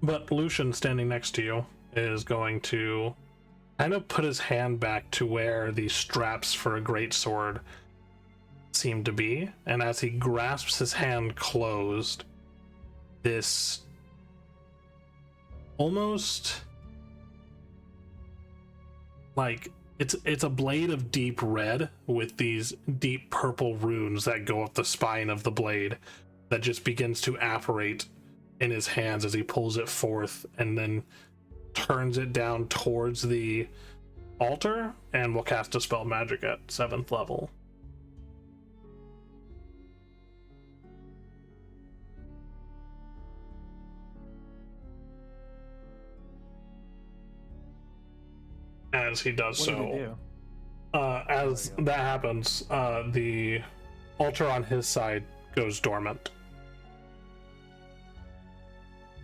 But Lucian, standing next to you, is going to kind of put his hand back to where the straps for a greatsword seem to be, and as he grasps his hand closed, this almost like it's a blade of deep red with these deep purple runes that go up the spine of the blade that just begins to apparate in his hands as he pulls it forth and then turns it down towards the altar and will cast Dispel Magic at 7th level. As he does What so, did he do? as There you go. that happens, the altar on his side goes dormant.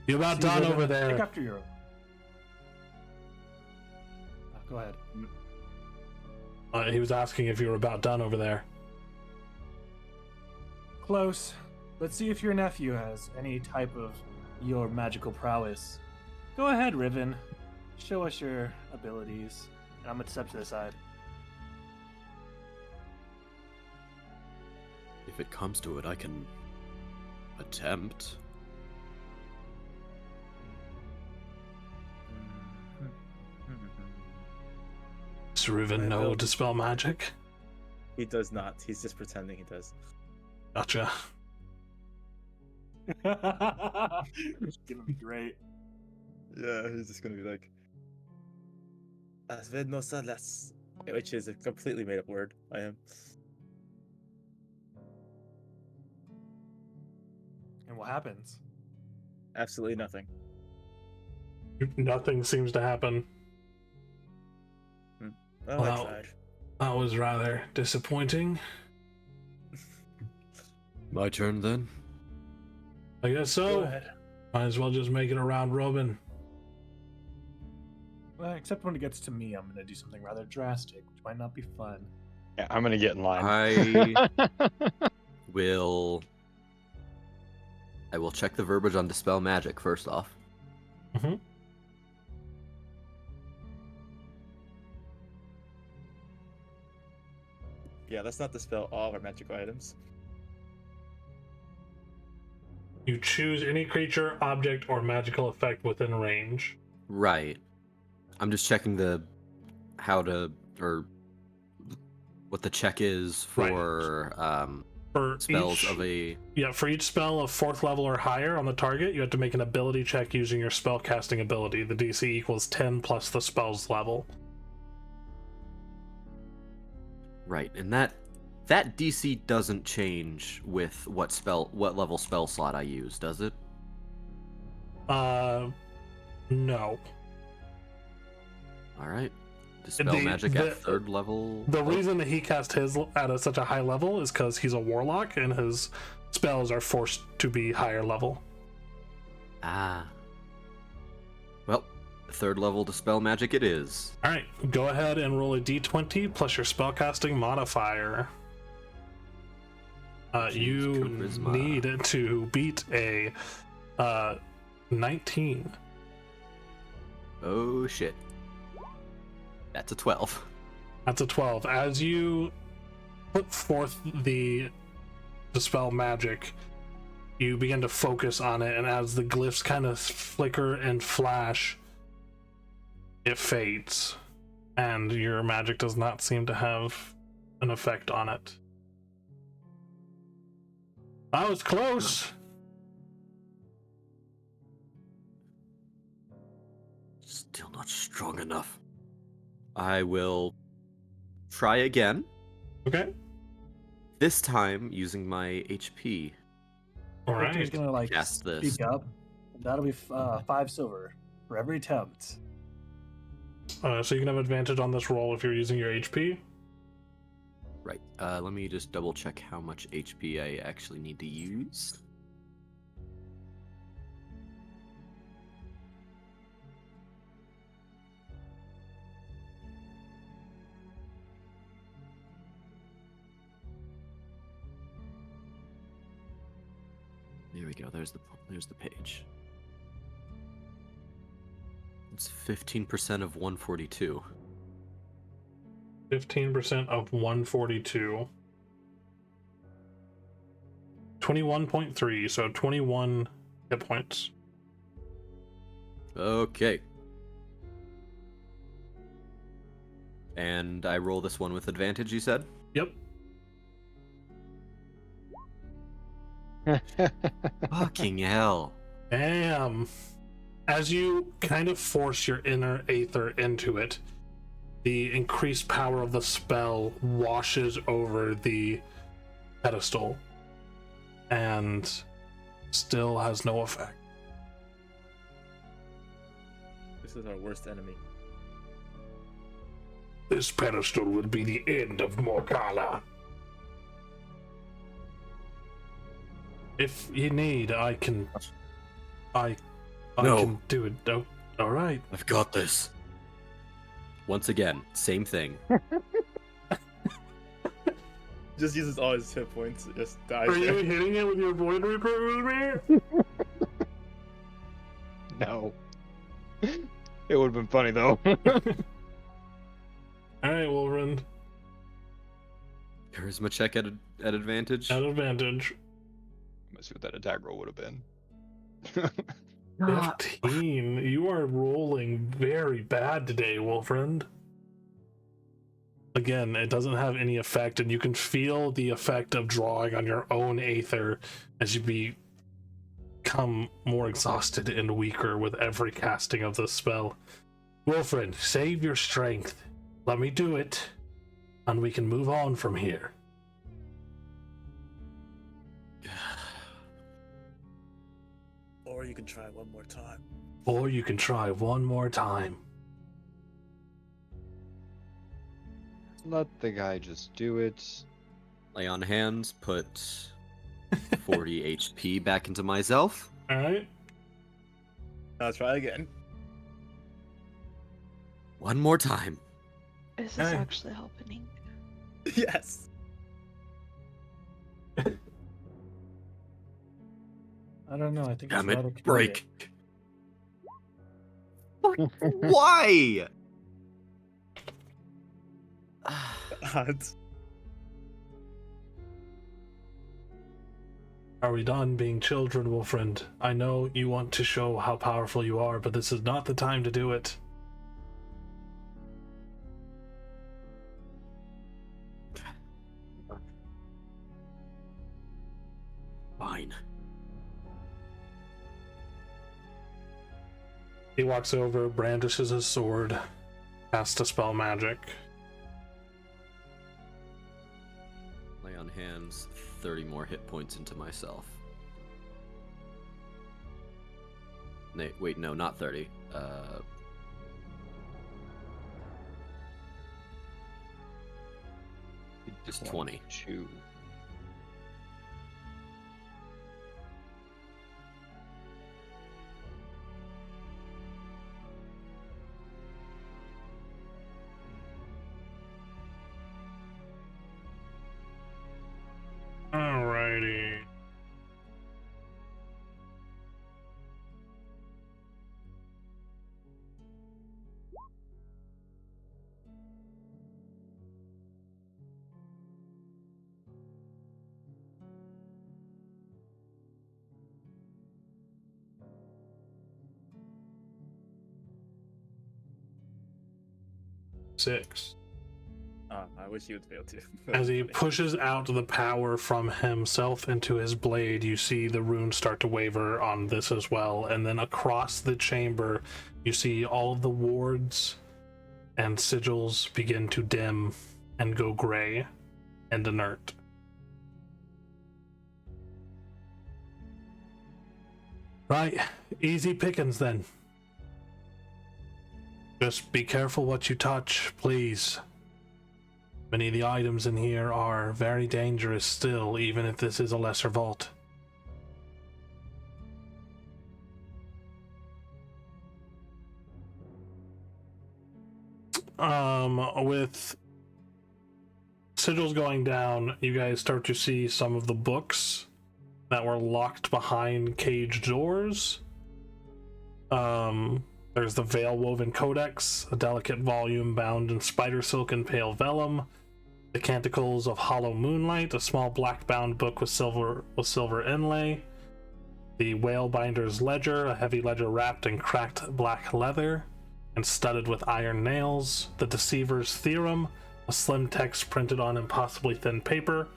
You about See, done Riven, over Take there? after your. Go ahead. He was asking if you were about done over there. Close. Let's see if your nephew has any type of your magical prowess. Go ahead, Riven. Show us your abilities. And I'm gonna step to the side. If it comes to it, I can attempt. Does Ruven know Dispel Magic? He does not. He's just pretending he does. Gotcha. It's gonna be great. Yeah, he's just gonna be like, Svednosa las, which is a completely made up word. I am. And what happens? Absolutely nothing. Nothing seems to happen. Oh, Wow. I tried. That was rather disappointing. My turn then? I guess Go so. ahead. Might as well just make it a round robin. Well, except when it gets to me, I'm gonna do something rather drastic, which might not be fun. Yeah, I'm gonna get in line. I will check the verbiage on Dispel Magic first off. Mm-hmm. Yeah, let's not dispel all of our magical items. You choose any creature, object, or magical effect within range. Right. I'm just checking what the check is for For spells each, of a. yeah, for each spell of 4th level or higher on the target, you have to make an ability check using your spell casting ability. The DC equals 10 plus the spell's level. Right, and that DC doesn't change with what level spell slot I use, does it? No. All right. Dispel Magic at 3rd level. The reason that he cast his at such a high level is because he's a warlock and his spells are forced to be higher level. Ah. Well, 3rd level Dispel Magic it is. All right, go ahead and roll a d20 plus your spellcasting modifier. You Charisma. need to beat a 19. Oh shit. That's a 12. That's a 12. As you put forth the Dispel Magic, you begin to focus on it, and as the glyphs kind of flicker and flash, it fades, and your magic does not seem to have an effect on it. That was close. Still not strong enough. I will try again. Okay. This time using my HP. All Victor's right. gonna like Cast this. speak up. That'll be 5 silver for every attempt. So you can have advantage on this roll if you're using your HP. Right. Let me just double check how much HP I actually need to use. There we go. There's the page. It's 15% of 142. 15% of 142. 21.3, so 21 hit points. Okay. And I roll this one with advantage, you said? Yep. Fucking hell. Bam! As you kind of force your inner aether into it, the increased power of the spell washes over the pedestal and still has no effect. This is our worst enemy. This pedestal would be the end of Morgana. If you need, I can No. do it. Oh, all right. I've got this. Once again, same thing. Just uses all his hit points. Just dies Are you there. hitting it with your Void Reaper with me? No. It would have been funny though. All right, Wolverine. Charisma check at advantage. At advantage. Let's see what that attack roll would have been. 15. You are rolling very bad today, Wolfriend. Again, it doesn't have any effect, and you can feel the effect of drawing on your own aether as you become more exhausted and weaker with every casting of the spell. Wolfriend, save your strength. Let me do it, and we can move on from here. Or you can try one more time. Or you can try one more time. Let the guy just do it. Lay on hands, put 40 HP back into myself. All right. I'll try again. One more time. Is this Hey. actually happening? Yes. I don't know. I think Damn it's rather it, break. Why? Odds. Are we done being children, Wolfriend? I know you want to show how powerful you are, but this is not the time to do it. Fine. He walks over, brandishes his sword, casts a spell magic. Lay on hands, 30 more hit points into myself. Wait, no, not 30. Just 20. 2. Alrighty. Six. I wish you would fail too. As he pushes out the power from himself into his blade, you see the runes start to waver on this as well. And then across the chamber, you see all of the wards and sigils begin to dim and go gray and inert. Right, easy pickings then. Just be careful what you touch, please. Many of the items in here are very dangerous still, even if this is a lesser vault. With sigils going down, you guys start to see some of the books that were locked behind caged doors. There's the Veil Woven Codex, a delicate volume bound in spider silk and pale vellum. The Canticles of Hollow Moonlight, a small black-bound book with silver inlay. The Whalebinder's Ledger, a heavy ledger wrapped in cracked black leather and studded with iron nails. The Deceiver's Theorem, a slim text printed on impossibly thin paper.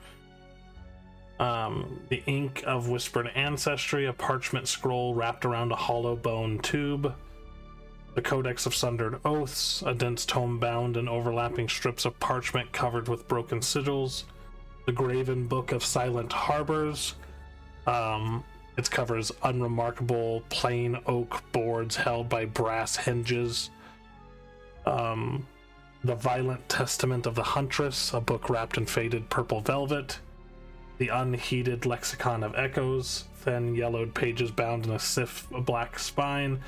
The ink of whispered ancestry, a parchment scroll wrapped around a hollow bone tube, the Codex of Sundered Oaths, a dense tome bound in overlapping strips of parchment covered with broken sigils, the Graven Book of Silent Harbors. Its covers unremarkable plain oak boards held by brass hinges. The Violent Testament of the Huntress, a book wrapped in faded purple velvet. The Unheeded Lexicon of Echoes, thin yellowed pages bound in a stiff black spine.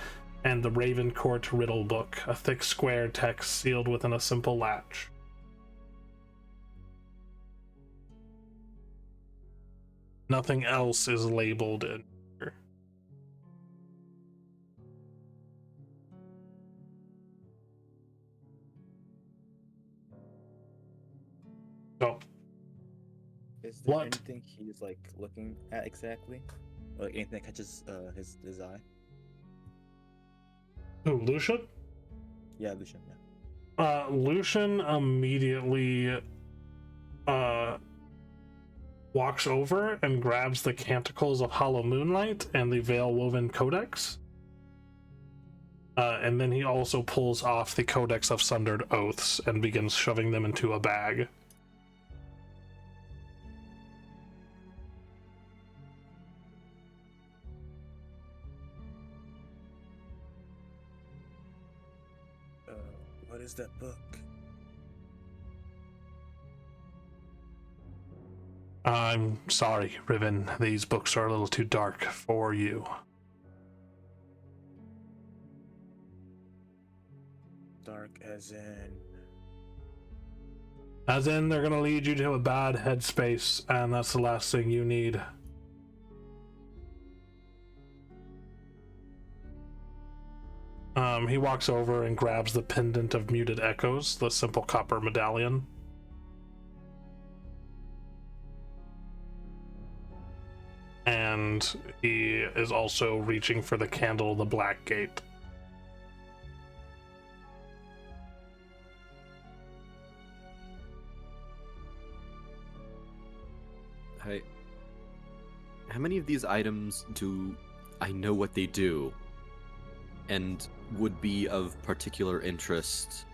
And the Ravencourt Riddle Book, a thick square text sealed within a simple latch. Nothing else is labeled in here. So, Is there What? anything he's like looking at exactly? Or like anything that catches his eye? who, Lucian? Yeah, Lucian, yeah. Lucian immediately walks over and grabs the Canticles of Hollow Moonlight and the Veil Woven Codex. And then he also pulls off the Codex of Sundered Oaths and begins shoving them into a bag. What is that book? I'm sorry, Riven. These books are a little too dark for you. Dark as in... As in, they're gonna lead you to a bad headspace, and that's the last thing you need. He walks over and grabs the Pendant of Muted Echoes, the simple copper medallion. And he is also reaching for the candle of the Black Gate. Hey, how many of these items do I know what they do and would be of particular interest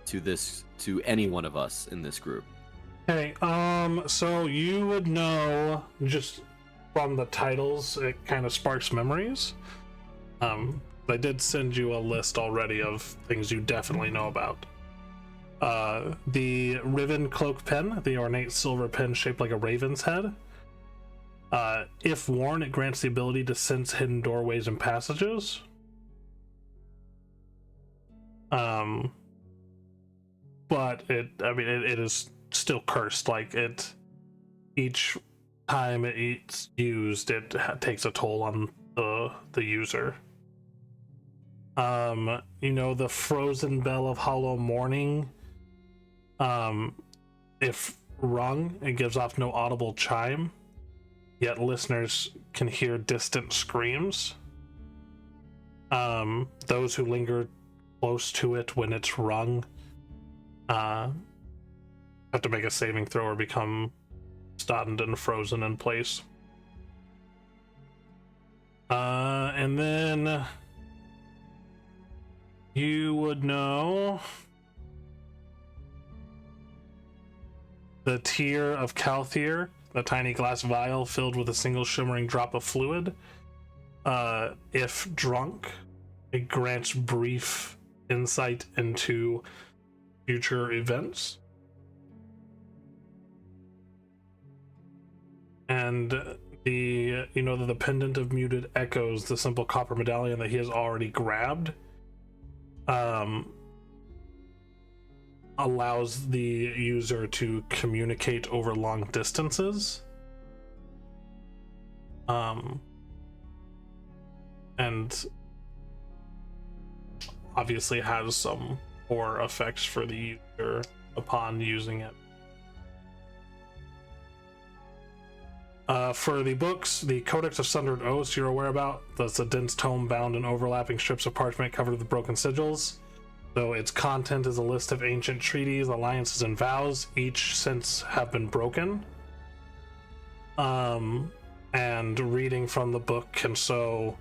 to any one of us in this group? Okay, so you would know just from the titles, it kind of sparks memories. I did send you a list already of things you definitely know about. The Riven Cloak Pen, the ornate silver pen shaped like a raven's head. If worn, it grants the ability to sense hidden doorways and passages. But it is still cursed. Like, each time it's used, it takes a toll on the user. You know, the Frozen Bell of Hollow Morning. If rung, it gives off no audible chime, yet listeners can hear distant screams. Those who linger close to it when it's rung have to make a saving throw or become stunned and frozen in place. And then you would know the Tear of Calthier, the tiny glass vial filled with a single shimmering drop of fluid. If drunk, it grants brief insight into future events. And the Pendant of Muted Echoes, the simple copper medallion that he has already grabbed, allows the user to communicate over long distances. And obviously has some poor effects for the user upon using it. For the books, the Codex of Sundered Oaths you're aware about. That's a dense tome bound in overlapping strips of parchment covered with broken sigils. So its content is a list of ancient treaties, alliances, and vows, each since have been broken. And reading from the book can sow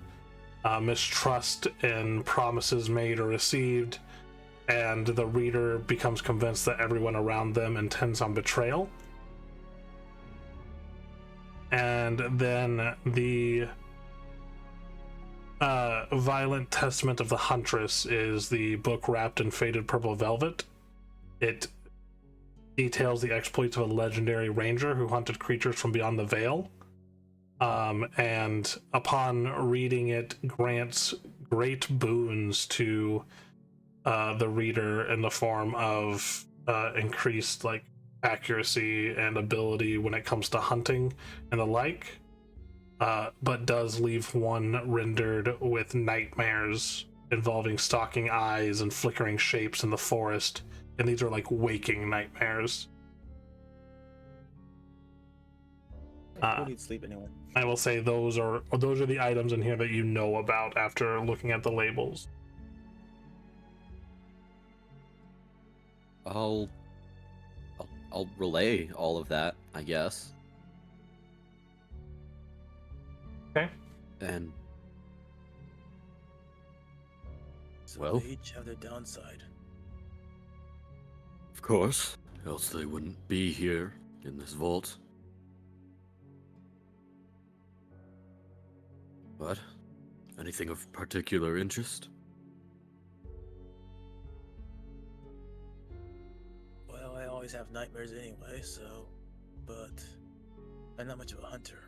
mistrust in promises made or received, and the reader becomes convinced that everyone around them intends on betrayal. And then the Violent Testament of the Huntress is the book wrapped in faded purple velvet. It details the exploits of a legendary ranger who hunted creatures from beyond the veil. And upon reading it, grants great boons to the reader in the form of increased accuracy and ability when it comes to hunting and the like, but does leave one rendered with nightmares involving stalking eyes and flickering shapes in the forest, and these are waking nightmares. Who needs sleep anyway? I will say those are the items in here that you know about after looking at the labels. I'll relay all of that, I guess. Okay. And So Well? they each have their downside. Of course, else they wouldn't be here in this vault. But anything of particular interest? Well, I always have nightmares anyway, so... But... I'm not much of a hunter.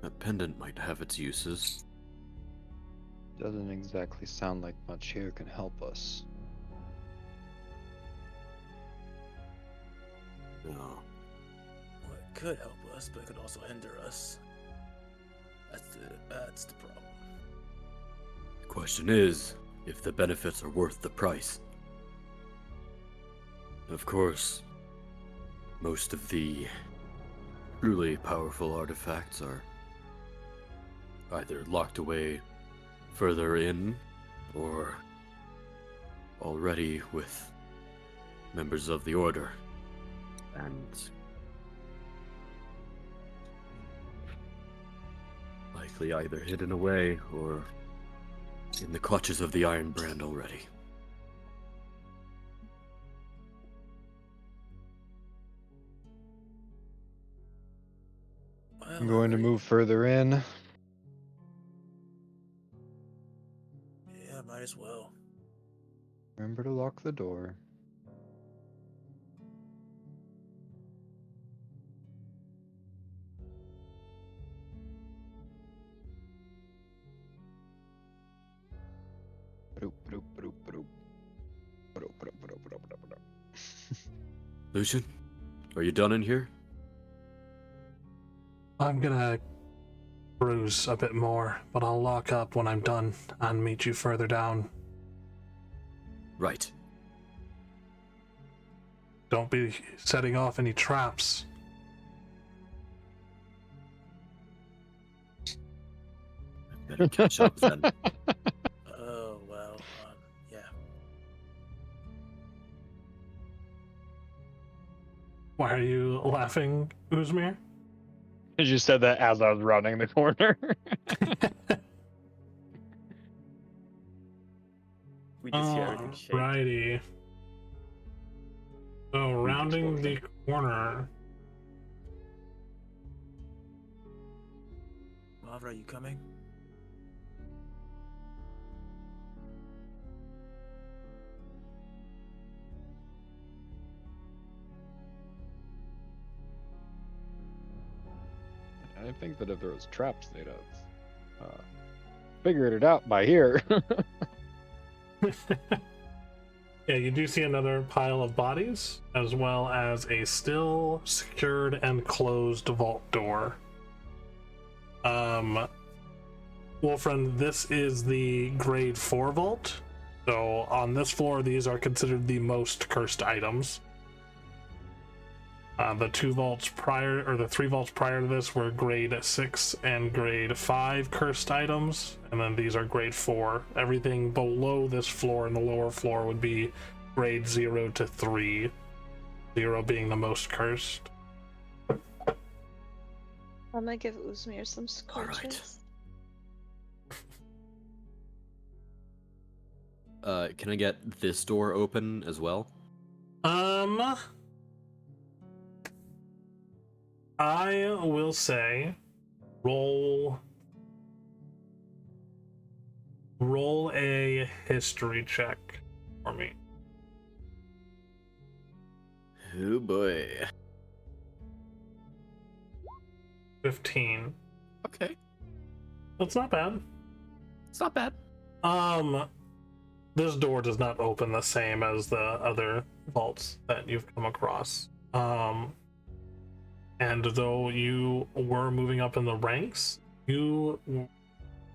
A pendant might have its uses. Doesn't exactly sound like much here can help us. No. Well, it could help us, but it could also hinder us. That's the problem. The question is, if the benefits are worth the price. Of course, most of the truly powerful artifacts are either locked away further in, or already with members of the Order. And likely either hidden away or in the clutches of the Iron Brand already. Well, I'm going to move further in. Yeah, might as well. Remember to lock the door. Lucian, are you done in here? I'm gonna bruise a bit more, but I'll lock up when I'm done and meet you further down. Right. Don't be setting off any traps. Better catch up then. Oh, well, yeah. Why are you laughing, Uzmir? You said that as I was rounding the corner. We just hear everything shake. Alrighty. So, rounding the corner. Mavra, are you coming? I think that if there was traps, they'd have figured it out by here. Yeah, you do see another pile of bodies, as well as a still secured and closed vault door. Wolfriend, this is the grade 4 vault. So on this floor, these are considered the most cursed items. The 3 vaults prior to this were grade 6 and grade 5 cursed items, and then these are grade 4. Everything below this floor and the lower floor would be grade 0 to 3, 0 being the most cursed. I'm gonna give Uzmir some All right. scorches. Can I get this door open as well? I will say, roll a history check for me. Oh boy. 15. Okay. That's not bad. It's not bad. This door does not open the same as the other vaults that you've come across. And though you were moving up in the ranks, you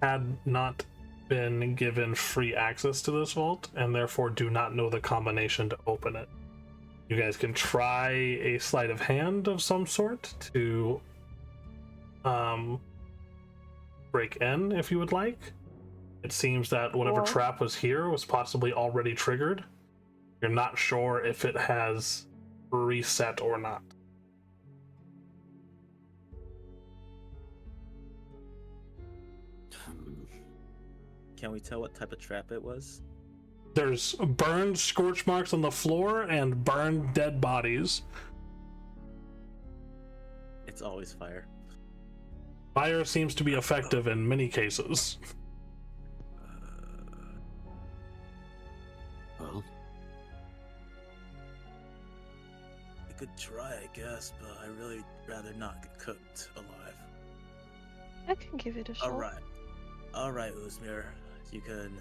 had not been given free access to this vault, and therefore do not know the combination to open it. You guys can try a sleight of hand of some sort to break in if you would like. It seems that whatever Well- trap was here was possibly already triggered. You're not sure if it has reset or not. Can we tell what type of trap it was? There's burned scorch marks on the floor and burned dead bodies. It's always fire. Fire seems to be effective in many cases. Well, We could try, I guess, but I really rather not get cooked alive. I can give it a shot. Alright, Uzmir. You can.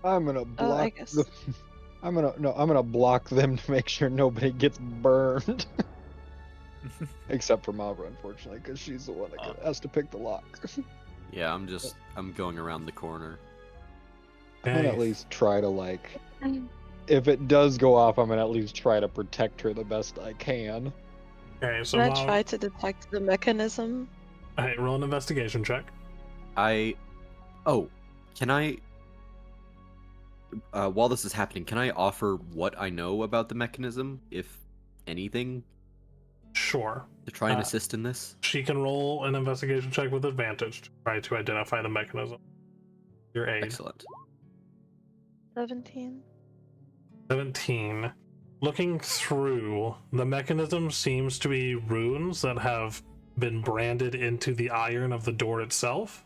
I'm gonna Oh, block I guess. the. I'm gonna block them to make sure nobody gets burned. Except for Mavra, unfortunately, because she's the one that has to pick the lock. yeah, I'm going around the corner. I'm gonna at Okay. least try to if it does go off, I'm gonna at least try to protect her the best I can. Okay, so Can I while... try to detect the mechanism? Alright, roll an investigation check. Can I, while this is happening, can I offer what I know about the mechanism, if anything, Sure. to try and assist in this? She can roll an investigation check with advantage to try to identify the mechanism. Your aid. Excellent. 17. 17. Looking through, the mechanism seems to be runes that have been branded into the iron of the door itself.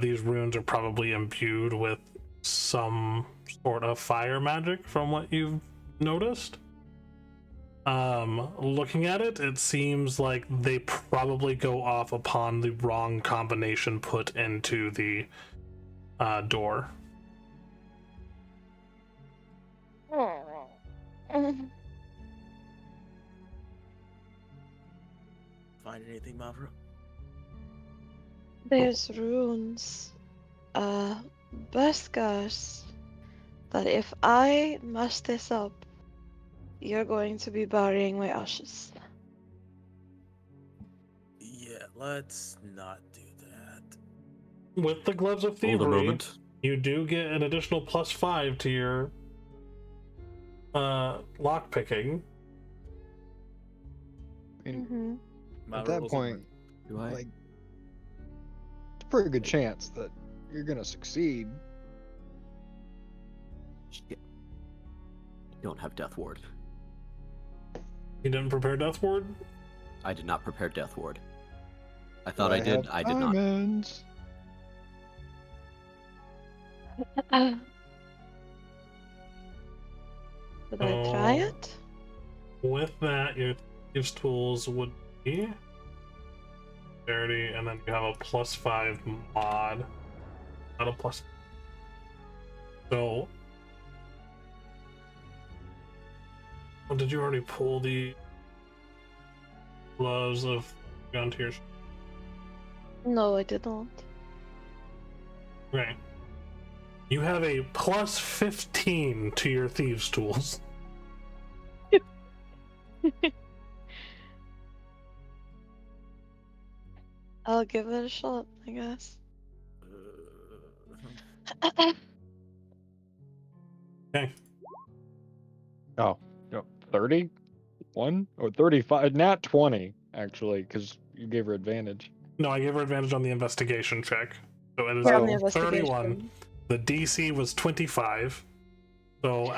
These runes are probably imbued with some sort of fire magic from what you've noticed. Looking at it, it seems like they probably go off upon the wrong combination put into the door. Find anything, Mavra? There's runes. Best guess that if I mess this up, you're going to be burying my ashes. Yeah, let's not do that. With the gloves of Hold a thievery, moment. you do get an additional +5 to your lock picking. I mean, Mm-hmm. at Mavra that rolls a point, one. Do I? it's a pretty good chance that you're gonna succeed. Shit. You don't have Death Ward. You didn't prepare Death Ward? I did not prepare Death Ward. I thought Do I did. have I did not. diamonds? Should I try Oh. it? With that, your thieves' tools would be 30, and then you have a +5 mod. Not a plus. So, well, did you already pull the gloves of gun to your? No, I didn't. Okay. You have a +15 to your thieves' tools. I'll give it a shot, I guess. Okay. Oh, no, 31 or 35? Nat 20, actually, because you gave her advantage. No, I gave her advantage on the investigation check. So it is We're on the Oh. 31. investigation. The DC was 25. So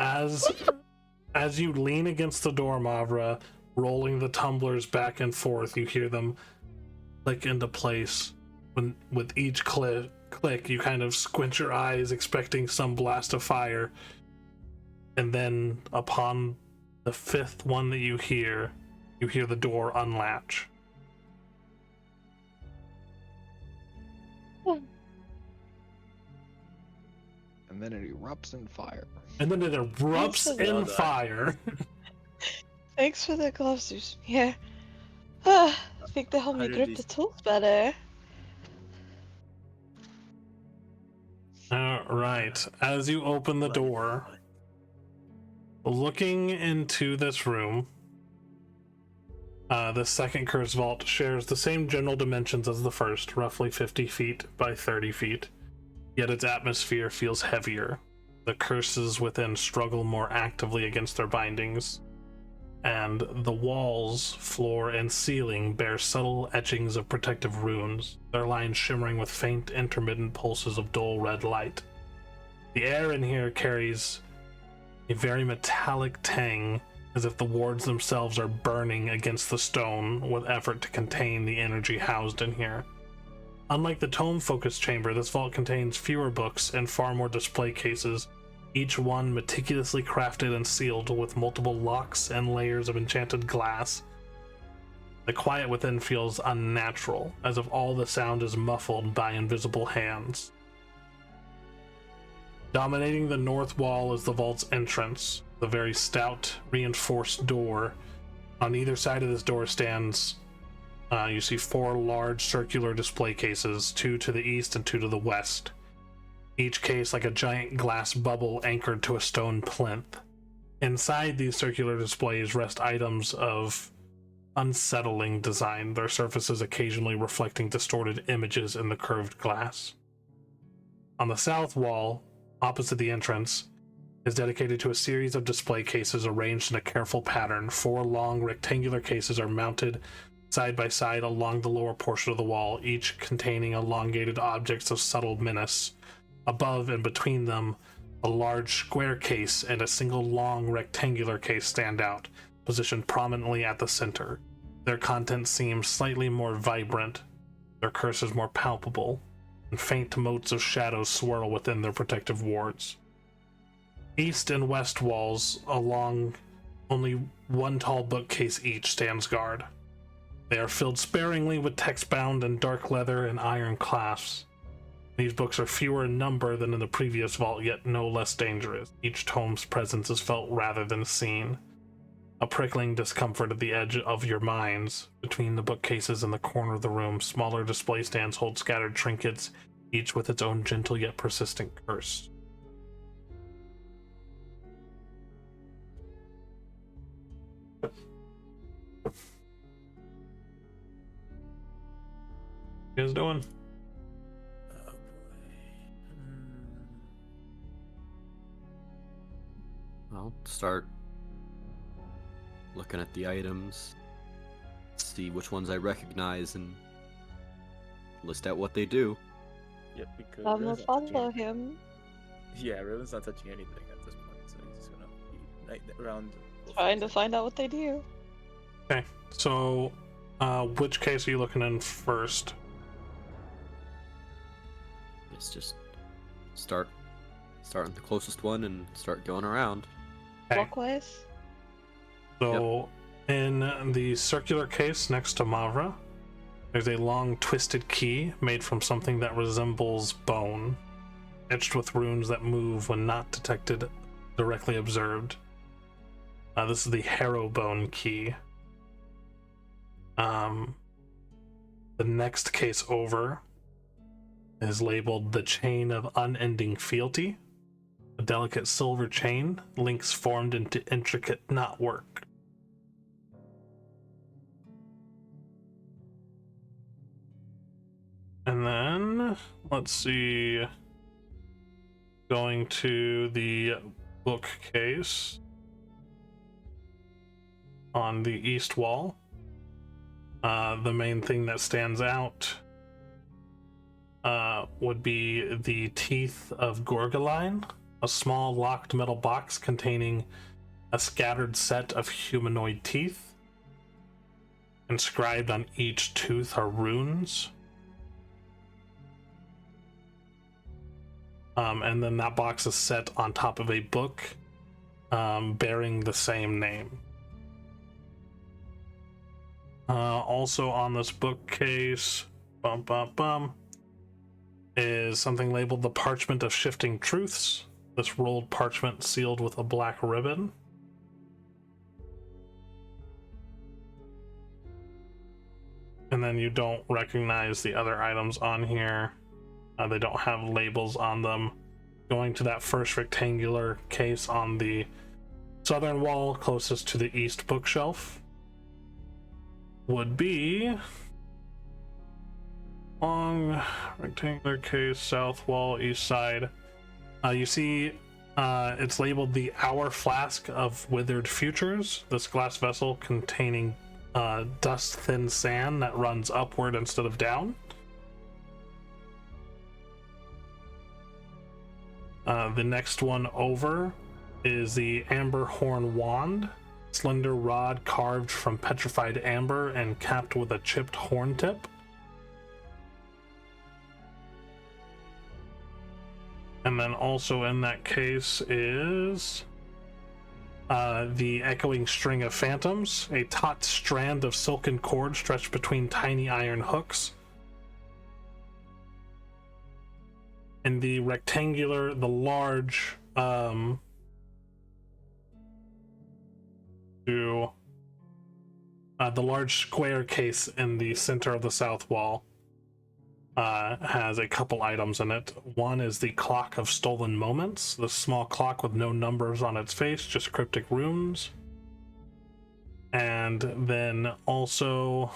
as you lean against the door, Mavra, rolling the tumblers back and forth, you hear them click into place. When with each click, you kind of squint your eyes, expecting some blast of fire, and then upon the fifth one that you hear the door unlatch. And then it erupts in fire. And then it erupts Excellent. in Well done. fire. Thanks for the gloves, Susan. Here. I think they help me grip 100 the tools better. All right. As you open the door, looking into this room, the second curse vault shares the same general dimensions as the first, roughly 50 feet by 30 feet, yet its atmosphere feels heavier. The curses within struggle more actively against their bindings, and the walls, floor, and ceiling bear subtle etchings of protective runes, their lines shimmering with faint, intermittent pulses of dull red light. The air in here carries a very metallic tang, as if the wards themselves are burning against the stone with effort to contain the energy housed in here. Unlike the tome-focused chamber, this vault contains fewer books and far more display cases, each one meticulously crafted and sealed with multiple locks and layers of enchanted glass. The quiet within feels unnatural, as if all the sound is muffled by invisible hands. Dominating the north wall is the vault's entrance, the very stout, reinforced door. On either side of this door stands, you see 4 large circular display cases, 2 to the east and 2 to the west. Each case like a giant glass bubble anchored to a stone plinth. Inside these circular displays rest items of unsettling design, their surfaces occasionally reflecting distorted images in the curved glass. On the south wall, opposite the entrance, is dedicated to a series of display cases arranged in a careful pattern. 4 long rectangular cases are mounted side by side along the lower portion of the wall, each containing elongated objects of subtle menace. Above and between them, a large square case and a single long rectangular case stand out, positioned prominently at the center. Their contents seem slightly more vibrant, their curses more palpable, and faint motes of shadow swirl within their protective wards. East and west walls, along only one tall bookcase each, stands guard. They are filled sparingly with text-bound and dark leather and iron clasps. These books are fewer in number than in the previous vault, yet no less dangerous. Each tome's presence is felt rather than seen. A prickling discomfort at the edge of your minds. Between the bookcases in the corner of the room, smaller display stands hold scattered trinkets, each with its own gentle yet persistent curse. What you guys doing? Oh boy. I'll start looking at the items, see which ones I recognize, and list out what they do. Yep, because I'm gonna Riven's not touching follow anything. him. Yeah, Riven's not touching anything at this point, so he's just gonna be right around. Trying to find out what they do. Okay, so which case are you looking in first? It's just start with the closest one and start going around. Okay. Clockwise. So, in the circular case next to Mavra, there's a long twisted key made from something that resembles bone, etched with runes that move when not detected, directly observed. This is the Harrow Bone key. The next case over is labeled the Chain of Unending Fealty. A delicate silver chain, links formed into intricate knotwork. And then, let's see, going to the bookcase. on the east wall. The main thing that stands out would be the teeth of Gorgoline, a small locked metal box containing a scattered set of humanoid teeth. Inscribed on each tooth are runes. And then that box is set on top of a book bearing the same name. Also on this bookcase, is something labeled the Parchment of Shifting Truths. This rolled parchment sealed with a black ribbon. And then you don't recognize the other items on here. They don't have labels on them. Going to that first rectangular case on the southern wall closest to the east bookshelf would be long rectangular case, south wall, east side. You see it's labeled the Hour Flask of Withered Futures. This glass vessel containing dust-thin sand that runs upward instead of down. The next one over is the Amber Horn Wand, slender rod carved from petrified amber and capped with a chipped horn tip. And then also in that case is the Echoing String of Phantoms, a taut strand of silken cord stretched between tiny iron hooks. And the rectangular, the large, the large square case in the center of the south wall has a couple items in it. One is the Clock of Stolen Moments, the small clock with no numbers on its face, just cryptic runes. And then also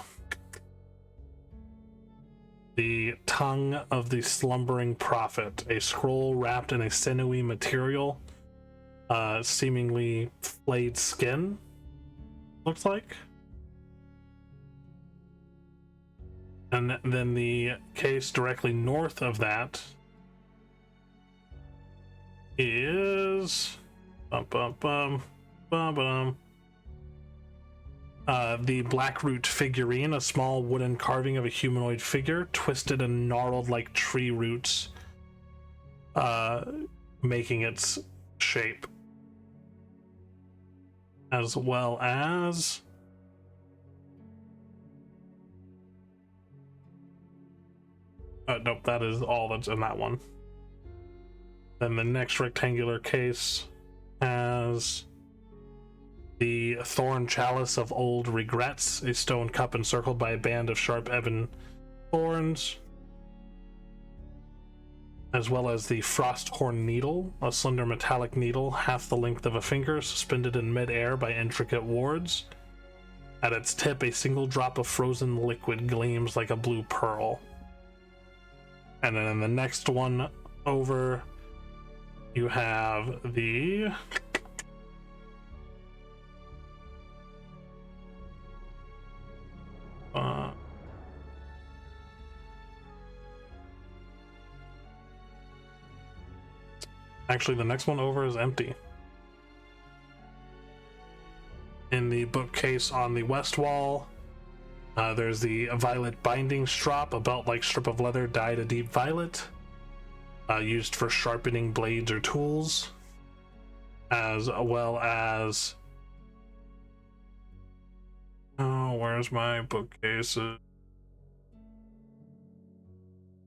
the Tongue of the Slumbering Prophet, a scroll wrapped in a sinewy material, seemingly flayed skin, looks like. And then the case directly north of that is the Blackroot figurine, a small wooden carving of a humanoid figure, twisted and gnarled like tree roots, making its shape. As well as nope, that is all that's in that one. Then the next rectangular case has the Thorn Chalice of Old Regrets, a stone cup encircled by a band of sharp ebon thorns, as well as the Frosthorn Needle, a slender metallic needle half the length of a finger, suspended in mid-air by intricate wards. At its tip, a single drop of frozen liquid gleams like a blue pearl. And then in the next one over, you have the actually, the next one over is empty. In the bookcase on the west wall, there's the Violet Binding Strop, a belt-like strip of leather dyed a deep violet, used for sharpening blades or tools, as well as... Oh, where's my bookcases?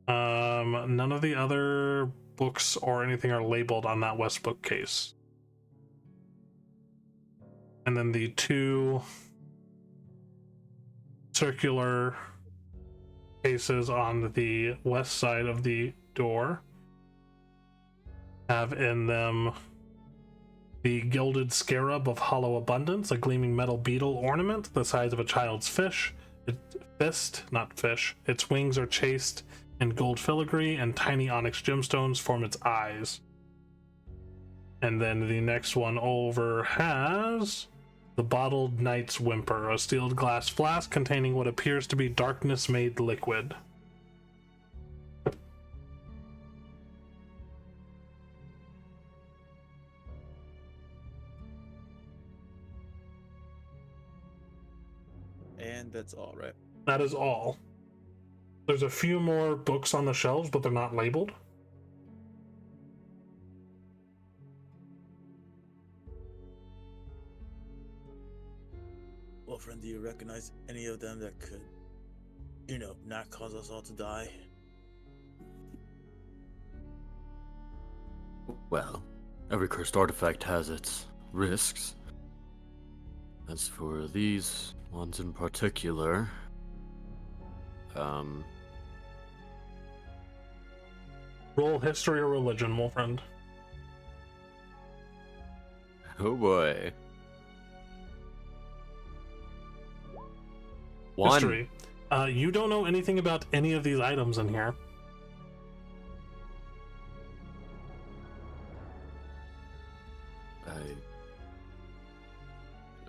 None of the other books or anything are labeled on that west bookcase. And then the two circular cases on the west side of the door have in them the Gilded Scarab of Hollow Abundance, a gleaming metal beetle ornament the size of a child's fist, not fish. Its wings are chased in gold filigree, and tiny onyx gemstones form its eyes. And then the next one over has The Bottled Knight's Whimper, a sealed glass flask containing what appears to be darkness-made liquid. And that's all, right? That is all. There's a few more books on the shelves, but they're not labeled. Well, friend, do you recognize any of them that could, not cause us all to die? Well, every cursed artifact has its risks. As for these ones in particular, Roll history or religion, my friend. oh boy. One. History. You don't know anything about any of these items in here.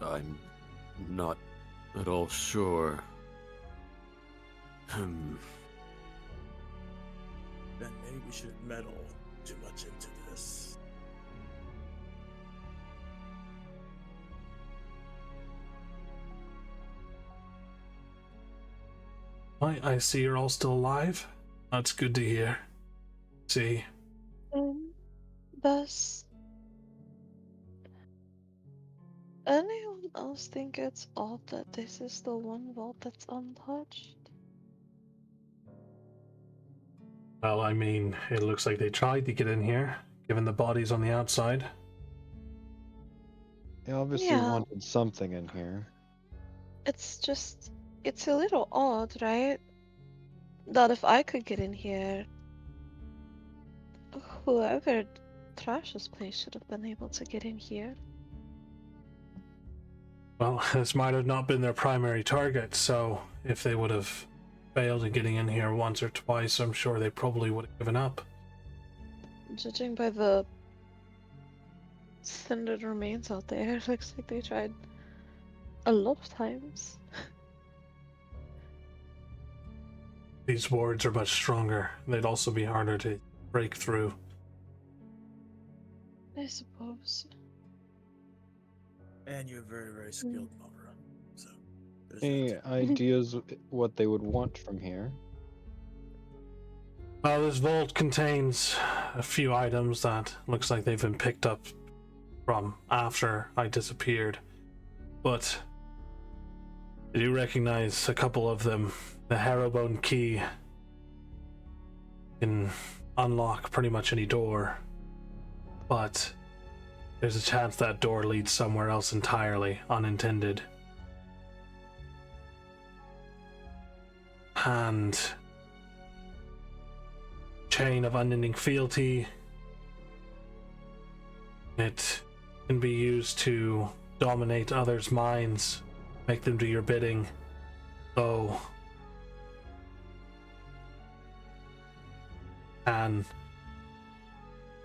I'm not at all sure. Then maybe we shouldn't meddle too much into this. I see you're all still alive. That's good to hear. See, Does anyone else think it's odd that this is the one vault that's untouched? well, I mean, it looks like they tried to get in here, given the bodies on the outside. They obviously Yeah. wanted something in here. It's a little odd, right? That if I could get in here, whoever trashed this place should have been able to get in here. Well, this might have not been their primary target, so if they would have failed in getting in here once or twice, I'm sure they probably would have given up. Judging by the cindered remains out there, it looks like they tried a lot of times. These wards are much stronger. They'd also be harder to break through. I suppose. And you're very, very skilled, Mavra. So, there's Any that. ideas what they would want from here? This vault contains a few items that looks like they've been picked up from after I disappeared. But I do recognize a couple of them. The Harrowbone key can unlock pretty much any door, but there's a chance that door leads somewhere else entirely, unintended. And Chain of Unending Fealty. It can be used to dominate others' minds, make them do your bidding, though can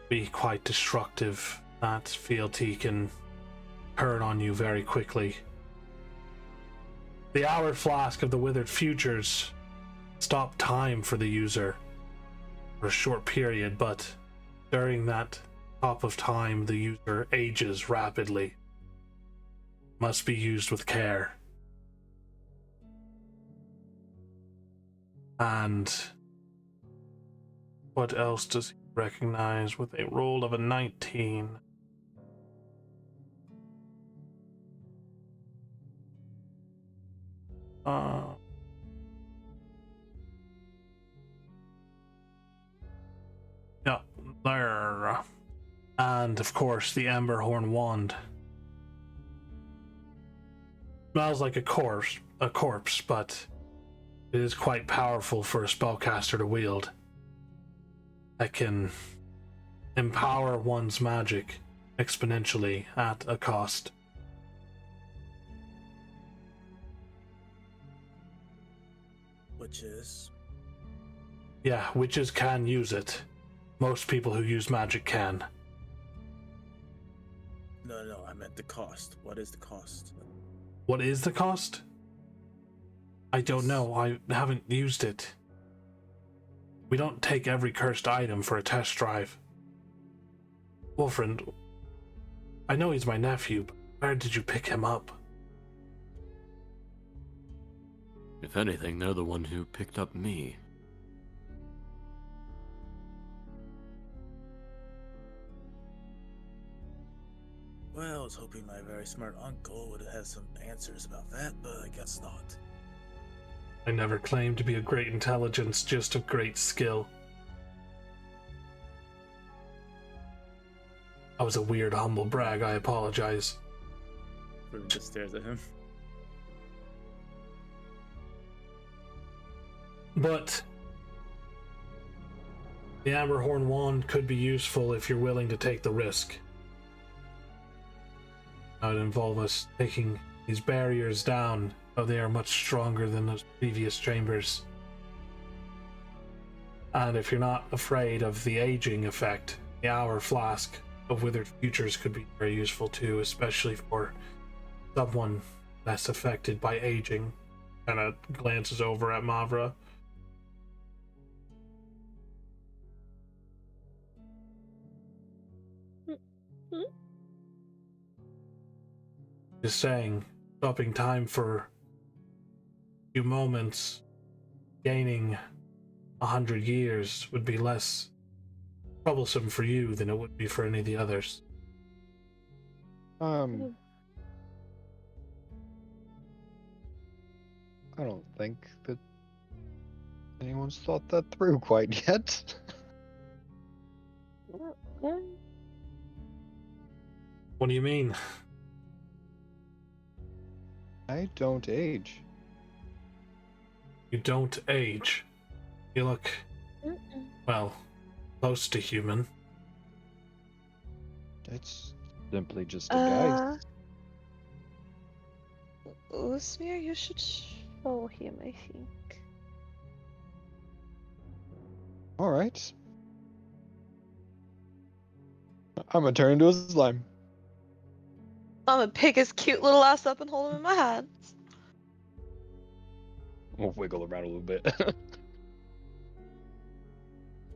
be quite destructive. That fealty can turn on you very quickly. The Hour Flask of the Withered Futures stop time for the user for a short period, but during that top of time the user ages rapidly. Must be used with care. And what else does he recognize with a roll of a 19? Yeah, there. And of course, the Amberhorn Wand. Smells like a corpse, but it is quite powerful for a spellcaster to wield. That can empower one's magic exponentially at a cost. Which is? Yeah, witches can use it. Most people who use magic can. No, I meant the cost. What is the cost? What is the cost? I don't know. I haven't used it. We don't take every cursed item for a test drive. Wolfriend, I know he's my nephew, but where did you pick him up? If anything, they're the one who picked up me. Well, I was hoping my very smart uncle would have some answers about that, but I guess not. I never claimed to be of great intelligence, just of great skill. I was a weird, humble brag, I apologize. Riven just stares at him. But the Amberhorn Wand could be useful if you're willing to take the risk. That would involve us taking these barriers down, though they are much stronger than those previous chambers. And if you're not afraid of the aging effect, the Hour Flask of Withered Futures could be very useful too, especially for someone less affected by aging. Kind of glances over at Mavra. Just saying, stopping time for a few moments, gaining 100 years would be less troublesome for you than it would be for any of the others. I don't think that anyone's thought that through quite yet. What do you mean? I don't age. You don't age. You look, well, close to human. It's simply just a guy. Usmir, you should show him, I think. Alright. I'm gonna turn into a slime. I'm gonna pick his cute little ass up and hold him in my hands. We'll wiggle around a little bit.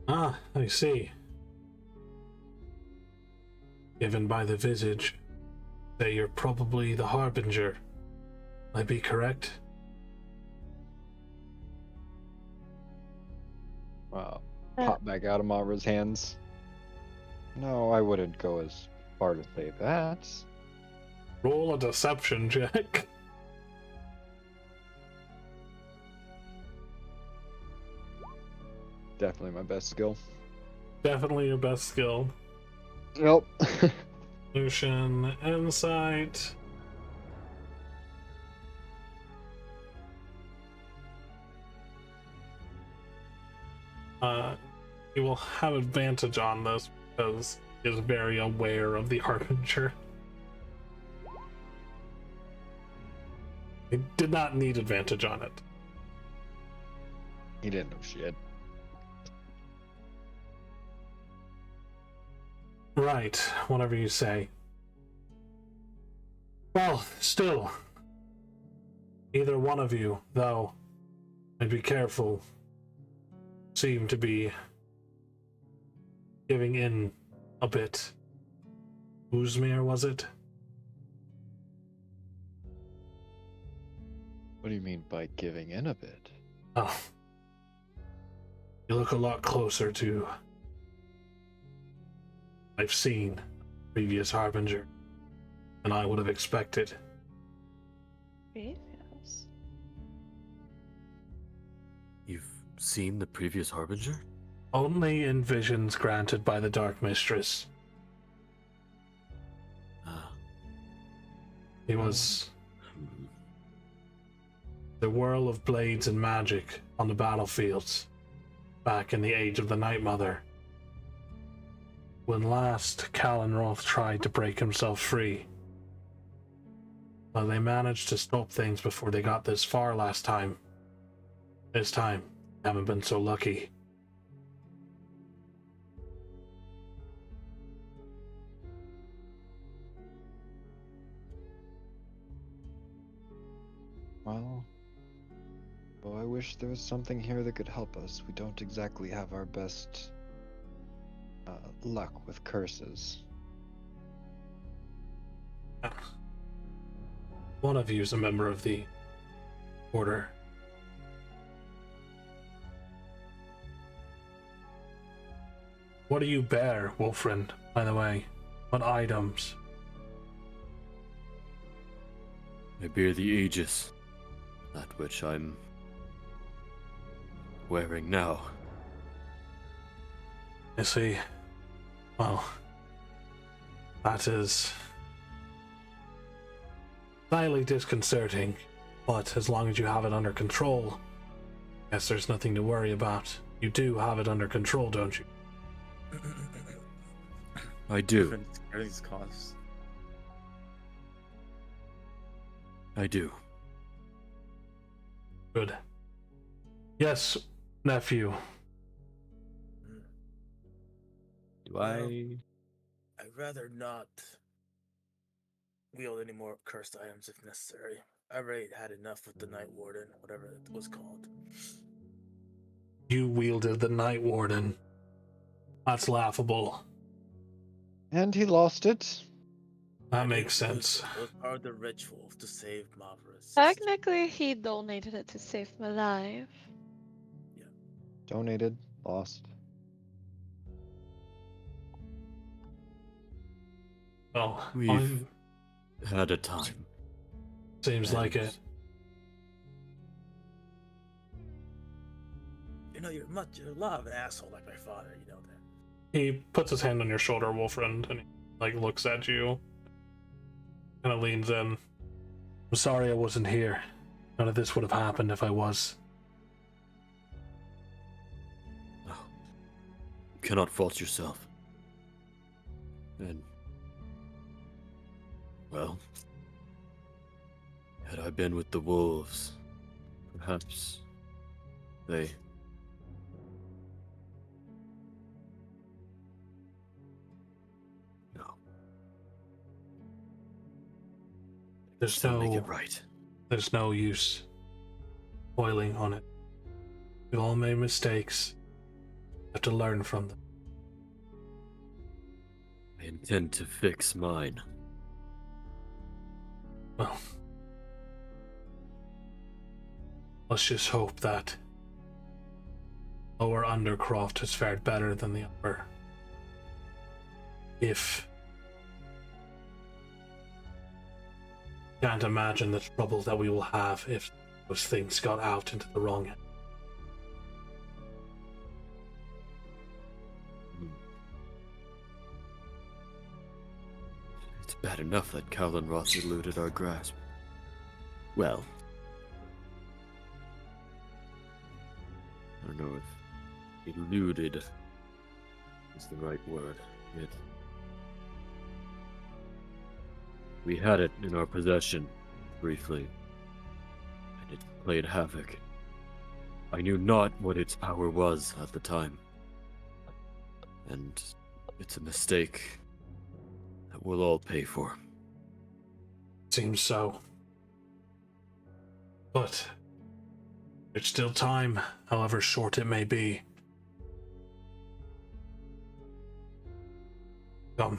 Ah, I see. Given by the visage, that you're probably the Harbinger. I be correct? Wow. Pop back out of Mavra's hands. No, I wouldn't go as far to say that. Roll a deception check. Definitely my best skill. Definitely your best skill. Nope. Lucian, insight. You will have advantage on this because he is very aware of the Harbinger. He did not need advantage on it. He didn't know shit. Right, whatever you say. Well, still, either one of you, though, and be careful, seem to be giving in a bit. Uzmir, was it? What do you mean by giving in a bit? Oh. You look a lot closer to I've seen previous Harbinger than I would have expected. Yes. You've seen the previous Harbinger? Only in visions granted by the Dark Mistress. Ah. He was the whirl of blades and magic on the battlefields back in the age of the Night Mother. When last Kalenroth tried to break himself free. Well, they managed to stop things before they got this far last time. This time, haven't been so lucky. Well, I wish there was something here that could help us. We don't exactly have our best luck with curses. One of you is a member of the order. What do you bear, Wolfriend, by the way? What items? I bear the Aegis, that which I'm wearing now. I see. Well, that is slightly disconcerting, but as long as you have it under control, I guess there's nothing to worry about. You do have it under control, don't you? I do. Different earnings costs. I do. Good. Yes, nephew. Do I? I'd rather not wield any more cursed items if necessary. I already had enough with the Night Warden, whatever it was called. You wielded the Night Warden. That's laughable. And he lost it. That makes sense. It was part of the ritual to save Mavra's. Technically, he donated it to save my life. Donated, lost. Well, We've had a time. seems like it. You know, you're a lot of an asshole like my father, you know that. He puts his hand on your shoulder, Wolfriend, and he, looks at you. Kind of leans in. I'm sorry I wasn't here. None of this would have happened if I was. No. You cannot fault yourself. And, well, had I been with the wolves, perhaps they... No. There's Make no, it right. there's no use boiling on it. We all made mistakes. We have to learn from them. I intend to fix mine. Well, let's just hope that Lower Undercroft has fared better than the upper. If can't imagine the trouble that we will have if those things got out into the wrong end. It's bad enough that Kallenroth eluded our grasp. Well, I don't know if eluded is the right word. We had it in our possession, briefly, and it played havoc. I knew not what its power was at the time, and it's a mistake that we'll all pay for. Seems so. But there's still time, however short it may be. Come,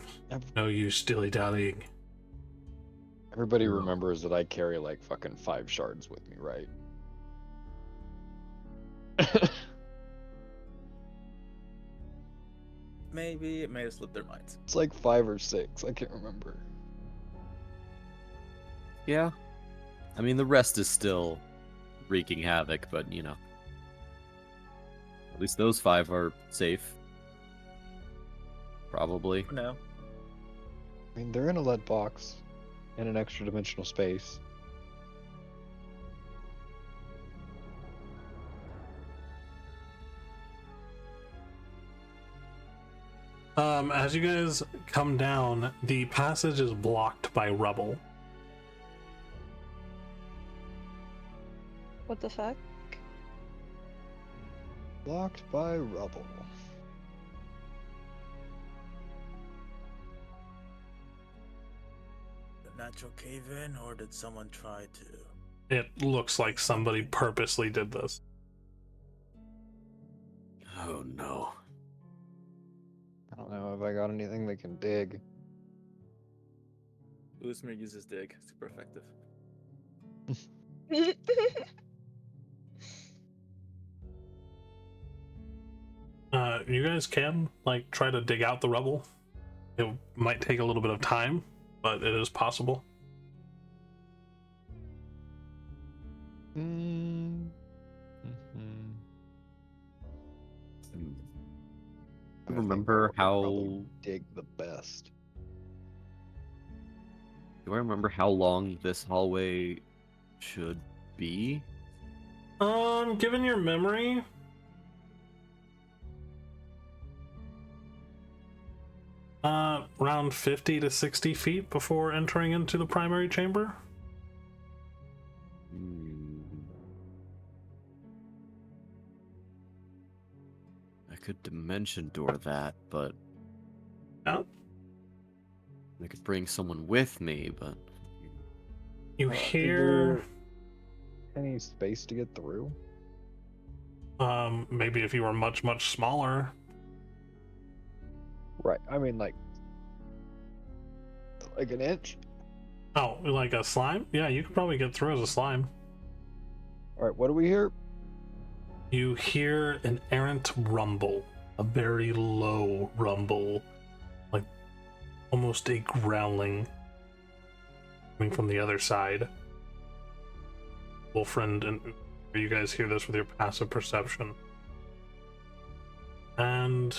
no use dilly-dallying. Everybody remembers that I carry like fucking 5 shards with me, right? Maybe it may have slipped their minds. It's like 5 or 6. I can't remember. Yeah. I mean, the rest is still wreaking havoc, but, you know. At least those 5 are safe. Probably. For now. I mean, they're in a lead box in an extra dimensional space. As you guys come down, the passage is blocked by rubble. What the fuck? Blocked by rubble. The natural cave in, or did someone try to? It looks like somebody purposely did this. Oh no. I don't know if I got anything that can dig. Uzmir uses dig. Super effective. You guys can like try to dig out the rubble. It might take a little bit of time, but it is possible. Mm-hmm. Remember how? Dig the best. Do I remember how long this hallway should be? Given your memory, around 50 to 60 feet before entering into the primary chamber. I could dimension door that, but Yeah. I could bring someone with me, but You Is hear, there any space to get through? maybe if you were much, much smaller. Right. I mean, like an inch. Oh, like a slime? Yeah, you could probably get through as a slime. All right. What do we hear? You hear an errant rumble, a very low rumble, like almost a growling coming from the other side. Wolfriend, and you guys hear this with your passive perception. And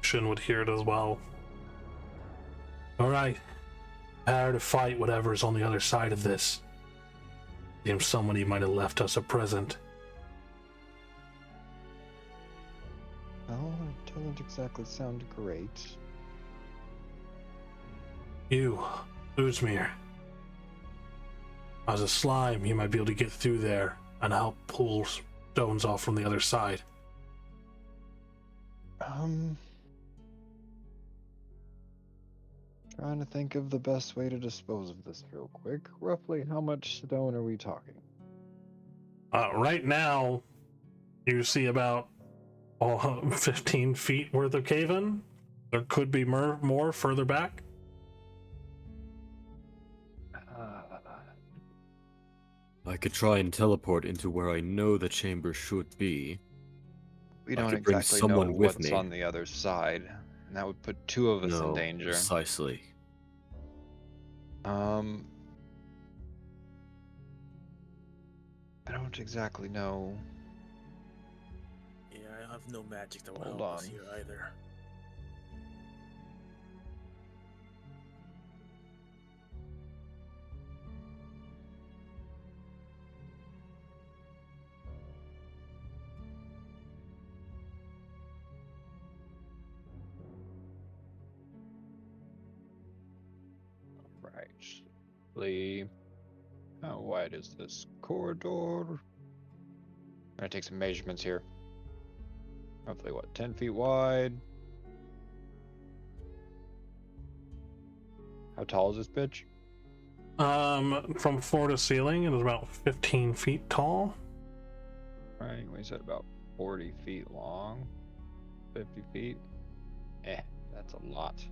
Shin would hear it as well. Alright, prepare to fight whatever's on the other side of this. Seems somebody might have left us a present. Oh, it doesn't exactly sound great. You, Uzmir. As a slime, you might be able to get through there and help pull stones off from the other side. Trying to think of the best way to dispose of this real quick. Roughly how much stone are we talking? Right now, you see about 15 feet worth of cave-in. There could be more further back. I could try and teleport into where I know the chamber should be. We I don't could bring exactly someone know with what's me. on the other side, and that would put two of us in No, danger. precisely. I don't exactly know. Yeah, I have no magic that will Hold help us on. here either. Right. How wide is this corridor? I'm gonna take some measurements here. Roughly what, 10 feet wide? How tall is this bitch? From floor to ceiling, it is about 15 feet tall. Right, we said about 40 feet long. 50 feet. That's a lot.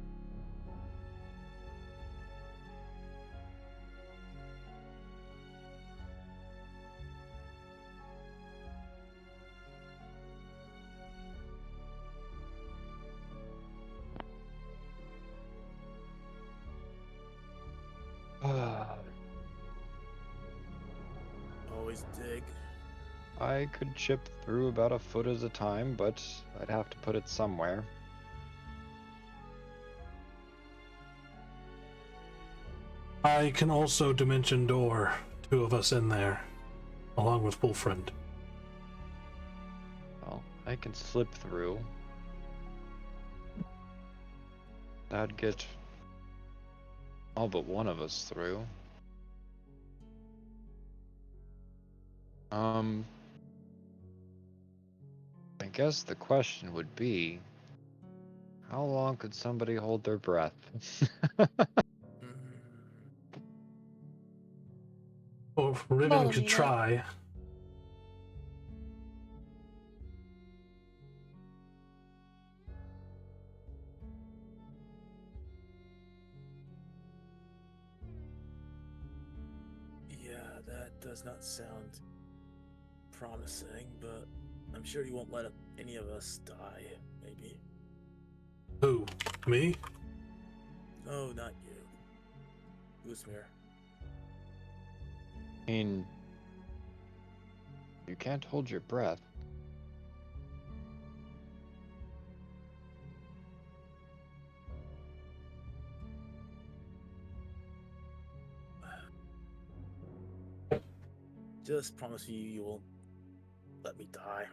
Always dig. I could chip through about a foot at a time, but I'd have to put it somewhere. I can also dimension door 2 of us in there, along with Wolfriend. Well, I can slip through. That'd get all but one of us through. I guess the question would be, how long could somebody hold their breath? Well, Riven Follow could me, try. Yeah, that does not sound promising, but I'm sure you won't let any of us die, maybe. Who? Me? No, not you. Usmir. I mean, you can't hold your breath. Just promise me you won't let me die.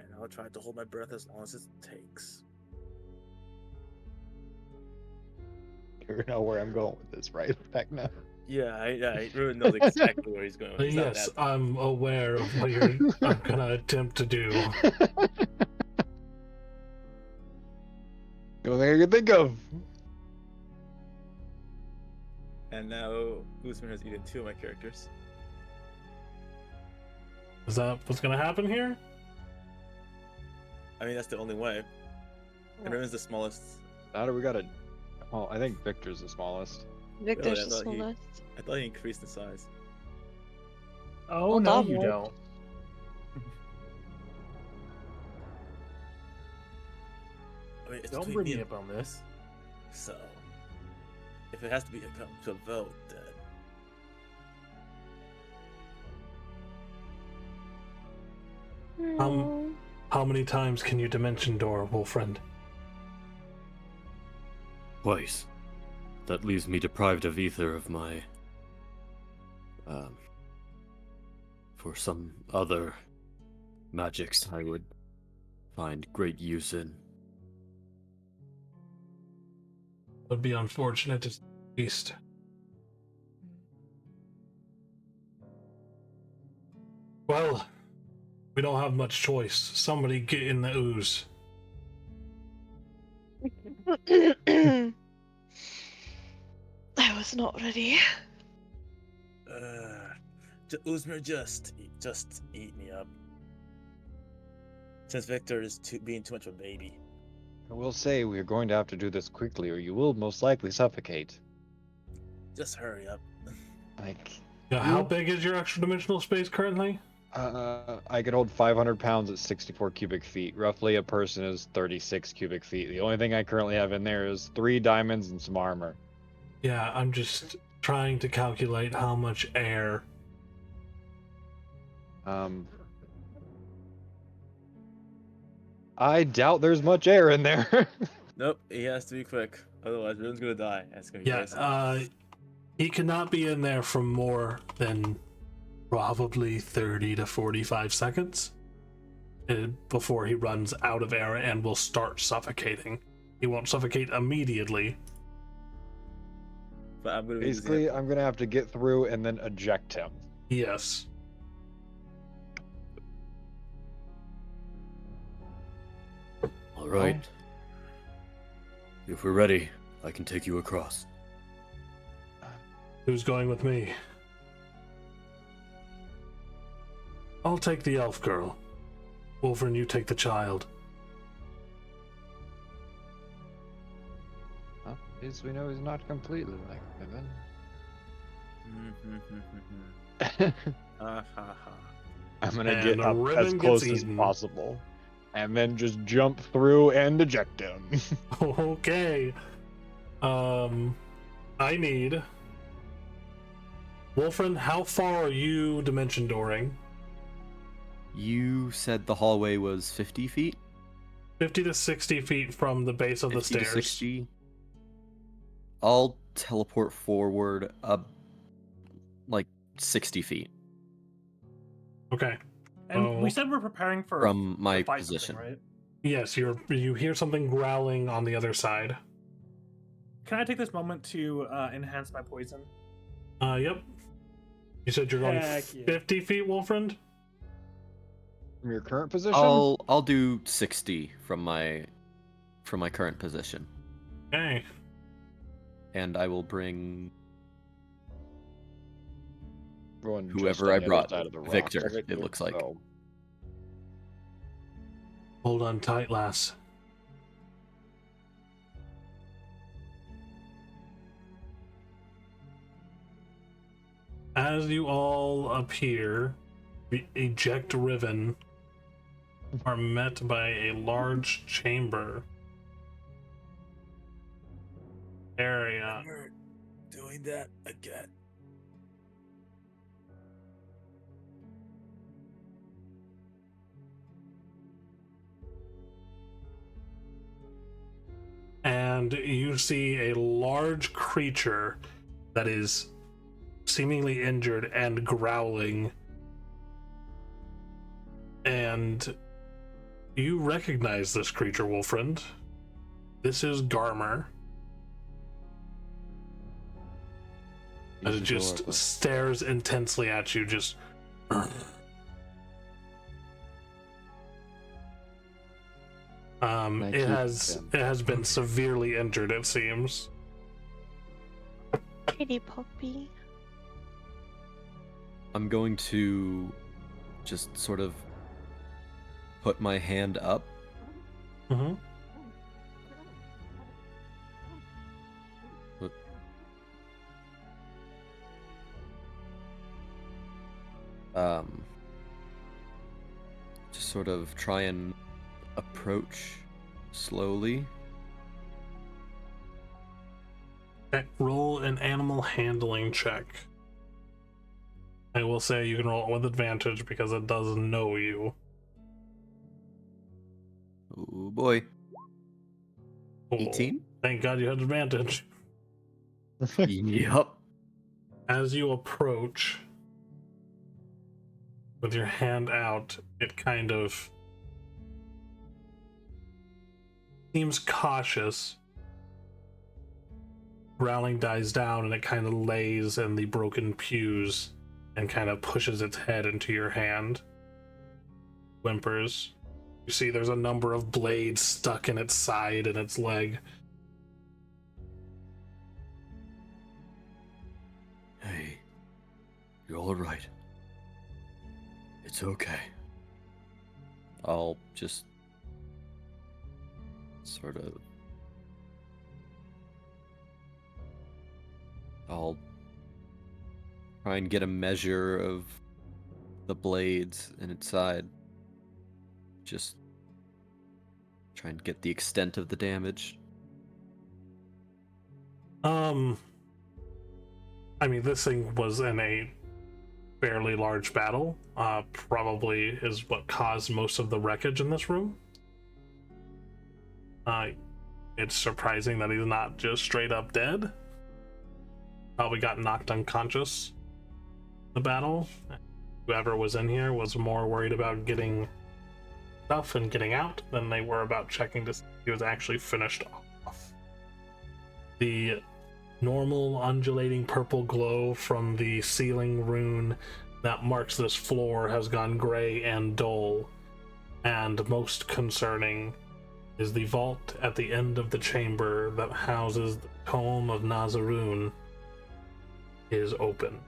And I'll try to hold my breath as long as it takes. You know where I'm going with this, right, Vecna? Yeah, I Ruin knows exactly where he's going. He's not Yes, that- I'm aware of what you're gonna attempt to do. The only thing I can think of. And now Usman has eaten 2 of my characters. Is that what's gonna happen here? I mean, that's the only way. And Ruin's the smallest. How do we got a? Oh, I think Victor's the smallest. Victor's I the thought he- smallest. I thought he increased in size. Oh, Well, no, that you worked. don't. I mean, it's Don't between bring me me and up on this. So, if it has to be come to a vote, then No. How many times can you dimension door, Wolfriend? Twice. That leaves me deprived of either of my. For some other magics I would find great use in. Would be unfortunate at least. Well, we don't have much choice. Somebody get in the ooze. I was not ready. Usmir, just eat me up. Since Victor is being too much of a baby. I will say we are going to have to do this quickly, or you will most likely suffocate. Just hurry up. Like, Yeah, how big is your extra dimensional space currently? I could hold 500 pounds at 64 cubic feet. Roughly, a person is 36 cubic feet. The only thing I currently have in there is 3 diamonds and some armor. Yeah, I'm just trying to calculate how much air. I doubt there's much air in there. Nope, he has to be quick. Otherwise, Ruin's gonna die. That's gonna be Yeah, crazy. he cannot be in there for more than probably 30 to 45 seconds before he runs out of air and will start suffocating. He won't suffocate immediately. But I'm gonna Basically, I'm gonna have to get through and then eject him. Yes. All right. If we're ready, I can take you across. Who's going with me? I'll take the elf girl. Wolfern, you take the child. Well, at least we know he's not completely like Evan. Ha ha ha. I'm gonna And get the up ribbon as gets close as eaten. possible, and then just jump through and eject him. Okay. I need... Wolfren, how far are you dimension dooring? You said the hallway was 50 feet? 50 to 60 feet from the base of the 50 to stairs. 60? I'll teleport forward like 60 feet Okay. And we Oh. said we're preparing for from my to fight position. something, right? Yes, you hear something growling on the other side. Can I take this moment to enhance my poison? Yep. You said you're going Heck yeah. 50 feet, Wolfriend? From your current position? I'll do 60 from my current position. Okay. And I will bring Everyone just Whoever on I the other brought, side of the rock. Victor, Victor. it looks like. So, Hold on tight, lass. As you all appear, the eject Riven are met by a large chamber area. We're doing that again. And you see a large creature that is seemingly injured and growling. And you recognize this creature, Wolfriend. This is Garmer. As it he's just adorable. stares intensely at you, just. I It keep has been severely injured, it seems. Kitty puppy. I'm going to just sort of put my hand up. Mm-hmm. Just sort of try and approach slowly. Okay, roll an animal handling check. I will say you can roll it with advantage because it does know you. Oh boy. Oh, 18? thank God you had advantage. Yup. As you approach with your hand out, it kind of seems cautious. Growling dies down and it kind of lays in the broken pews and kind of pushes its head into your hand. Whimpers. You see there's a number of blades stuck in its side and its leg. Hey, you're all right. It's okay. I'll just sort of. I'll try and get a measure of the blades in its side. Just try and get the extent of the damage. I mean, this thing was in a fairly large battle. Probably is what caused most of the wreckage in this room. It's surprising that he's not just straight up dead. Probably got knocked unconscious in the battle. Whoever was in here was more worried about getting stuff and getting out than they were about checking to see if he was actually finished off. The normal undulating purple glow from the ceiling rune that marks this floor has gone gray and dull, and most concerning is the vault at the end of the chamber that houses the Tome of Nazarun is open.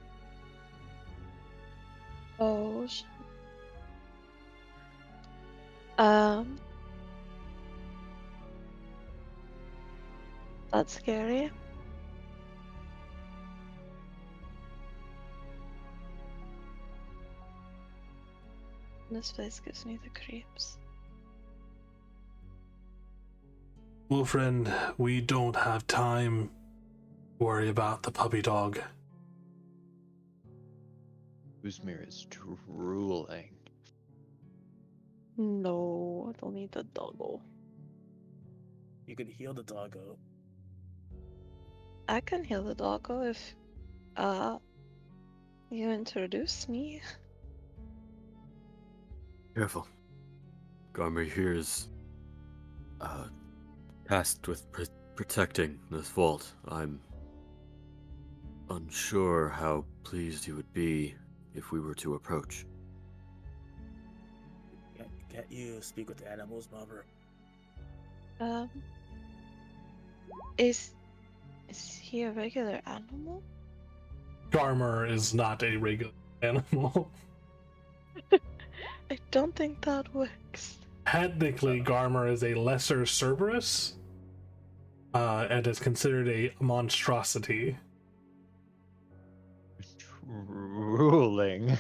Oh, shit. That's scary. This place gives me the creeps. Well, friend, we don't have time to worry about the puppy dog. Uzmir is drooling. No, I don't need the doggo. You could heal the doggo. I can heal the doggo if you introduce me. Careful. Garmer here is tasked with protecting this vault. I'm unsure how pleased he would be if we were to approach. Can't you speak with the animals, Mother? Is he a regular animal? Garmer is not a regular animal. I don't think that works. Technically, Garmer is a lesser Cerberus, and is considered a monstrosity. Ruling.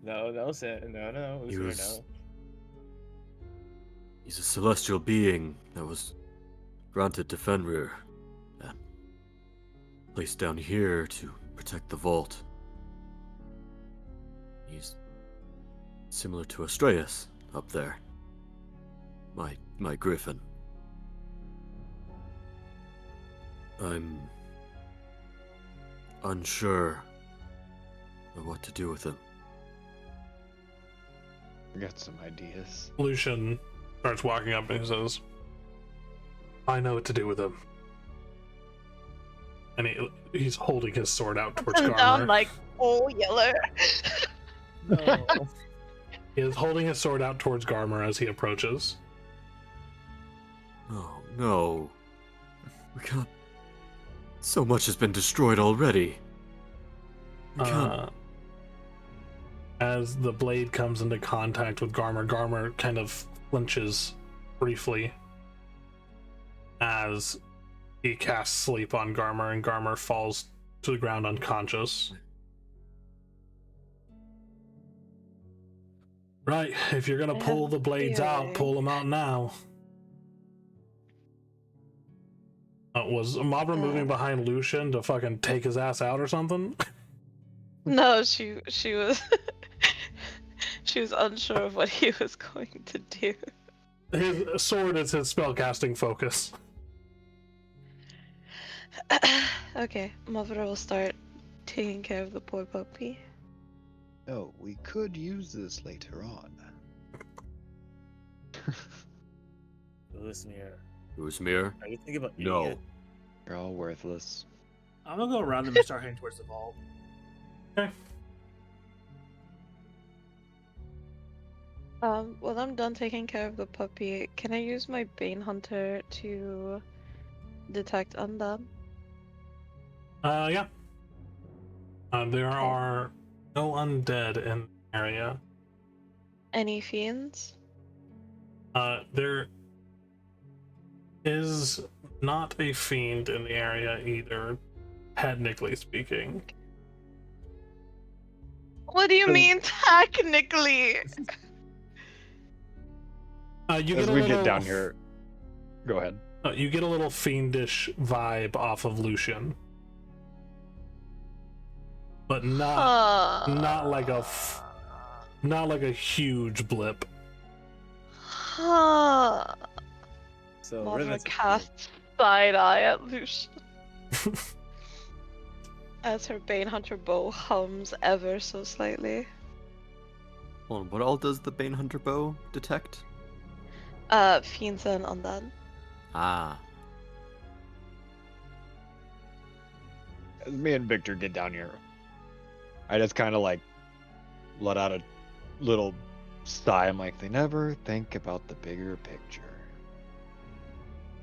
No, Sam. No. He Uzier, was- no. He's a celestial being that was granted to Fenrir and placed down here to protect the vault. He's similar to Astraeus up there. My griffin. I'm unsure of what to do with him. I got some ideas. Lucian starts walking up and he says, I know what to do with him. And he's holding his sword out towards And Garmer. I'm like, oh, yeller. No. He is holding his sword out towards Garmer as he approaches. Oh no. We can't. So much has been destroyed already. We can't. As the blade comes into contact with Garmer, Garmer kind of flinches briefly as he casts sleep on Garmer, and Garmer falls to the ground unconscious. Right, if you're gonna pull the blades out, pull them out now. Was Mabra moving behind Lucian to fucking take his ass out or something? No, she was she was unsure of what he was going to do. His sword is his spellcasting focus. Okay, Mavra will start taking care of the poor puppy. Oh, we could use this later on. Uzier, Uzmir? are you thinking about No. eating it? You're all worthless. I'm gonna go around them and start heading towards the vault. When I'm done taking care of the puppy, can I use my Bane Hunter to detect undead? Yeah. There are no undead in the area. Any fiends? There is not a fiend in the area either, technically speaking. What do you mean technically? You As get a we little, get down here, go ahead. you get a little fiendish vibe off of Lucian, but not like a huge blip. Huh. So Mavra Riven's casts side eye at Lucian as her Bane Hunter bow hums ever so slightly. Hold on, what all does the Bane Hunter bow detect? Fiends and undead. Ah. As me and Victor get down here, I just kind of like let out a little sigh. I'm like, they never think about the bigger picture.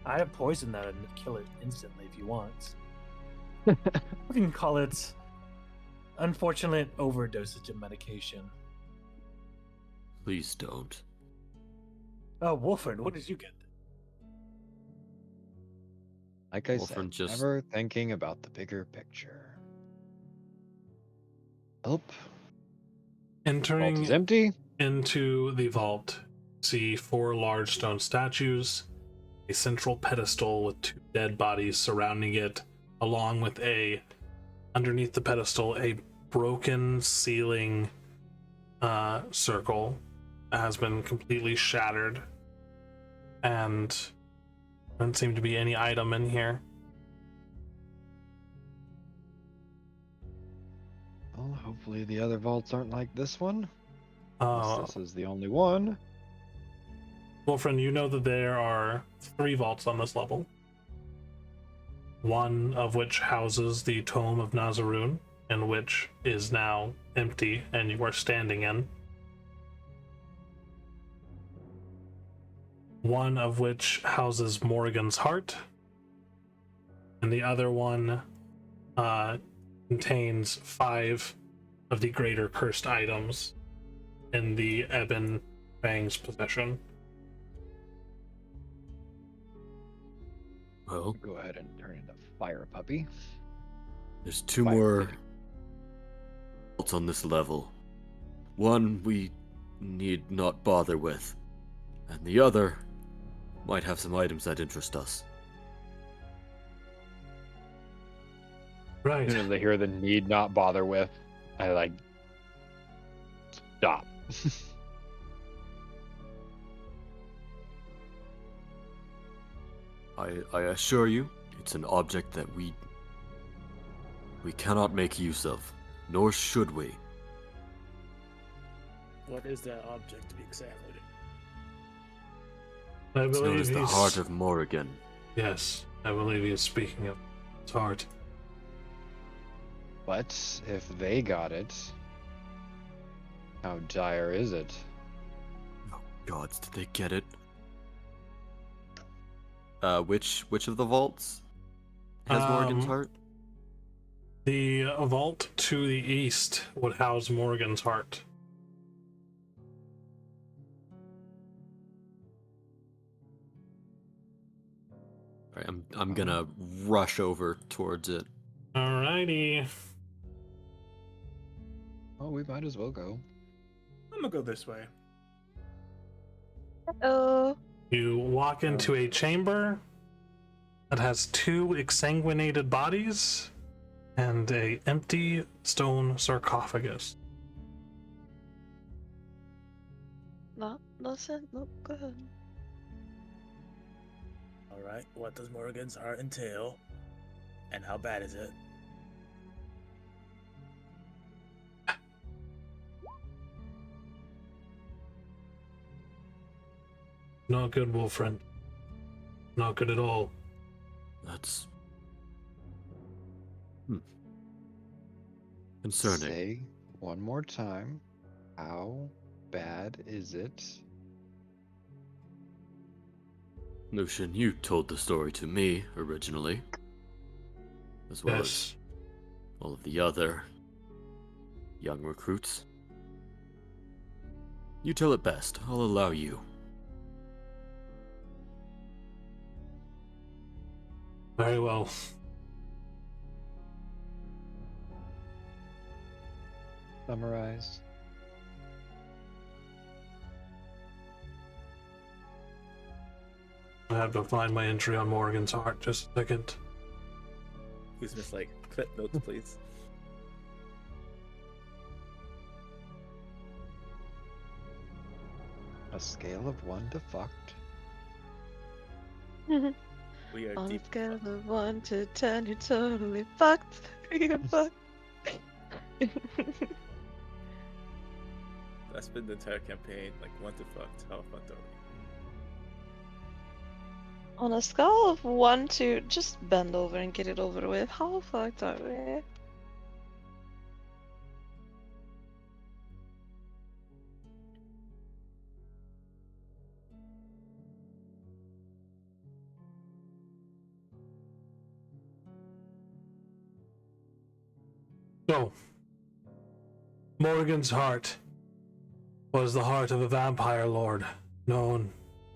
I have poison that would kill it instantly if you want. We can call it unfortunate overdosage of medication. Please don't. Oh, Wolford, what did you get? Like I Wolfram said, just- never thinking about the bigger picture. Oh, vault Entering is empty. into the vault, see 4 large stone statues, a central pedestal with 2 dead bodies surrounding it, along with underneath the pedestal, a broken ceiling circle that has been completely shattered, and doesn't seem to be any item in here. Well, hopefully the other vaults aren't like this one. Uh, Unless this is the only one. Wolfram, you know that there are 3 vaults on this level. One of which houses the Tome of Nazarun, and which is now empty and you are standing in. One of which houses Morrigan's Heart, and the other one contains 5 of the greater cursed items in the Ebon Fang's possession. Well, Go ahead and turn into Fire Puppy. there's 2 Fire more Kitty. vaults on this level. One we need not bother with, and the other might have some items that interest us. Right. As soon as I hear the need not bother with, I like stop. I assure you, it's an object that we cannot make use of, nor should we. What is that object exactly? I It's known believe as the he's... Heart of Morrigan. Yes, I believe he is speaking of his heart. But if they got it, how dire is it? Oh gods, did they get it? Which of the vaults has Morrigan's heart? The vault to the east would house Morrigan's heart. Alright, I'm gonna rush over towards it. Alrighty. Oh, we might as well go. I'm gonna go this way. Oh, You walk into a chamber that has 2 exsanguinated bodies and a empty stone sarcophagus. no, listen, no, go ahead. Alright, what does Morrigan's heart entail? And how bad is it? Not good, Wolfriend. Not good at all. That's concerning. Say one more time. How bad is it? Lucian, you told the story to me originally, as well as Yes. all of the other young recruits. You tell it best. I'll allow you. Very well. Summarize. I have to find my entry on Morrigan's heart. Just a second. Who's just like, clip notes, please. A scale of 1 to fucked. We are On a deep. scale of 1 to 10, you're totally fucked. You're fucked. That's been the entire campaign. Like, 1 to fucked. How fucked are we? On a scale of 1 to just bend over and get it over with, how fucked are we? So, Morrigan's heart was the heart of a vampire lord known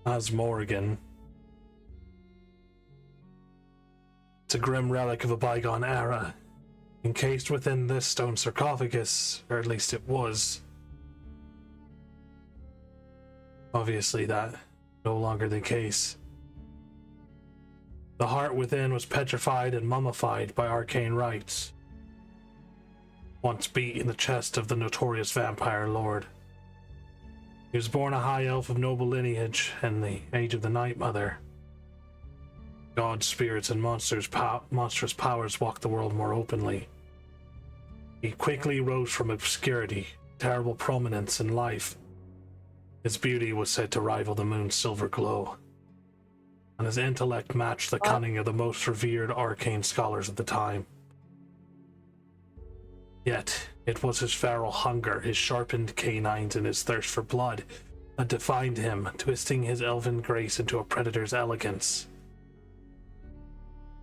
as Morrigan. It's a grim relic of a bygone era, encased within this stone sarcophagus, or at least it was. Obviously, that no longer the case. The heart within was petrified and mummified by arcane rites. Once beat in the chest of the notorious vampire lord. He was born a high elf of noble lineage in the age of the Night Mother. Gods, spirits, and monstrous powers walked the world more openly. He quickly rose from obscurity, terrible prominence in life. His beauty was said to rival the moon's silver glow, and his intellect matched the cunning of the most revered arcane scholars of the time. Yet, it was his feral hunger, his sharpened canines, and his thirst for blood that defined him, twisting his elven grace into a predator's elegance.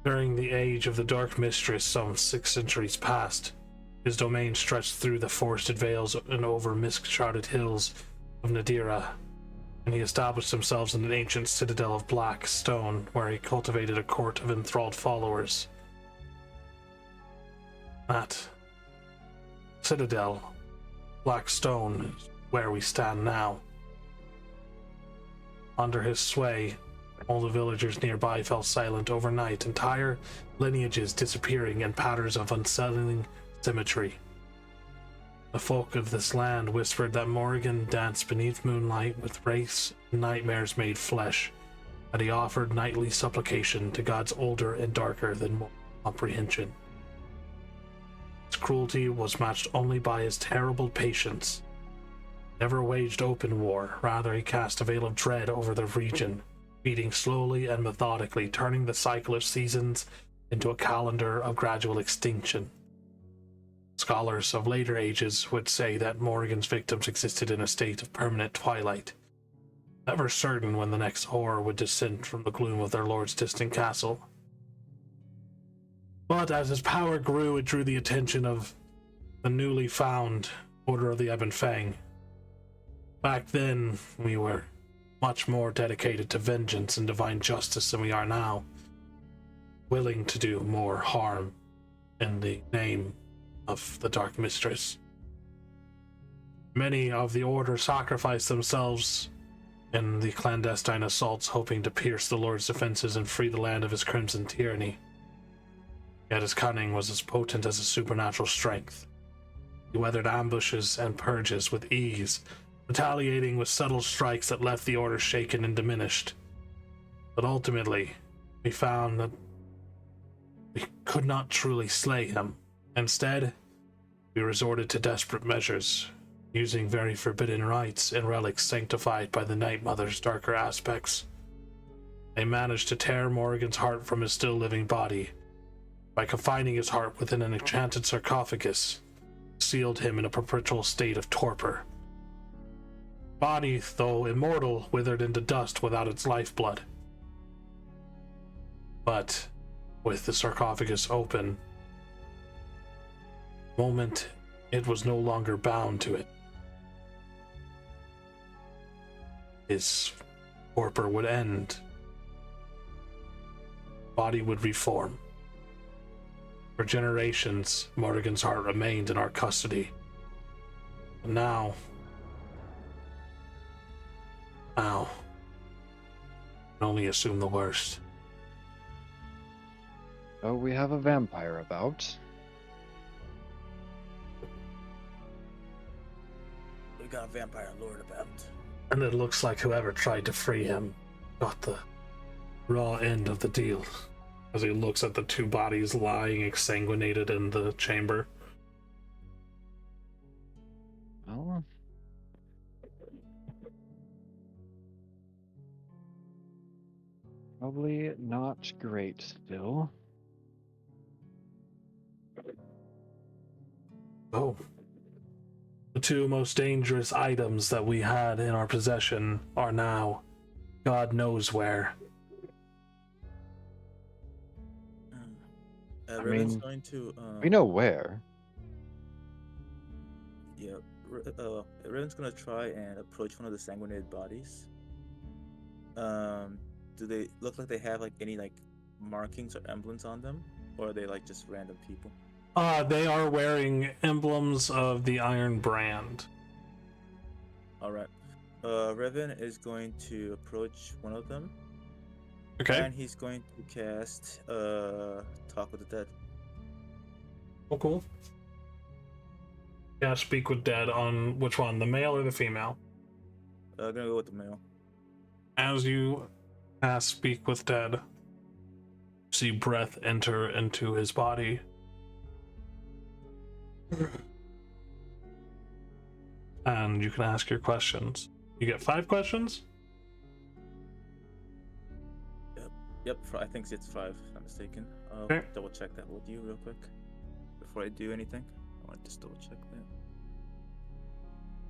During the age of the Dark Mistress, some 6 centuries past, his domain stretched through the forested vales and over mist-shrouded hills of Nadira, and he established himself in an ancient citadel of black stone where he cultivated a court of enthralled followers. That citadel, black stone, is where we stand now. Under his sway, all the villagers nearby fell silent overnight, entire lineages disappearing in patterns of unsettling symmetry. The folk of this land whispered that Morrigan danced beneath moonlight with wraiths and nightmares made flesh, that he offered nightly supplication to gods older and darker than mortal comprehension. His cruelty was matched only by his terrible patience. Never waged open war, rather he cast a veil of dread over the region, feeding slowly and methodically, turning the cycle of seasons into a calendar of gradual extinction. Scholars of later ages would say that Morrigan's victims existed in a state of permanent twilight, never certain when the next horror would descend from the gloom of their lord's distant castle. But as his power grew, it drew the attention of the newly found Order of the Ebon Fang. Back then, we were much more dedicated to vengeance and divine justice than we are now, willing to do more harm in the name of the Dark Mistress. Many of the Order sacrificed themselves in the clandestine assaults, hoping to pierce the Lord's defenses and free the land of his crimson tyranny. Yet his cunning was as potent as his supernatural strength. He weathered ambushes and purges with ease, retaliating with subtle strikes that left the Order shaken and diminished. But ultimately, we found that we could not truly slay him. Instead, we resorted to desperate measures, using very forbidden rites and relics sanctified by the Night Mother's darker aspects. They managed to tear Morrigan's heart from his still-living body by confining his heart within an enchanted sarcophagus, sealed him in a perpetual state of torpor. Body, though immortal, withered into dust without its lifeblood. But with the sarcophagus open, the moment it was no longer bound to it, his torpor would end. Body would reform. For generations, Morrigan's heart remained in our custody. But now, I can only assume the worst. Oh, we have a vampire about. We got a vampire lord about. And it looks like whoever tried to free him got the raw end of the deal, as he looks at the 2 bodies lying exsanguinated in the chamber. Well, probably not great still. Oh. The 2 most dangerous items that we had in our possession are now God knows where. Riven's going to. We know where. Yeah, Riven's gonna try and approach one of the sanguinated bodies. Do they look like they have like any like markings or emblems on them, or are they like just random people? They are wearing emblems of the Iron Brand. All right. Riven is going to approach one of them. Okay. And he's going to cast Talk with the Dead. Oh, cool. Yeah, speak with dead on which one, the male or the female? I'm gonna go with the male. As you cast speak with dead, see breath enter into his body. And you can ask your questions. You get 5 questions? Yep, I think it's 5, if I'm not mistaken. I'll Okay. double check that with you real quick before I do anything. I want to just double check that.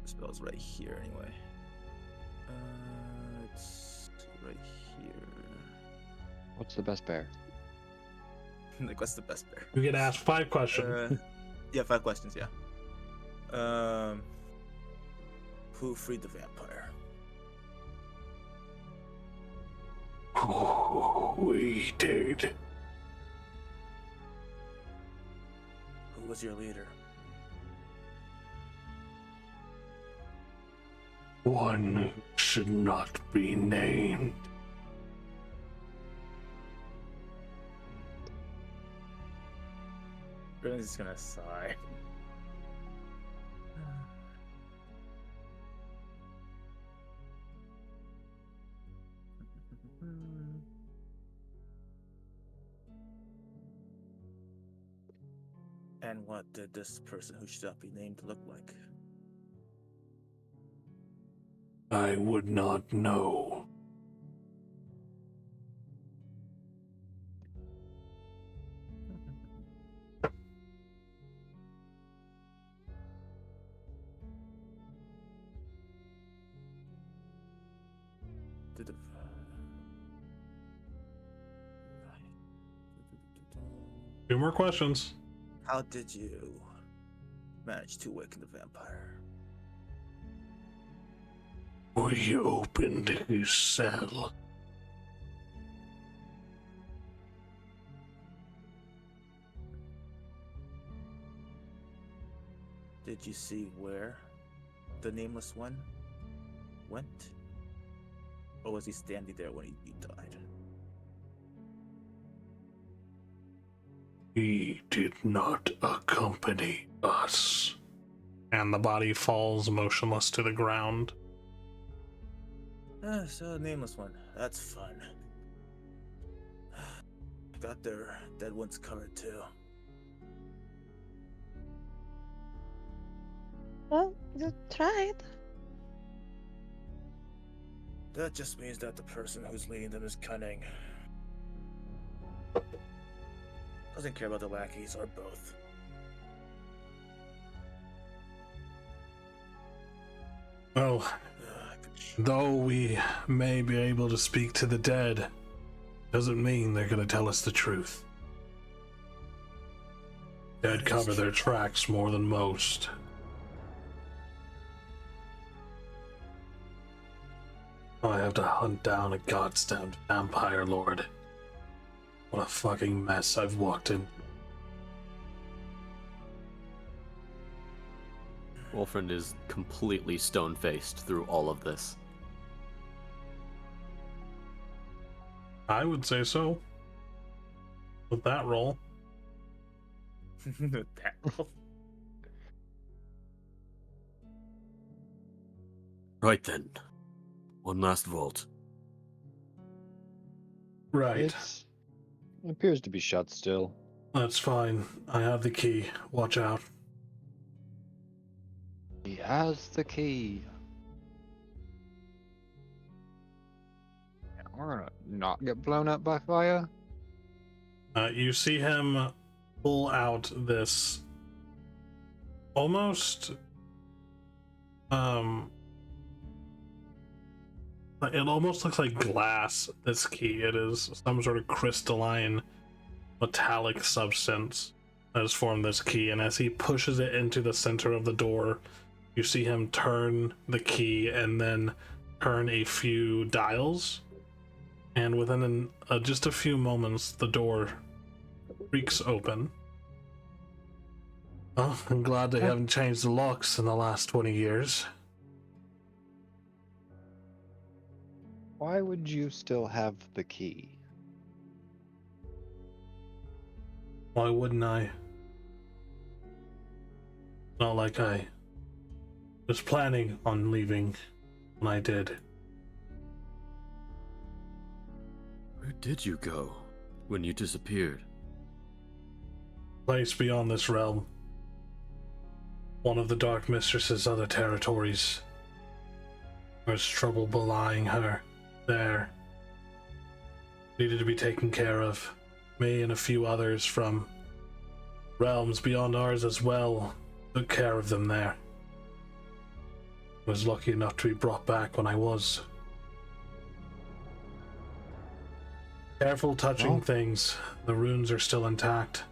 The spell's right here anyway. It's right here. What's the best bear? Like, what's the best bear? You get asked 5 questions. Yeah, 5 questions. Yeah. Who freed the vampire? We did. Who was your leader? One should not be named. Brennan's just gonna sigh. And what did this person who should not be named look like? I would not know. Did the... 2 more questions. How did you manage to awaken the vampire? We opened his cell. Did you see where the nameless one went? Or was he standing there when you died? He did not accompany us. And the body falls motionless to the ground. So nameless one. That's fun. Got their dead ones covered too. Well, you tried. That just means that the person who's leading them is cunning. Doesn't care about the lackeys or both. Well, though we may be able to speak to the dead, doesn't mean they're gonna tell us the truth. Dead cover their tracks more than most. I have to hunt down a goddamn vampire lord. What a fucking mess I've walked in. Wolfrind is completely stone-faced through all of this. I would say so. With that roll. That roll. Right then. One last vault. Right. It appears to be shut still. That's fine. I have the key. Watch out. He has the key. We're gonna not get blown up by fire. You see him pull out this almost it almost looks like glass, this key. It is some sort of crystalline metallic substance that has formed this key, and as he pushes it into the center of the door, you see him turn the key and then turn a few dials, and within just a few moments the door creaks open. Oh, I'm glad they haven't changed the locks in the last 20 years. Why would you still have the key? Why wouldn't I? Not like I was planning on leaving when I did. Where did you go when you disappeared? Place beyond this realm. One of the Dark Mistress's other territories. There's trouble belying her there. Needed to be taken care of. Me and a few others from realms beyond ours as well took care of them there. Was lucky enough to be brought back when I was. Careful touching Well. things. The runes are still intact.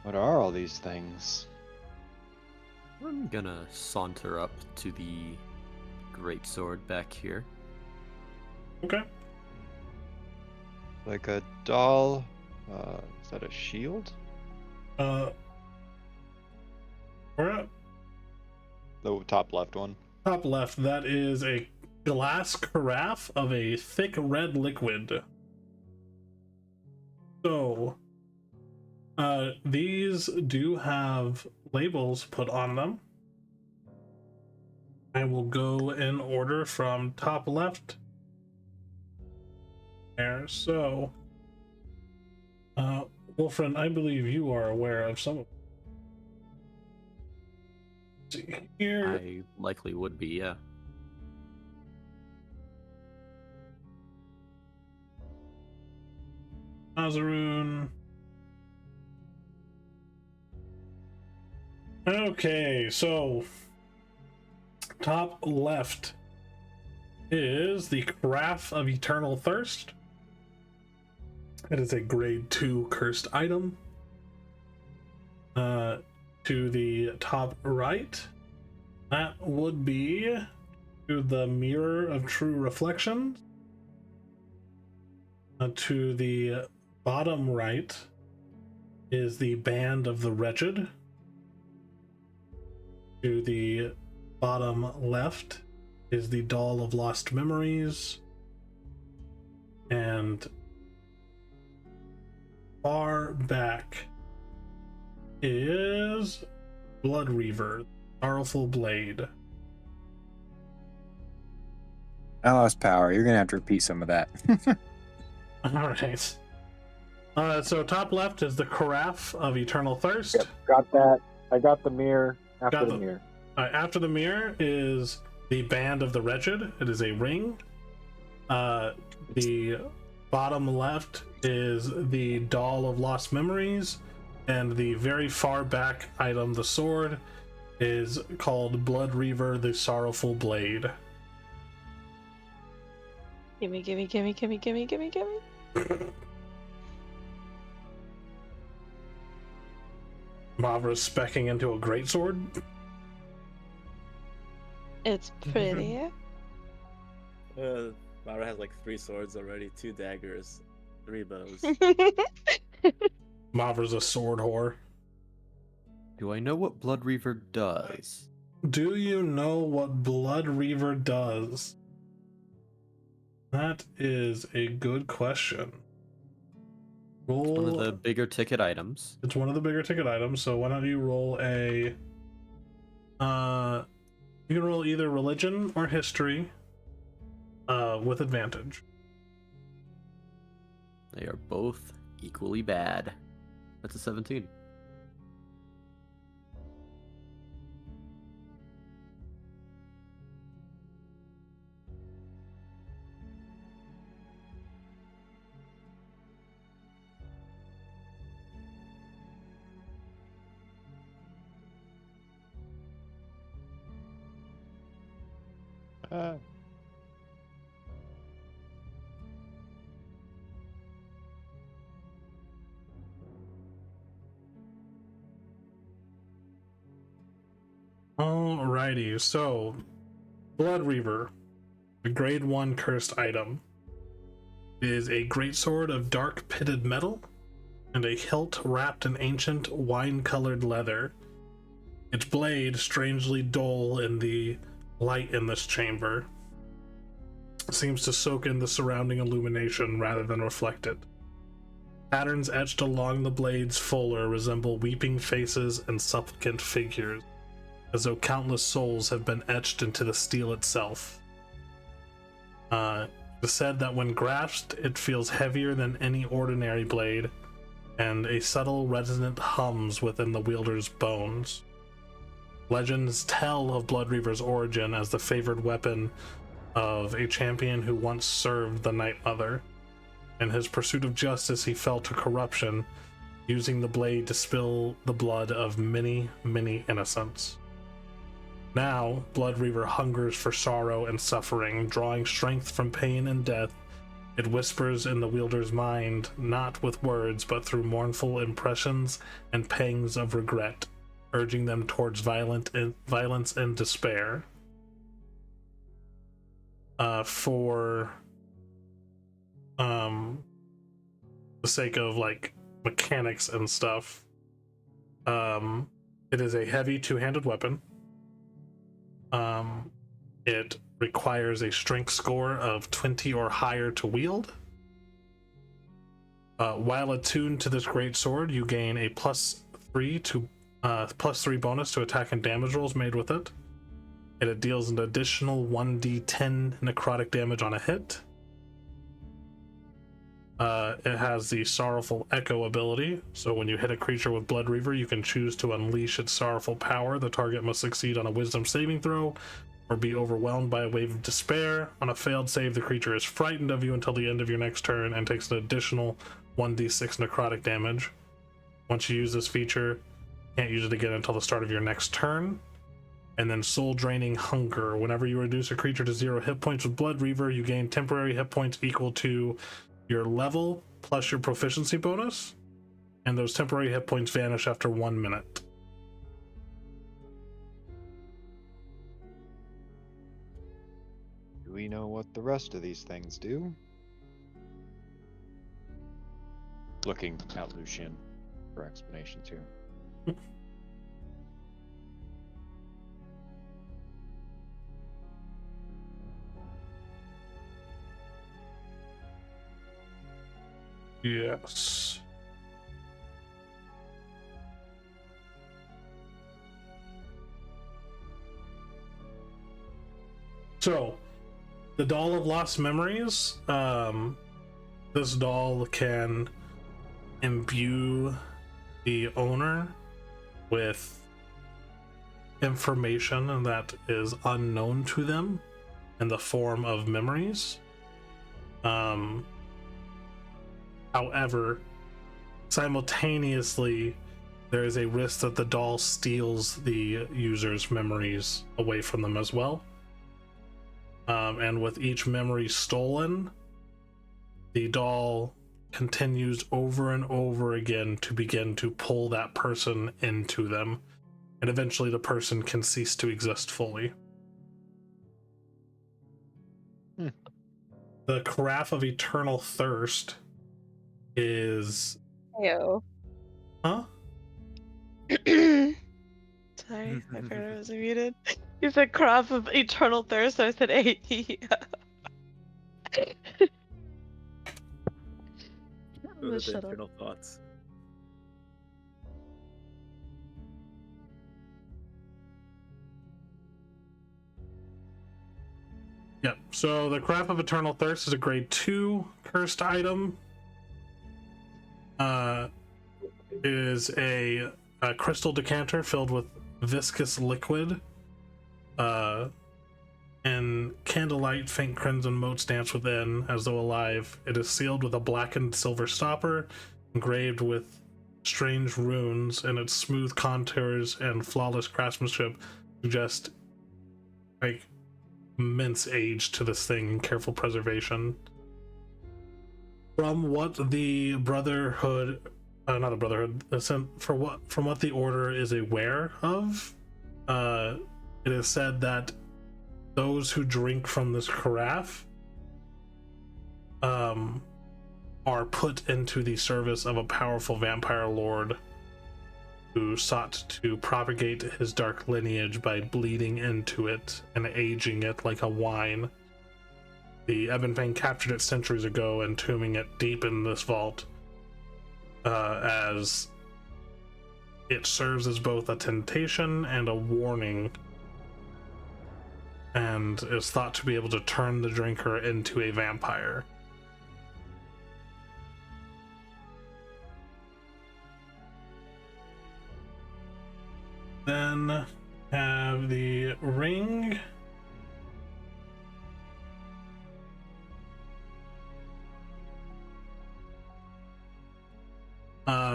What are all these things? I'm gonna saunter up to the greatsword back here. Okay. Like a doll? Is that a shield? We're at The top left one. top left. That is a glass carafe of a thick red liquid. So, these do have labels put on them. I will go in order from top left. There. So, Wolfren, I believe you are aware of some of. See here. I likely would be, yeah. Azaroon. Okay, so top left is the Carafe of Eternal Thirst. It is a grade 2 cursed item. To the top right, that would be to the Mirror of True Reflections. To the bottom right is the Band of the Wretched. To the bottom left is the Doll of Lost Memories. And far back is Blood Reaver, Sorrowful Blade. I lost power. You're gonna have to repeat some of that. Alright. So top left is the Carafe of Eternal Thirst. Yep, got that. I got the mirror after Got the the- mirror. After the mirror is the Band of the Wretched. It is a ring. The bottom left is the Doll of Lost Memories, and the very far back item, the sword, is called Blood Reaver, the Sorrowful Blade. Gimme, gimme, gimme, gimme, gimme, gimme, gimme. Mavra's specking into a greatsword. It's pretty. Mara has like 3 swords already, 2 daggers, 3 bows. Mavra's a sword whore. Do I know what Blood Reaver does? Do you know what Blood Reaver does? That is a good question. Roll. One of the bigger ticket items. It's one of the bigger ticket items, so why don't you roll a... you can roll either religion or history with advantage. They are both equally bad. That's a 17. Alrighty, so Blood Reaver, a grade 1 cursed item, is a greatsword of dark pitted metal and a hilt wrapped in ancient wine-colored leather. Its blade, strangely dull in the light in this chamber, seems to soak in the surrounding illumination rather than reflect it. Patterns etched along the blade's fuller resemble weeping faces and supplicant figures, as though countless souls have been etched into the steel itself. It's said that when grasped, it feels heavier than any ordinary blade, and a subtle resonant hums within the wielder's bones. Legends tell of Blood Reaver's origin as the favored weapon of a champion who once served the Night Mother. In his pursuit of justice, he fell to corruption, using the blade to spill the blood of many, many innocents. Now, Blood Reaver hungers for sorrow and suffering, drawing strength from pain and death It whispers in the wielder's mind, not with words, but through mournful impressions and pangs of regret, urging them towards violence and despair. For the sake of like mechanics and stuff, it is a heavy two-handed weapon. It requires a strength score of 20 or higher to wield. While attuned to this great sword, you gain a +3 bonus to attack and damage rolls made with it. It deals an additional 1d10 necrotic damage on a hit. It has the Sorrowful Echo ability, so when you hit a creature with Blood Reaver, you can choose to unleash its sorrowful power. The target must succeed on a Wisdom saving throw or be overwhelmed by a wave of despair. On a failed save, the creature is frightened of you until the end of your next turn and takes an additional 1d6 necrotic damage. Once you use this feature, you can't use it again until the start of your next turn. And then Soul Draining Hunger. Whenever you reduce a creature to 0 hit points with Blood Reaver, you gain temporary hit points equal to your level plus your proficiency bonus, and those temporary hit points vanish after 1 minute. Do we know what the rest of these things do? Looking at Lucian for explanations here. Yes. So, the Doll of Lost Memories, this doll can imbue the owner with information that is unknown to them in the form of memories. However, simultaneously, there is a risk that the doll steals the user's memories away from them as well. And with each memory stolen, the doll continues over and over again to begin to pull that person into them, and eventually the person can cease to exist fully. The Carafe of Eternal Thirst is... Yo. Huh? Sorry, I forgot I was muted. You said Carafe of Eternal Thirst, so I said AE. Those are the Shut up. internal thoughts. Yep, so the Carafe of Eternal Thirst is a grade 2 cursed item. It is a crystal decanter filled with viscous liquid. And candlelight, faint crimson motes dance within as though alive. It is sealed with a blackened silver stopper, engraved with strange runes, and its smooth contours and flawless craftsmanship suggest like immense age to this thing and careful preservation. From what the Brotherhood, not the Brotherhood, from what the Order is aware of, it is said that those who drink from this carafe are put into the service of a powerful vampire lord who sought to propagate his dark lineage by bleeding into it and aging it like a wine. The Ebon Fang captured it centuries ago, entombing it deep in this vault, as it serves as both a temptation and a warning, and is thought to be able to turn the drinker into a vampire. Then have the ring.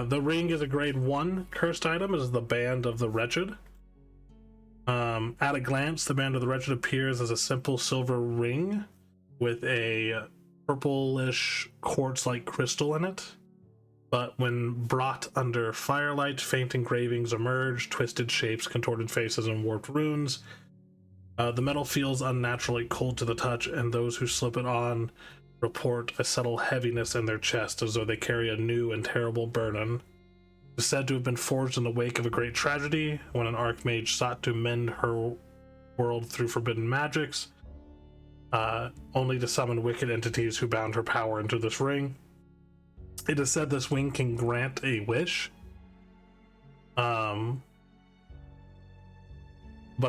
The ring is a grade 1 cursed item. It is the Band of the Wretched. At a glance, the Band of the Wretched appears as a simple silver ring with a purplish quartz-like crystal in it. But when brought under firelight, faint engravings emerge, twisted shapes, contorted faces, and warped runes. The metal feels unnaturally cold to the touch, and those who slip it on report a subtle heaviness in their chest, as though they carry a new and terrible burden. It is said to have been forged in the wake of a great tragedy, when an archmage sought to mend her world through forbidden magics, only to summon wicked entities who bound her power into this ring. It is said this ring can grant a wish, but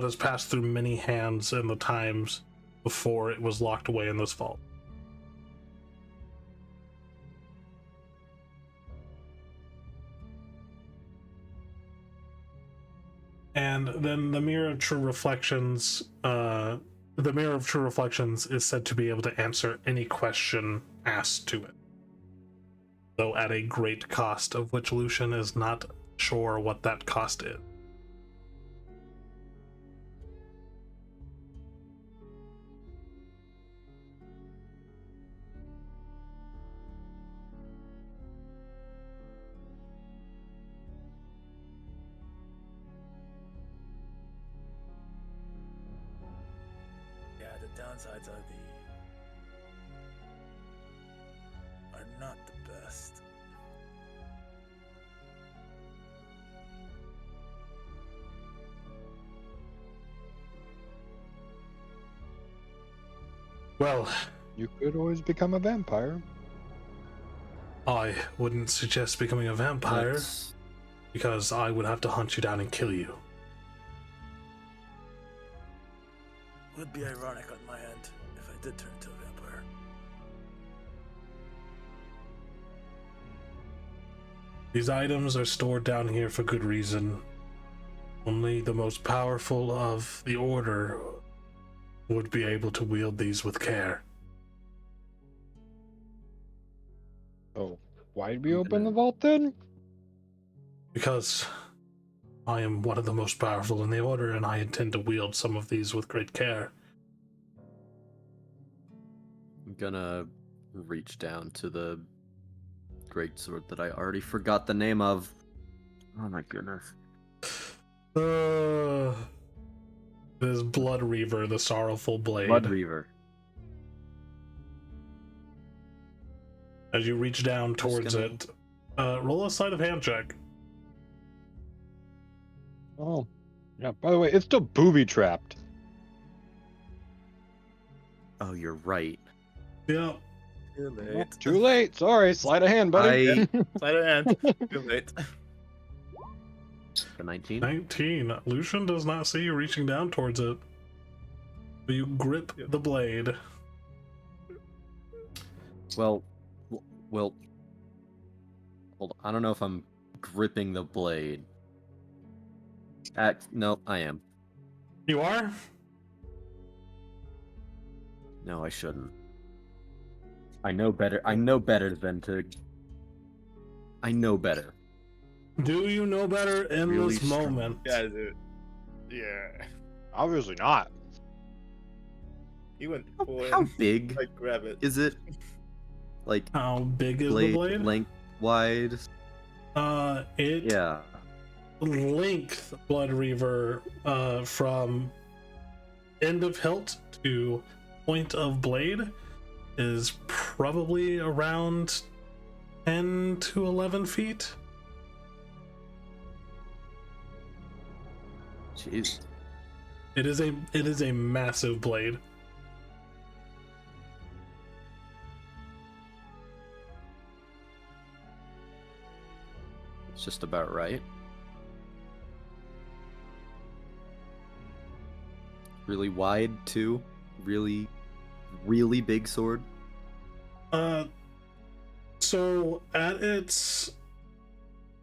has passed through many hands in the times before it was locked away in this vault. And then the Mirror of True Reflections, is said to be able to answer any question asked to it, though at a great cost, of which Lucian is not sure what that cost is. Yeah, the downsides are not the best. Well, You could always become a vampire. I wouldn't suggest becoming a vampire, Let's- because I would have to hunt you down and kill you. Would be ironic on my end if I did turn into a vampire. These items are stored down here for good reason. Only the most powerful of the Order would be able to wield these with care. Oh, why'd we open the vault then? Because I am one of the most powerful in the Order, and I intend to wield some of these with great care. I'm gonna reach down to the greatsword that I already forgot the name of. Oh my goodness. This Blood Reaver, the Sorrowful Blade. Blood Reaver. As you reach down towards gonna- it, roll a sleight of hand check. Oh, yeah. By the way, it's still booby trapped. Oh, you're right. Yeah. Too Oh, late. too late. Sorry. Sleight of hand, buddy. Sleight of hand. Too late. The 19. 19. Lucian does not see you reaching down towards it. But you grip the blade. Well, hold on. I don't know if I'm gripping the blade. No, I am. You are? No, I shouldn't. I know better. I know better than to. I know better. Do you know better in Really this strong. moment? Yeah, dude. Yeah. Obviously not. He went full How in. big Like, grab it. is it? Like How big is the blade blade? length wide? It Yeah. length Blood Reaver from end of hilt to point of blade is probably around 10 to 11 feet. Jeez. It is a massive blade. It's just about right. Really wide too. Really, really big sword. So at its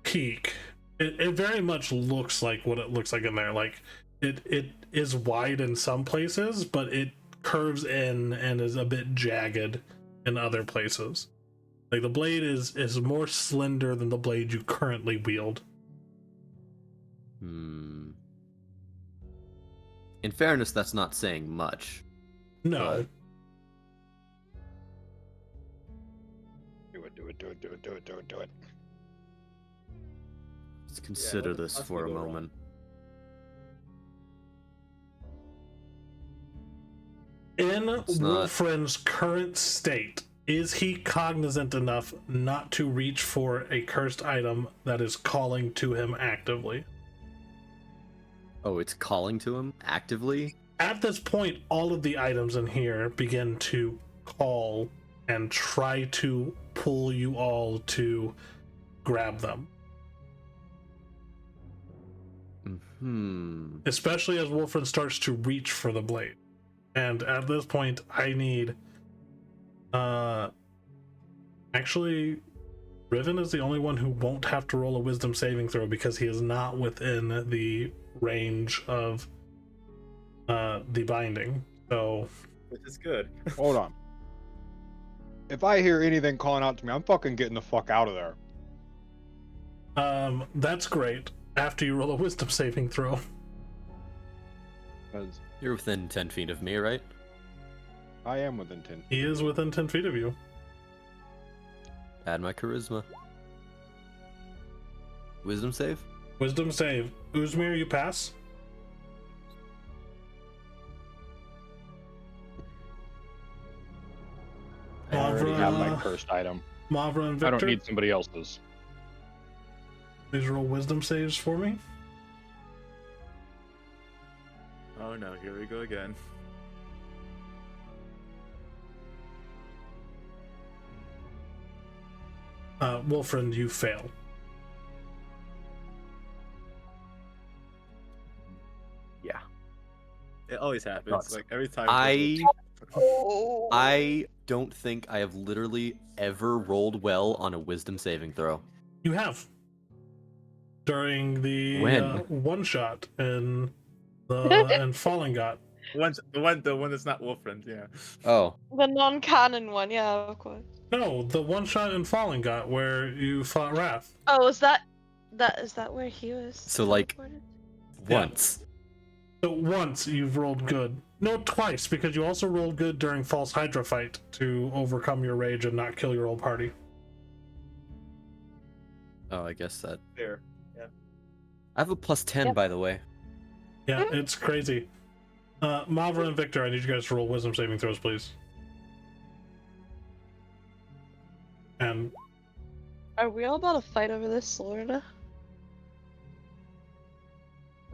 peak, it very much looks like what it looks like in there. Like it is wide in some places, but it curves in and is a bit jagged in other places. Like the blade is more slender than the blade you currently wield. In fairness, that's not saying much. No. it. Let's consider what could this for possibly a go wrong? moment. In It's not- Wolfren's current state, is he cognizant enough not to reach for a cursed item that is calling to him actively? Oh, it's calling to him actively? At this point, all of the items in here begin to call and try to pull you all to grab them. Especially as Wolfren starts to reach for the blade. And at this point, I need... Actually, Riven is the only one who won't have to roll a wisdom saving throw because he is not within the range of the binding. So... Which is good. Hold on. If I hear anything calling out to me, I'm fucking getting the fuck out of there. That's great. After you roll a wisdom saving throw. 'Cause You're within 10 feet of me, right? I am within 10. He is within 10 feet of you. Add my charisma. Wisdom save? Wisdom save. Uzmir, you pass. I already have my Mavra, cursed item. Mavra and I Victor, don't need somebody else's. please roll wisdom saves for me. Oh no, here we go again. Wolfriend, you fail. Yeah. It always happens. Nuts. Like every time. I don't think I have literally ever rolled well on a wisdom saving throw. You have. During the When? one shot and the and Falling Got. The one that's not Wolfriend, yeah. Oh. The non-canon one, yeah, of course. No, the one shot in Falling Got where you fought Wrath. Oh, is that where he was? So, like, teleported? Yeah. Once. So once you've rolled good. No, twice, because you also rolled good during False Hydra fight to overcome your rage and not kill your whole party. Oh, I guess that. Fair. I have a plus 10, Yep. by the way. Yeah, it's crazy. Mavra and Victor, I need you guys to roll wisdom saving throws, please. And Are we all about to fight over this sword? The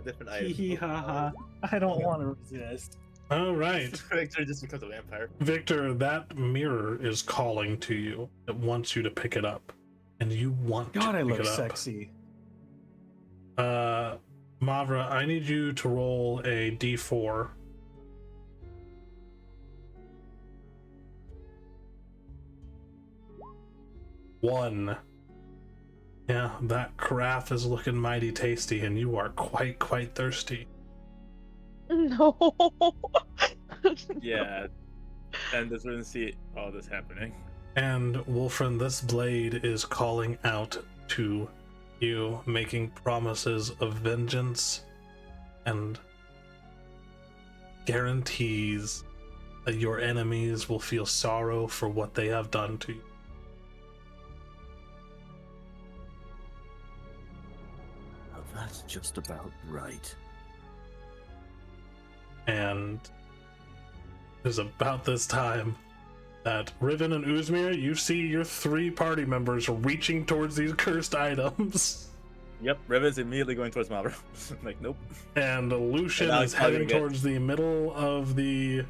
different Hee items. hee ha ha. I don't want to resist. all right, Victor just becomes a vampire. Victor, that mirror is calling to you. It wants you to pick it up, and you want God, to I pick look it up. sexy. Mavra, I need you to roll a d4. One. Yeah, that carafe is looking mighty tasty, and you are quite thirsty. No. Yeah. And there's going to see all this happening. And Wolfren, this blade is calling out to you, making promises of vengeance and guarantees that your enemies will feel sorrow for what they have done to you. Well, that's just about right. And it is about this time that Riven and Uzmir, you see your 3 party members reaching towards these cursed items. Yep, Riven's immediately going towards Mavra. Like, nope. And Lucian And now is he's probably heading gonna get- towards the middle of the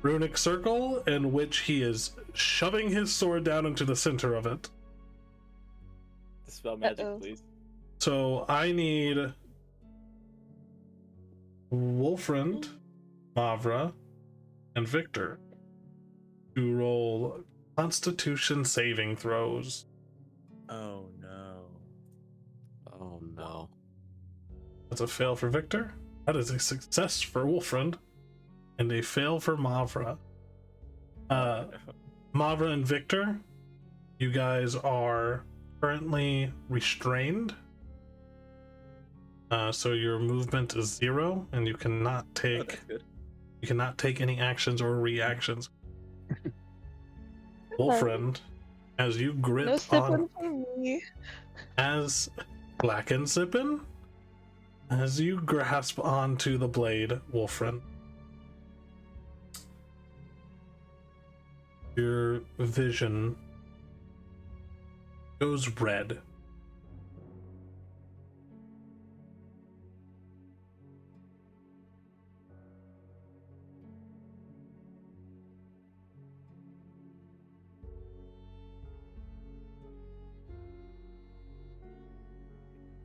runic circle, in which he is shoving his sword down into the center of it. Dispel magic, Uh-oh. please. So I need Wolfriend, Mavra, and Victor to roll Constitution saving throws. Oh no. Oh no. That's a fail for Victor. That is a success for Wolfriend. And a fail for Mavra. Mavra and Victor, you guys are currently restrained. So your movement is 0, and you cannot Oh, take that's good. any actions or reactions. Wolfriend, as you grip No on, sipping for me. as Black and Sippin, as you grasp onto the blade, Wolfrin, your vision goes red.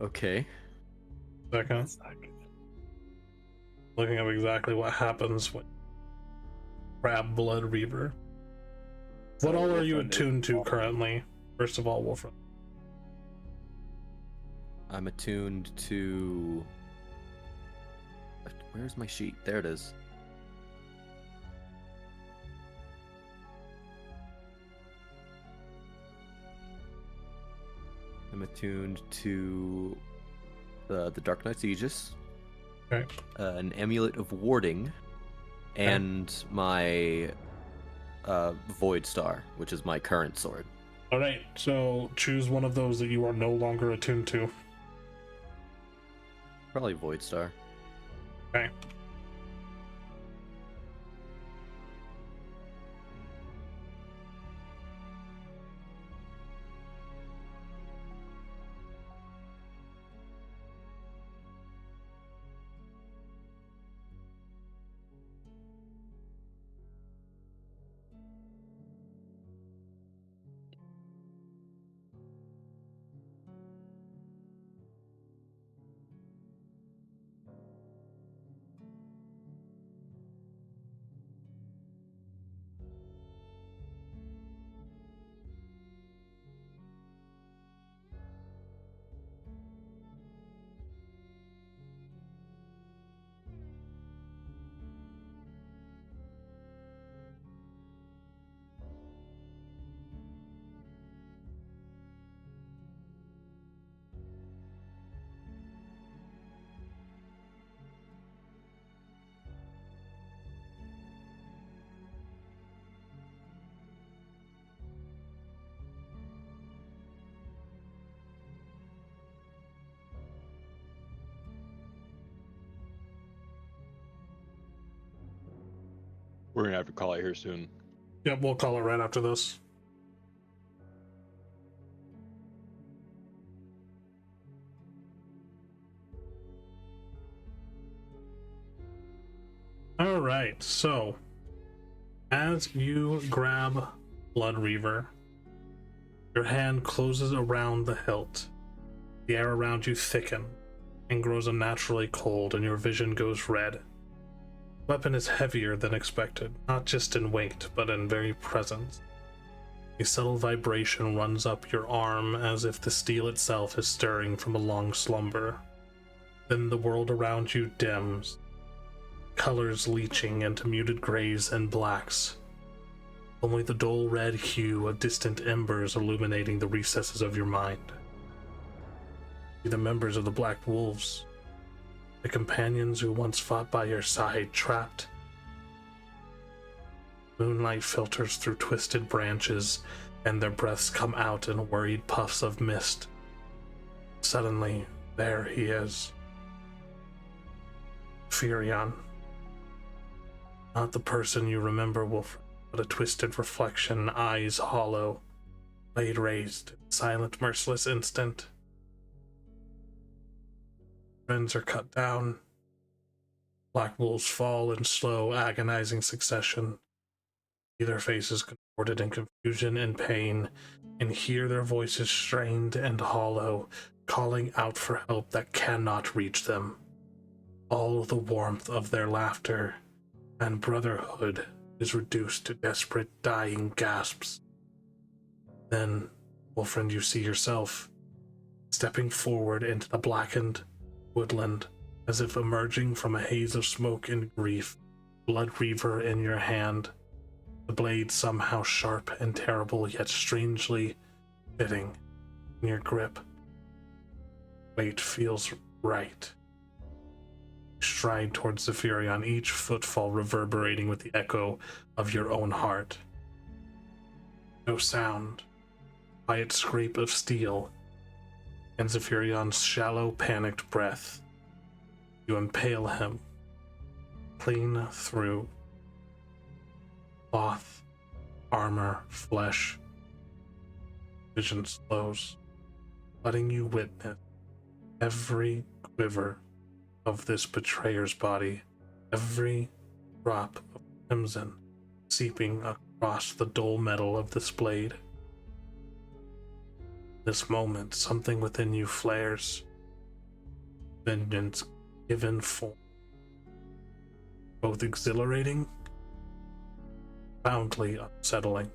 Okay. Second, That's not good. looking up exactly what happens when you grab Blood Reaver. What So all are you Wolfram is- attuned to currently? First of all, Wolfram. I'm attuned to. Where's my sheet? There it is. I'm attuned to the Dark Knight's Aegis, Okay. an Amulet of Warding, and my Void Star, which is my current sword. All right, so choose one of those that you are no longer attuned to. Probably Void Star. Okay. We're gonna have to call it here soon. Yep, we'll call it right after this. All right, so as you grab Blood Reaver, your hand closes around the hilt. The air around you thickens and grows unnaturally cold, and your vision goes red. The weapon is heavier than expected, not just in weight, but in very presence. A subtle vibration runs up your arm as if the steel itself is stirring from a long slumber. Then the world around you dims, colors leaching into muted grays and blacks. Only the dull red hue of distant embers illuminating the recesses of your mind. The members of the Black Wolves, the companions who once fought by your side, trapped. Moonlight filters through twisted branches, and their breaths come out in worried puffs of mist. Suddenly, there he is. Furion. Not the person you remember, Wolf, but a twisted reflection, eyes hollow, blade raised, silent, merciless instant. Friends are cut down. Black wolves fall in slow, agonizing succession. See their faces contorted in confusion and pain, and hear their voices strained and hollow, calling out for help that cannot reach them. All the warmth of their laughter and brotherhood is reduced to desperate, dying gasps. Then, Wolfriend, you see yourself stepping forward into the blackened woodland, as if emerging from a haze of smoke and grief, Blood Reaver in your hand, the blade somehow sharp and terrible, yet strangely fitting in your grip. Weight feels right. You stride towards the Furion, each footfall reverberating with the echo of your own heart. No sound, quiet scrape of steel, and Zephyron's shallow, panicked breath. You impale him clean through cloth, armor, flesh. Vision slows, letting you witness every quiver of this betrayer's body, every drop of crimson seeping across the dull metal of this blade. This moment, something within you flares. Vengeance given form. Both exhilarating, profoundly unsettling.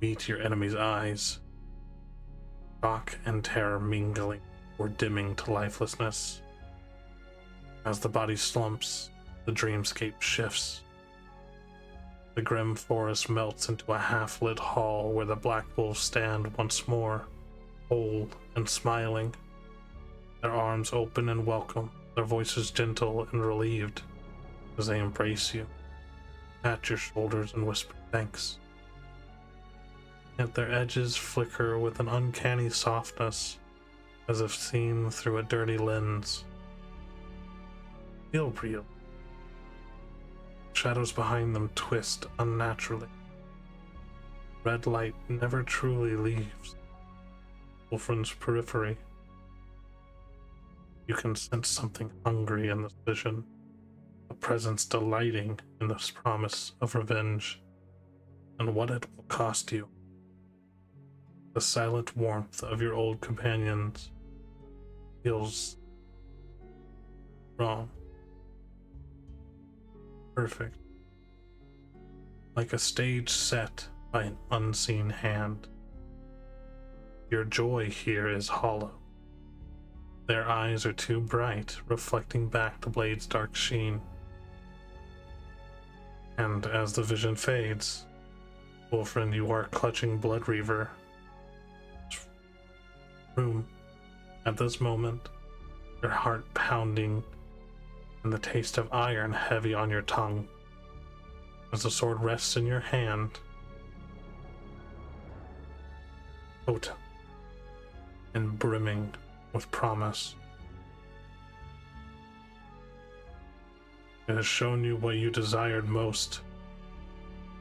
Meet your enemy's eyes. Shock and terror mingling or dimming to lifelessness. As the body slumps, the dreamscape shifts. The grim forest melts into a half-lit hall where the black wolves stand once more, whole and smiling, their arms open and welcome, their voices gentle and relieved as they embrace you, pat your shoulders and whisper thanks. Yet their edges flicker with an uncanny softness, as if seen through a dirty lens. Feel real. Shadows behind them twist unnaturally. Red light never truly leaves Wolfran's periphery. You can sense something hungry in this vision, a presence delighting in this promise of revenge, and what it will cost you. The silent warmth of your old companions feels wrong. Perfect. Like a stage set by an unseen hand. Your joy here is hollow. Their eyes are too bright, reflecting back the blade's dark sheen. And as the vision fades, Wolfran, you are clutching Blood Reaver. Room. At this moment, your heart pounding and the taste of iron heavy on your tongue. As the sword rests in your hand, potent and brimming with promise. It has shown you what you desired most,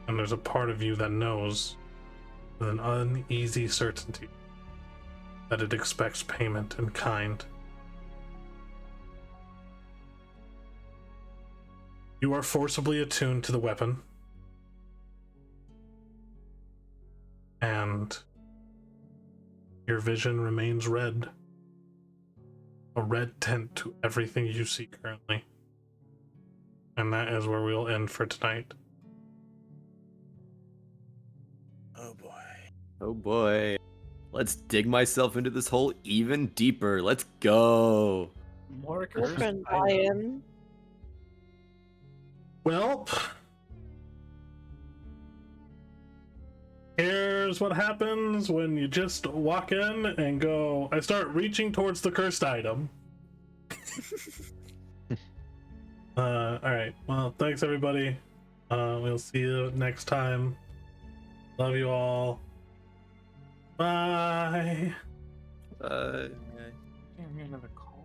and there's a part of you that knows, with an uneasy certainty, that it expects payment in kind. You are forcibly attuned to the weapon, and your vision remains red. A red tint to everything you see currently. And that is where we'll end for tonight. Oh boy. Oh boy. Let's dig myself into this hole even deeper. Let's go. More cursed Wolfran items. Lion. Well, here's what happens when you just walk in and go, I start reaching towards the cursed item. Alright, well, thanks everybody. We'll see you next time. Love you all. Bye. Uh, Damn, you're another call.